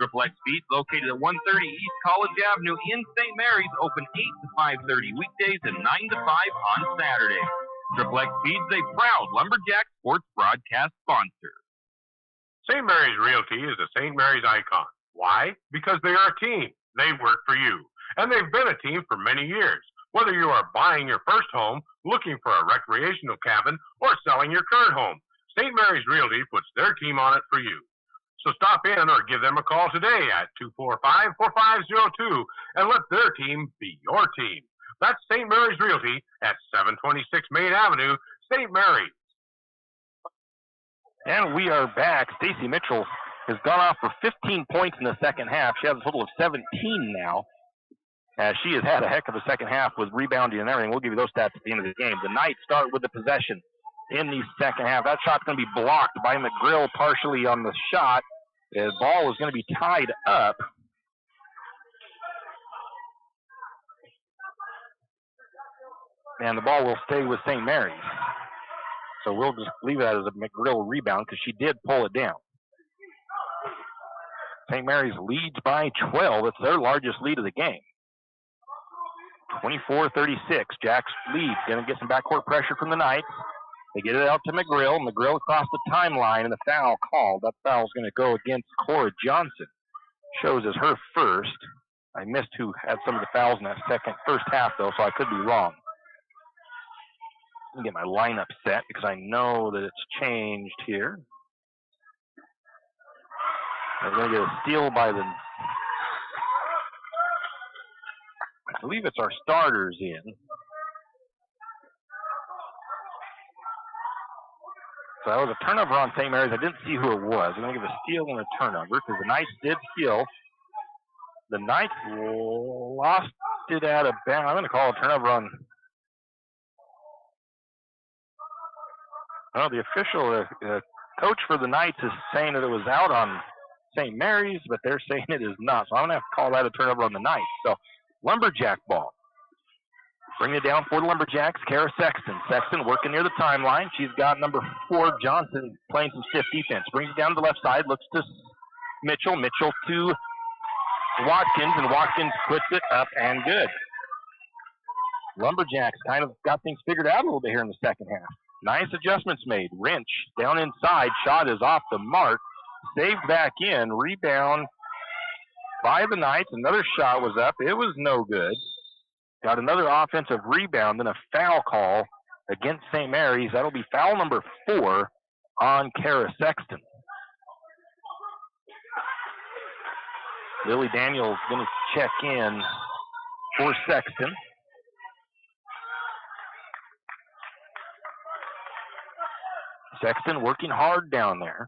Triple X Feeds, located at 130 East College Avenue in St. Mary's, open 8 to 5:30 weekdays and 9 to 5 on Saturdays. Triple X Feeds, a proud Lumberjack sports broadcast sponsor. St. Mary's Realty is a St. Mary's icon. Why? Because they are a team. They work for you. And they've been a team for many years. Whether you are buying your first home, looking for a recreational cabin, or selling your current home, St. Mary's Realty puts their team on it for you. So stop in or give them a call today at 245-4502 and let their team be your team. That's St. Mary's Realty at 726 Main Avenue, St. Mary's. And we are back. Stacy Mitchell has gone off for 15 points in the second half. She has a total of 17 now. She has had a heck of a second half with rebounding and everything. We'll give you those stats at the end of the game. The Knights start with the possession in the second half. That shot's going to be blocked by McGrill partially on the shot. The ball is going to be tied up. And the ball will stay with St. Mary's. So we'll just leave that as a McGrill rebound because she did pull it down. St. Mary's leads by 12. It's their largest lead of the game. 24-36. Jacks lead. Going to get some backcourt pressure from the Knights. They get it out to McGrill. McGrill across the timeline, and the foul called. That foul is going to go against Cora Johnson. Shows as her first. I missed who had some of the fouls in that first half, though, so I could be wrong. Let me get my lineup set because I know that it's changed here. I'm going to get a steal by the... I believe it's our starters in. So that was a turnover on St. Mary's. I didn't see who it was. I'm going to give a steal and a turnover because the Knights did steal. The Knights lost it out of bounds. I'm going to call a turnover on... Well, the official coach for the Knights is saying that it was out on St. Mary's, but they're saying it is not. So I'm going to have to call that a turnover on the Knights. So Lumberjack ball. Bring it down for the Lumberjacks. Kara Sexton. Sexton working near the timeline. She's got number 4, Johnson, playing some stiff defense. Brings it down to the left side. Looks to Mitchell. Mitchell to Watkins, and Watkins puts it up and good. Lumberjacks kind of got things figured out a little bit here in the second half. Nice adjustments made. Wrench down inside. Shot is off the mark. Saved back in. Rebound by the Knights. Another shot was up. It was no good. Got another offensive rebound and a foul call against St. Mary's. That'll be foul number 4 on Kara Sexton. Lily Daniels going to check in for Sexton. Sexton working hard down there.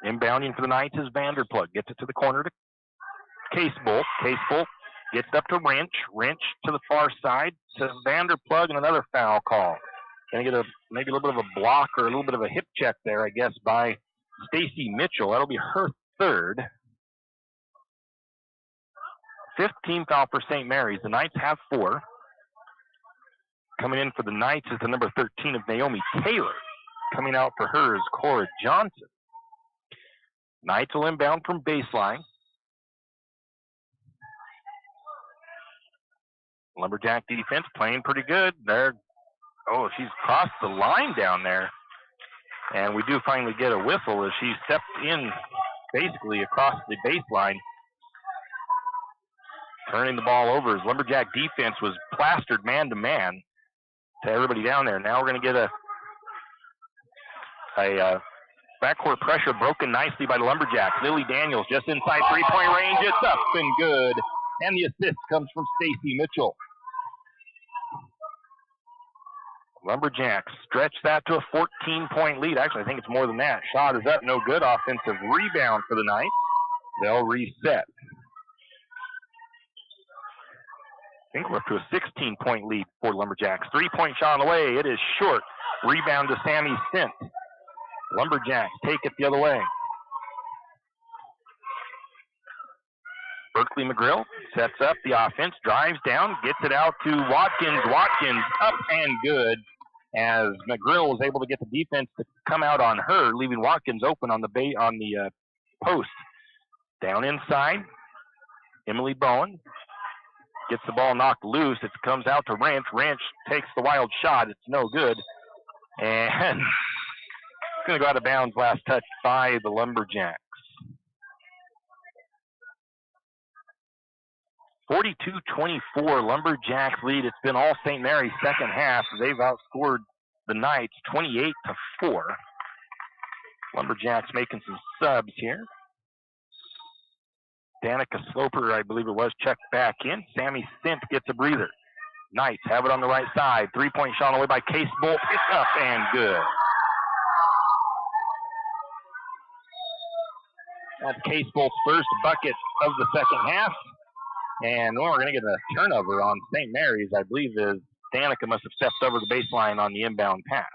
Inbounding for the Knights is Vanderplug. Gets it to the corner to Casebolt. Casebolt gets up to Wrench. Wrench to the far side to Vanderplug, and another foul call. Going to get maybe a little bit of a block or a little bit of a hip check there, I guess, by Stacy Mitchell. That'll be her third. 15th foul for St. Mary's. The Knights have 4. Coming in for the Knights is the number 13 of Naomi Taylor. Coming out for her is Cora Johnson. Knights will inbound from baseline. Lumberjack defense playing pretty good. There. Oh, she's crossed the line down there. And we do finally get a whistle as she stepped in basically across the baseline, turning the ball over as Lumberjack defense was plastered man-to-man to everybody down there. Now we're going to get a backcourt pressure broken nicely by the Lumberjacks. Lily Daniels just inside three-point range. It's up and good. And the assist comes from Stacy Mitchell. Lumberjacks stretch that to a 14-point lead. Actually, I think it's more than that. Shot is up, no good. Offensive rebound for the Knights. They'll reset. I think we're up to a 16-point lead for Lumberjacks. Three-point shot on the way. It is short. Rebound to Sammy Sint. Lumberjacks take it the other way. Berkeley McGrill sets up the offense, drives down, gets it out to Watkins. Watkins up and good as McGrill was able to get the defense to come out on her, leaving Watkins open on the post. Down inside, Emily Bowen gets the ball knocked loose. It comes out to Ranch. Ranch takes the wild shot. It's no good. And it's going to go out of bounds, last touch by the Lumberjacks. 42-24 Lumberjacks lead. It's been all St. Mary's second half. They've outscored the Knights 28-4. Lumberjacks making some subs here. Danica Sloper, I believe it was, checked back in. Sammy Sint gets a breather. Knights have it on the right side. Three-point shot away by Case Bolt. It's up and good. That's Case Bolt's first bucket of the second half. And we're going to get a turnover on St. Mary's, I believe, is Danica must have stepped over the baseline on the inbound pass.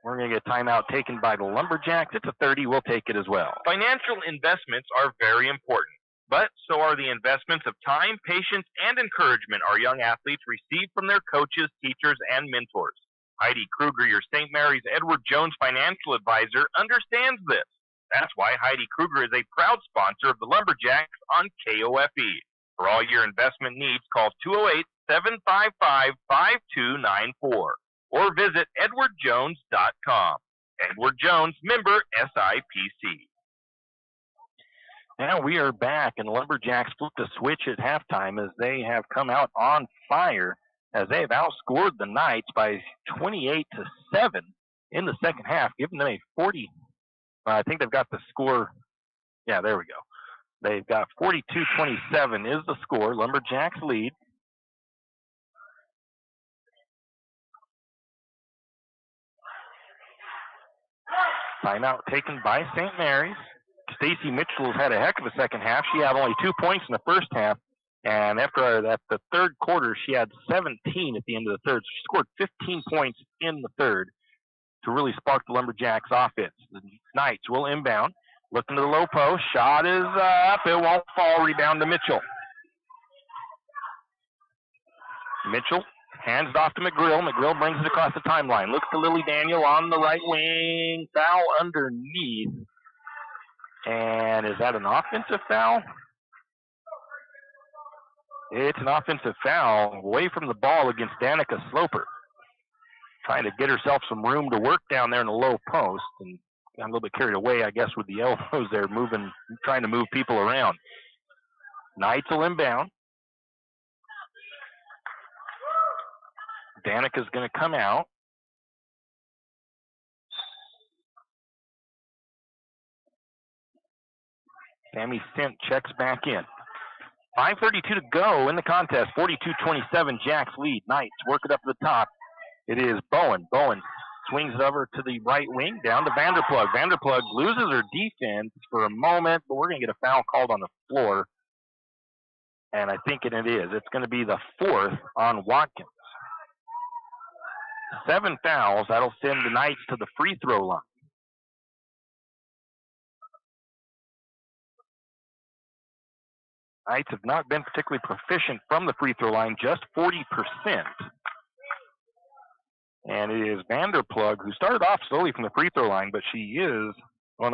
We're going to get a timeout taken by the Lumberjacks. It's a 30. We'll take it as well. Financial investments are very important, but so are the investments of time, patience, and encouragement our young athletes receive from their coaches, teachers, and mentors. Heidi Kruger, your St. Mary's Edward Jones financial advisor, understands this. That's why Heidi Kruger is a proud sponsor of the Lumberjacks on KOFE. For all your investment needs, call 208-755-5294 or visit edwardjones.com. Edward Jones, member SIPC. Now we are back, and the Lumberjacks flipped a switch at halftime as they have come out on fire as they have outscored the Knights by 28-7 in the second half, giving them a 40. I think they've got the score. Yeah, there we go. They've got 42-27 is the score. Lumberjacks lead. Timeout taken by St. Mary's. Stacy Mitchell has had a heck of a second half. She had only 2 points in the first half. And after that, the third quarter, she had 17 at the end of the third. So she scored 15 points in the third to really spark the Lumberjacks offense. The Knights will inbound. Looking to the low post. Shot is up. It won't fall. Rebound to Mitchell. Mitchell hands it off to McGrill. McGrill brings it across the timeline. Looks to Lily Daniel on the right wing. Foul underneath. And is that an offensive foul? It's an offensive foul away from the ball against Danica Sloper. Trying to get herself some room to work down there in the low post, and got a little bit carried away, I guess, with the elbows there, trying to move people around. Knights will inbound. Danica's going to come out. Sammy Sint checks back in. 5:32 to go in the contest. 42-27, Jacks lead. Knights work it up to the top. It is Bowen. Bowen swings it over to the right wing, down to Vanderplug. Vanderplug loses her defense for a moment, but we're going to get a foul called on the floor. And I think it is. It's going to be the fourth on Watkins. 7 fouls. That'll send the Knights to the free throw line. Knights have not been particularly proficient from the free throw line, just 40%. And it is Vanderplug, who started off slowly from the free throw line, but she is 1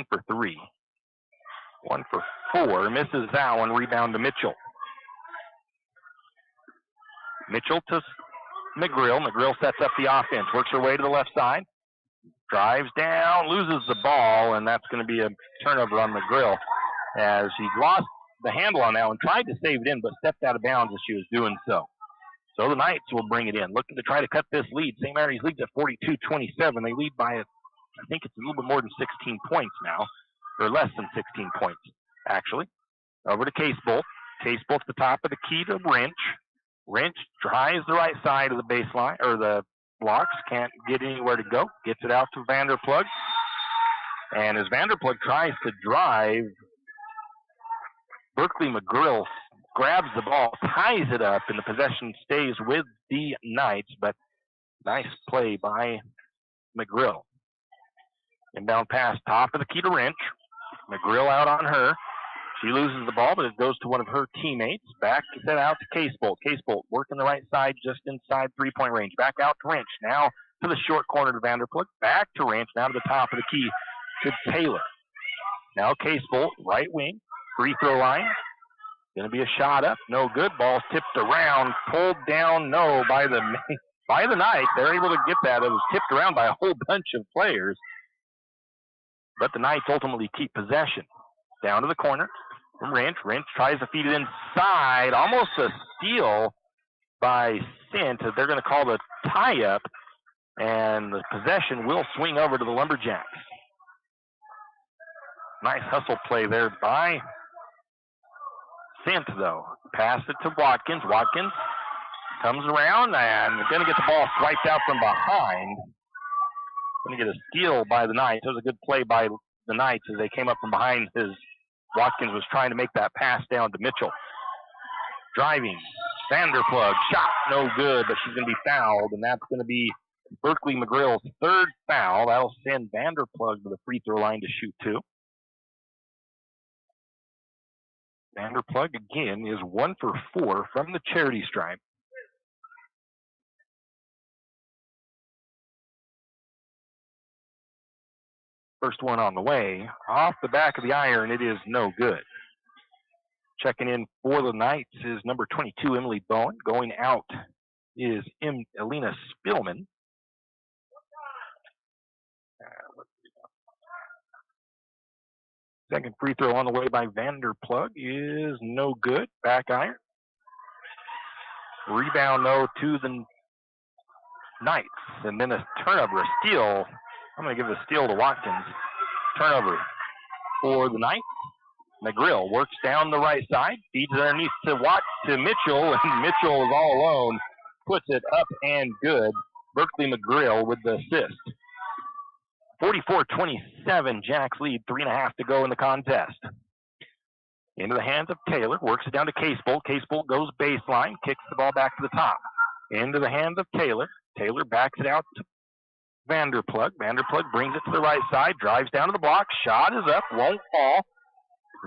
for 3. 1 for 4. Misses that one. Rebound to Mitchell. Mitchell to McGrill. McGrill sets up the offense. Works her way to the left side. Drives down. Loses the ball, and that's going to be a turnover on McGrill as she lost the handle on that one. Tried to save it in, but stepped out of bounds as she was doing so. So the Knights will bring it in, looking to try to cut this lead. St. Mary's leads at 42-27. They lead by, I think it's a little bit more than 16 points now, or less than 16 points, actually. Over to Casebolt. Casebolt at the top of the key to Wrench. Wrench tries the right side of the baseline, or the blocks, can't get anywhere to go. Gets it out to Vanderplug. And as Vanderplug tries to drive, Berkeley McGrill grabs the ball, ties it up, and the possession stays with the Knights, but nice play by McGrill. Inbound pass, top of the key to Wrench. McGrill out on her. She loses the ball, but it goes to one of her teammates. Back set out to Casebolt. Casebolt working the right side just inside three-point range. Back out to Wrench. Now to the short corner to Vanderplug. Back to Wrench. Now to the top of the key to Taylor. Now Casebolt, right wing. Free throw line. Going to be a shot up. No good. Ball tipped around. Pulled down. No by the Knights. They're able to get that. It was tipped around by a whole bunch of players. But the Knights ultimately keep possession. Down to the corner from Wrench. Wrench tries to feed it inside. Almost a steal by Sint. They're going to call the tie-up. And the possession will swing over to the Lumberjacks. Nice hustle play there by Sint, though. Pass it to Watkins. Watkins comes around and going to get the ball swiped out from behind. Going to get a steal by the Knights. It was a good play by the Knights as they came up from behind. Watkins was trying to make that pass down to Mitchell. Driving. Vanderplug. Shot no good, but she's going to be fouled, and that's going to be Berkeley McGrill's third foul. That'll send Vanderplug to the free throw line to shoot 2. Vanderplug again is 1 for 4 from the charity stripe. First one on the way. Off the back of the iron, it is no good. Checking in for the Knights is number 22, Emily Bowen. Going out is Elena Spillman. Second free throw on the way by Vanderplug is no good. Back iron. Rebound, though, to the Knights. And then a turnover, a steal. I'm going to give the steal to Watkins. Turnover for the Knights. McGrill works down the right side. Feeds it underneath to Mitchell. And Mitchell is all alone. Puts it up and good. Berkeley McGrill with the assist. 44-27, Jacks lead, 3.5 to go in the contest. Into the hands of Taylor, works it down to Casebolt. Casebolt goes baseline, kicks the ball back to the top. Into the hands of Taylor. Taylor backs it out to Vanderplug. Vanderplug brings it to the right side, drives down to the block. Shot is up, won't fall.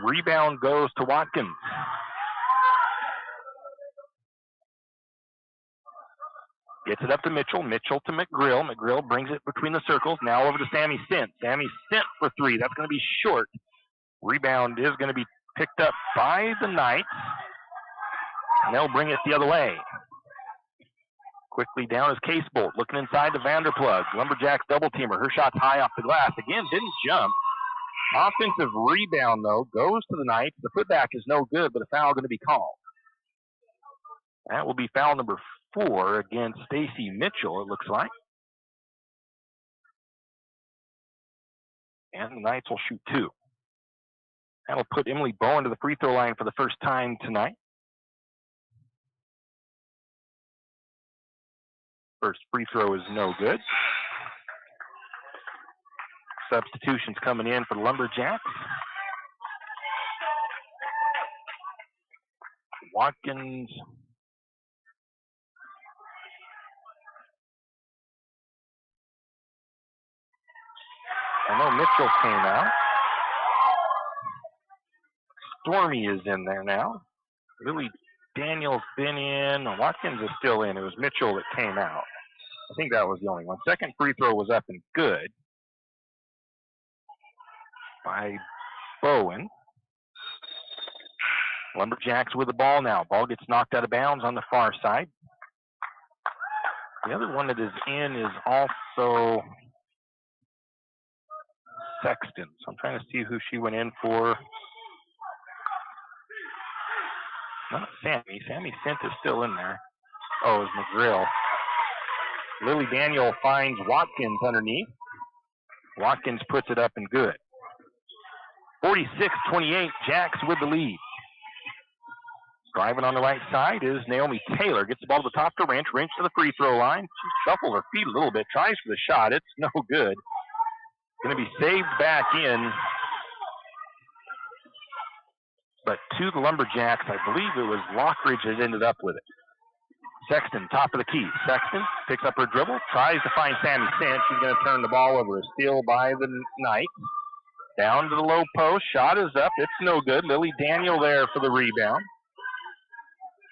Rebound goes to Watkins. Gets it up to Mitchell. Mitchell to McGrill. McGrill brings it between the circles. Now over to Sammy Sint. Sammy Sint for 3. That's going to be short. Rebound is going to be picked up by the Knights. And they'll bring it the other way. Quickly down is Casebolt. Looking inside to Vanderplug. Lumberjacks double teamer. Her shot's high off the glass. Again, didn't jump. Offensive rebound, though, goes to the Knights. The putback is no good, but a foul going to be called. That will be foul number 4 against Stacy Mitchell, it looks like. And the Knights will shoot 2. That'll put Emily Bowen to the free throw line for the first time tonight. First free throw is no good. Substitutions coming in for the Lumberjacks. Watkins. I know Mitchell came out. Stormy is in there now. Lily Daniels been in. Watkins is still in. It was Mitchell that came out. I think that was the only one. Second free throw was up and good by Bowen. Lumberjacks with the ball now. Ball gets knocked out of bounds on the far side. The other one that is in is also Sexton. So I'm trying to see who she went in for. Not Sammy. Sammy Sint is still in there. Oh, it's McGrill. Lily Daniel finds Watkins underneath. Watkins puts it up and good. 46-28, Jacks with the lead. Driving on the right side is Naomi Taylor. Gets the ball to the top to Wrench. Wrench to the free throw line. She shuffles her feet a little bit. Tries for the shot. It's no good. Going to be saved back in. But to the Lumberjacks, I believe it was Lockridge that ended up with it. Sexton, top of the key. Sexton picks up her dribble. Tries to find Sammy Sant. She's going to turn the ball over. A steal by the Knights. Down to the low post. Shot is up. It's no good. Lily Daniel there for the rebound.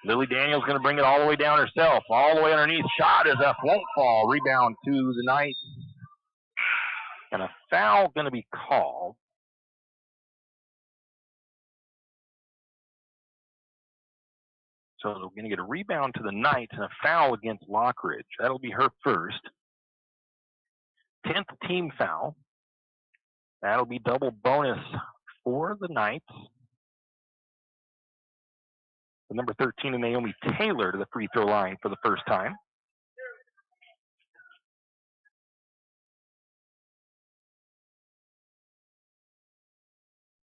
Lily Daniel's going to bring it all the way down herself. All the way underneath. Shot is up. Won't fall. Rebound to the Knights. And a foul going to be called. So we're going to get a rebound to the Knights and a foul against Lockridge. That'll be her first. 10th team foul. That'll be double bonus for the Knights. The number 13 and Naomi Taylor to the free throw line for the first time.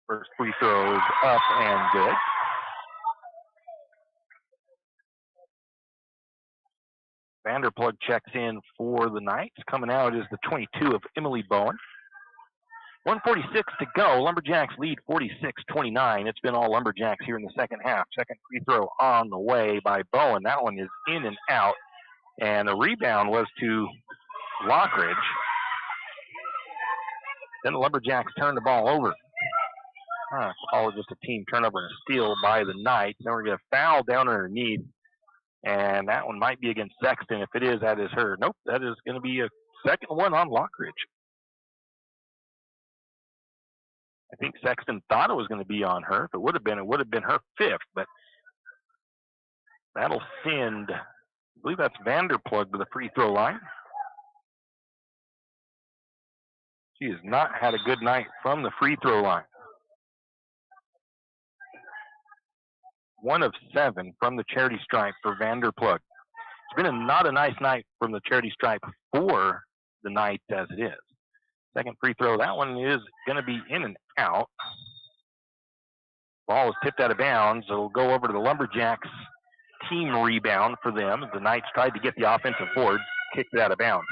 First free throws up and good. Vanderplug checks in for the Knights. Coming out is the 22 of Emily Bowen. 1:46 to go. Lumberjacks lead 46-29. It's been all Lumberjacks here in the second half. Second free throw on the way by Bowen. That one is in and out. And the rebound was to Lockridge. Then the Lumberjacks turn the ball over. Call it just a team turnover and a steal by the Knights. Then we're going to foul down underneath. And that one might be against Sexton. If it is, that is her. Nope, that is going to be a second one on Lockridge. I think Sexton thought it was going to be on her. If it would have been her fifth. But that'll send, I believe that's Vanderplug to the free throw line. She has not had a good night from the free throw line. 1 of 7 from the charity stripe for Vanderplug. It's been not a nice night from the charity stripe for the Knights as it is. Second free throw, that one is going to be in and out. Ball is tipped out of bounds. It'll go over to the Lumberjacks team rebound for them. The Knights tried to get the offensive board, kicked it out of bounds.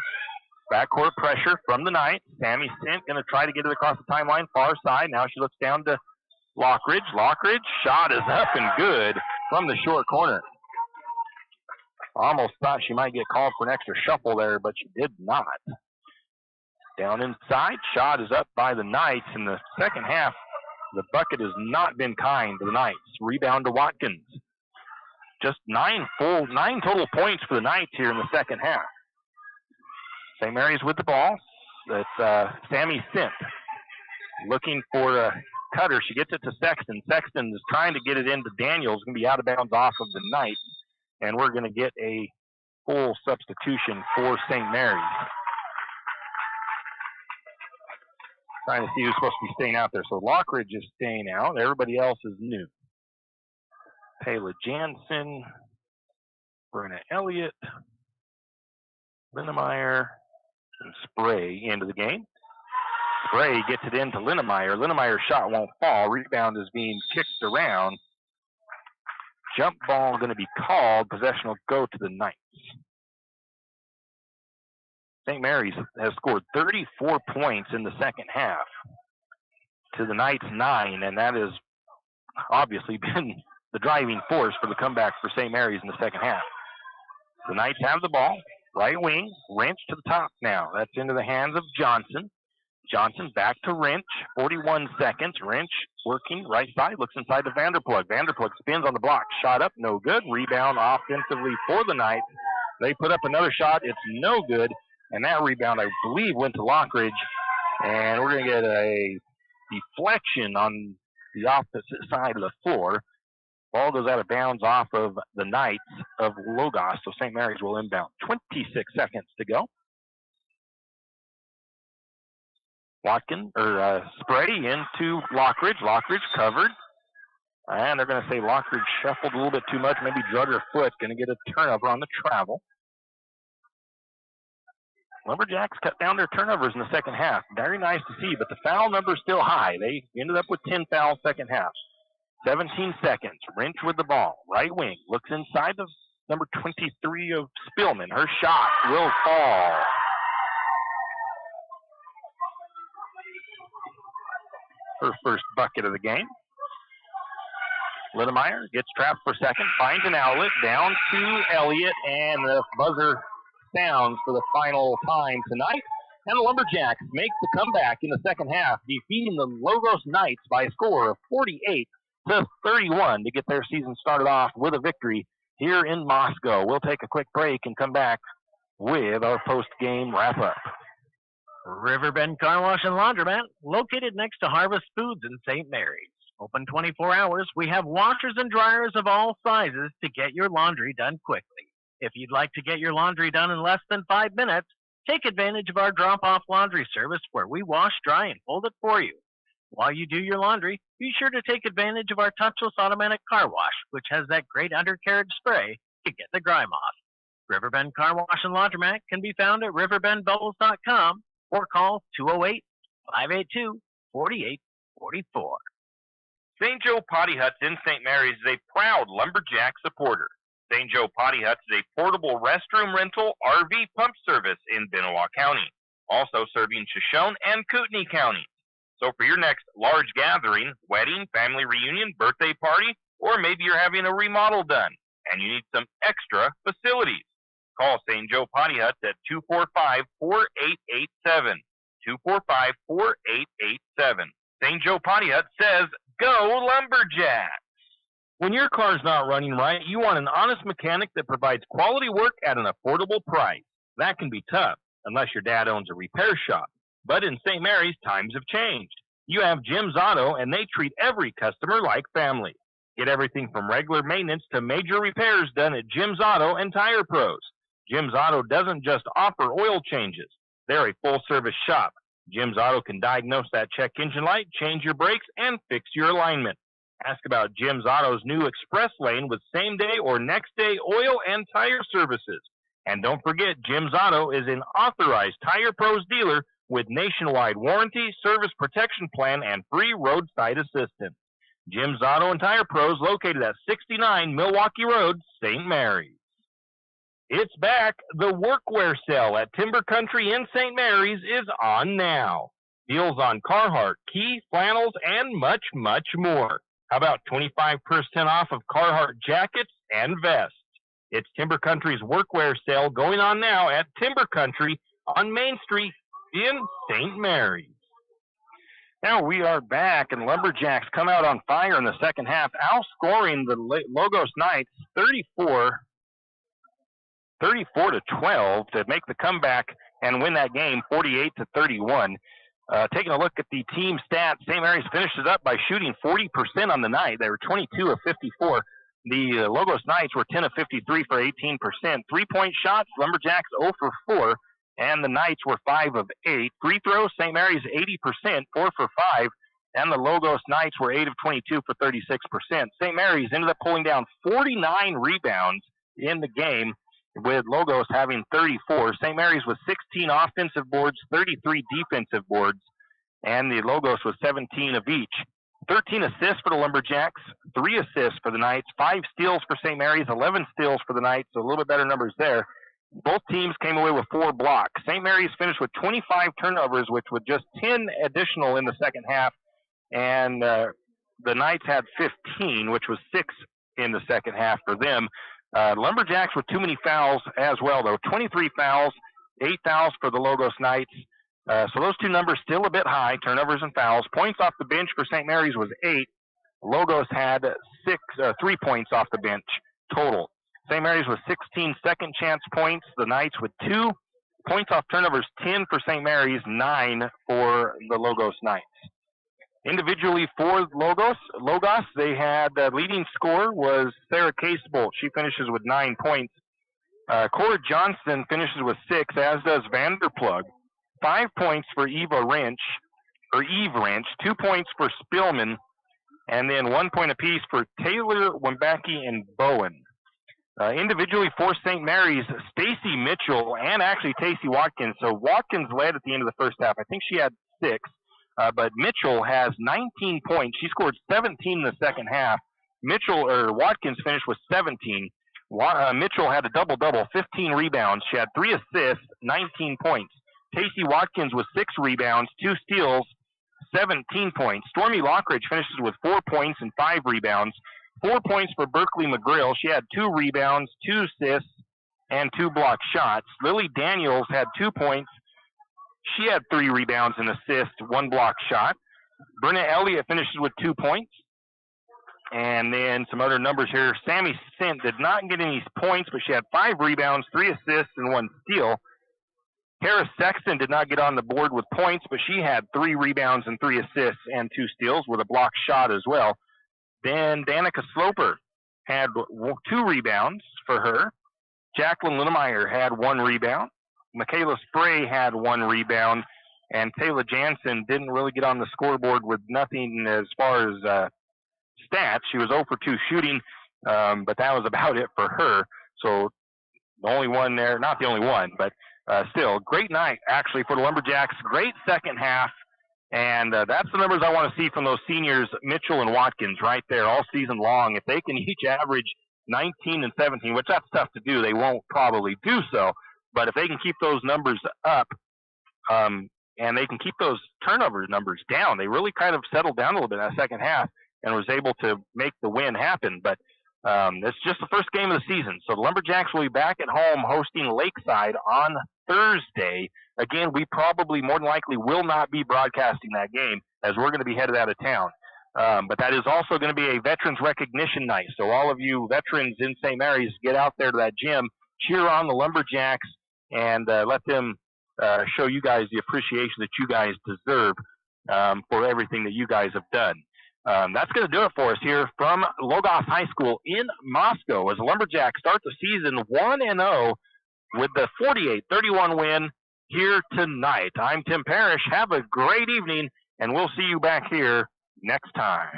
Backcourt pressure from the Knights. Sammy Sint going to try to get it across the timeline, far side. Now she looks down to Lockridge. Lockridge, shot is up and good from the short corner. Almost thought she might get called for an extra shuffle there, but she did not. Down inside, shot is up by the Knights. In the second half, the bucket has not been kind to the Knights. Rebound to Watkins. Just 9 total points for the Knights here in the second half. St. Mary's with the ball. That's Sammy Sint looking for a cutter. She gets it to Sexton. Sexton is trying to get it into Daniels. Going to be out of bounds off of the Knights. And we're going to get a full substitution for St. Mary's. Trying to see who's supposed to be staying out there. So Lockridge is staying out. Everybody else is new. Taylor Jansen, Brenna Elliott, Linnemeyer, and Spray into the game. Spray gets it into Linnemeyer. Linnemeyer's shot won't fall. Rebound is being kicked around. Jump ball going to be called. Possession will go to the Knights. St. Mary's has scored 34 points in the second half to the Knights 9, and that has obviously been the driving force for the comeback for St. Mary's in the second half. The Knights have the ball. Right wing, Wrench to the top now. That's into the hands of Johnson. Johnson back to Wrench, 41 seconds. Wrench working right side, looks inside to Vanderplug. Vanderplug spins on the block. Shot up, no good. Rebound offensively for the Knights. They put up another shot. It's no good. And that rebound, I believe, went to Lockridge. And we're going to get a deflection on the opposite side of the floor. Ball goes out of bounds off of the Knights of Logos, so St. Mary's will inbound. 26 seconds to go. Spray into Lockridge. Lockridge covered. And they're going to say Lockridge shuffled a little bit too much, maybe drug her foot. Going to get a turnover on the travel. Lumberjacks cut down their turnovers in the second half. Very nice to see, but the foul number is still high. They ended up with 10 fouls second half. 17 seconds. Wrench with the ball. Right wing. Looks inside the number 23 of Spillman. Her shot will fall. Her first bucket of the game. Littemeyer gets trapped for second. Finds an outlet. Down to Elliott. And the buzzer sounds for the final time tonight. And the Lumberjacks make the comeback in the second half, defeating the Logos Knights by a score of 48-31 to get their season started off with a victory here in Moscow. We'll take a quick break and come back with our post-game wrap-up. Riverbend Car Wash and Laundromat, located next to Harvest Foods in St. Mary's. Open 24 hours, we have washers and dryers of all sizes to get your laundry done quickly. If you'd like to get your laundry done in less than 5 minutes, take advantage of our drop-off laundry service where we wash, dry, and fold it for you. While you do your laundry, be sure to take advantage of our touchless automatic car wash, which has that great undercarriage spray to get the grime off. Riverbend Car Wash and Laundromat can be found at riverbendbubbles.com or call 208-582-4844. St. Joe Potty Huts in St. Mary's is a proud Lumberjack supporter. St. Joe Potty Huts is a portable restroom rental RV pump service in Benoit County, also serving Shoshone and Kootenai counties. So for your next large gathering, wedding, family reunion, birthday party, or maybe you're having a remodel done and you need some extra facilities, call St. Joe Potty Huts at 245-4887. 245-4887. St. Joe Potty Hut says, go Lumberjacks! When your car's not running right, you want an honest mechanic that provides quality work at an affordable price. That can be tough, unless your dad owns a repair shop. But in St. Mary's, times have changed. You have Jim's Auto, and they treat every customer like family. Get everything from regular maintenance to major repairs done at Jim's Auto and Tire Pros. Jim's Auto doesn't just offer oil changes. They're a full-service shop. Jim's Auto can diagnose that check engine light, change your brakes, and fix your alignment. Ask about Jim's Auto's new express lane with same-day or next-day oil and tire services. And don't forget, Jim's Auto is an authorized Tire Pros dealer with nationwide warranty, service protection plan, and free roadside assistance. Jim's Auto and Tire Pros located at 69 Milwaukee Road, St. Mary's. It's back. The workwear sale at Timber Country in St. Mary's is on now. Deals on Carhartt, Key, flannels, and much, much more. How about 25% off of Carhartt jackets and vests? It's Timber Country's workwear sale going on now at Timber Country on Main Street in St. Mary's. Now we are back, and Lumberjacks come out on fire in the second half, outscoring the Logos Knights 34-12 to make the comeback and win that game 48-31. Taking a look at the team stats, St. Mary's finished it up by shooting 40% on the night. They were 22 of 54. The Logos Knights were 10 of 53 for 18%. Three-point shots, Lumberjacks 0 for 4, and the Knights were 5 of 8. Free throws, St. Mary's 80%, 4 for 5, and the Logos Knights were 8 of 22 for 36%. St. Mary's ended up pulling down 49 rebounds in the game, with Logos having 34. St. Mary's was 16 offensive boards, 33 defensive boards, and the Logos was 17 of each. 13 assists for the Lumberjacks, 3 assists for the Knights, 5 steals for St. Mary's, 11 steals for the Knights, so a little bit better numbers there. Both teams came away with 4 blocks. St. Mary's finished with 25 turnovers, which was just 10 additional in the second half, and the Knights had 15, which was 6 in the second half for them. Lumberjacks with too many fouls as well, though. 23 fouls, 8 fouls for the Logos Knights. So those two numbers still a bit high, turnovers and fouls. Points off the bench for St. Mary's was 8. Logos had 3 points off the bench total. St. Mary's with 16 second chance points. The Knights with 2 points off turnovers, 10 for St. Mary's, 9 for the Logos Knights. Individually for Logos, they had leading scorer was Sarah Casebolt. She finishes with 9 points. Cora Johnson finishes with 6, as does Vanderplug. 5 points for Eve Wrench, 2 points for Spillman, and then 1 point apiece for Taylor Wimbacki and Bowen. Individually for St. Mary's, Stacy Mitchell and actually Tacey Watkins. So Watkins led at the end of the first half. I think she had 6, but Mitchell has 19 points. She scored 17 in the second half. Watkins finished with 17. Mitchell had a double-double, 15 rebounds. She had 3 assists, 19 points. Tacey Watkins with 6 rebounds, 2 steals, 17 points. Stormy Lockridge finishes with 4 points and 5 rebounds. 4 points for Berkeley McGrill. She had 2 rebounds, 2 assists, and 2 block shots. Lily Daniels had 2 points. She had 3 rebounds and assists, 1 block shot. Brenna Elliott finishes with 2 points. And then some other numbers here. Sammy Sint did not get any points, but she had 5 rebounds, 3 assists, and 1 steal. Harris Sexton did not get on the board with points, but she had 3 rebounds and 3 assists and 2 steals with a block shot as well. Then Danica Sloper had 2 rebounds for her. Jacqueline Linnemeyer had 1 rebound. Michaela Spray had 1 rebound. And Taylor Jansen didn't really get on the scoreboard with nothing as far as stats. She was 0 for 2 shooting, but that was about it for her. So the only one there, not the only one, but still, great night actually for the Lumberjacks. Great second half. And that's the numbers I want to see from those seniors, Mitchell and Watkins, right there all season long. If they can each average 19 and 17, which that's tough to do, they won't probably do so. But if they can keep those numbers up and they can keep those turnover numbers down, they really kind of settled down a little bit in that second half and was able to make the win happen. But it's just the first game of the season. So the Lumberjacks will be back at home hosting Lakeside on Thursday. Again, we probably more than likely will not be broadcasting that game as we're going to be headed out of town. But that is also going to be a Veterans Recognition Night. So all of you veterans in St. Mary's, get out there to that gym, cheer on the Lumberjacks, and let them show you guys the appreciation that you guys deserve for everything that you guys have done. That's going to do it for us here from Logos High School in Moscow as the Lumberjacks start the season 1-0 with the 48-31 win here tonight. I'm Tim Parrish. Have a great evening, and we'll see you back here next time.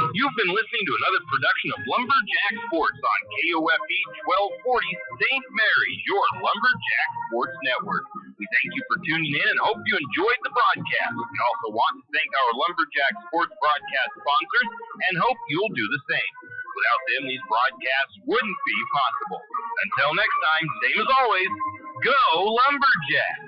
You've been listening to another production of Lumberjack Sports on KOFE 1240 St. Mary's, your Lumberjack Sports Network. We thank you for tuning in and hope you enjoyed the broadcast. We also want to thank our Lumberjack Sports broadcast sponsors and hope you'll do the same. Without them, these broadcasts wouldn't be possible. Until next time, same as always, go Lumberjack!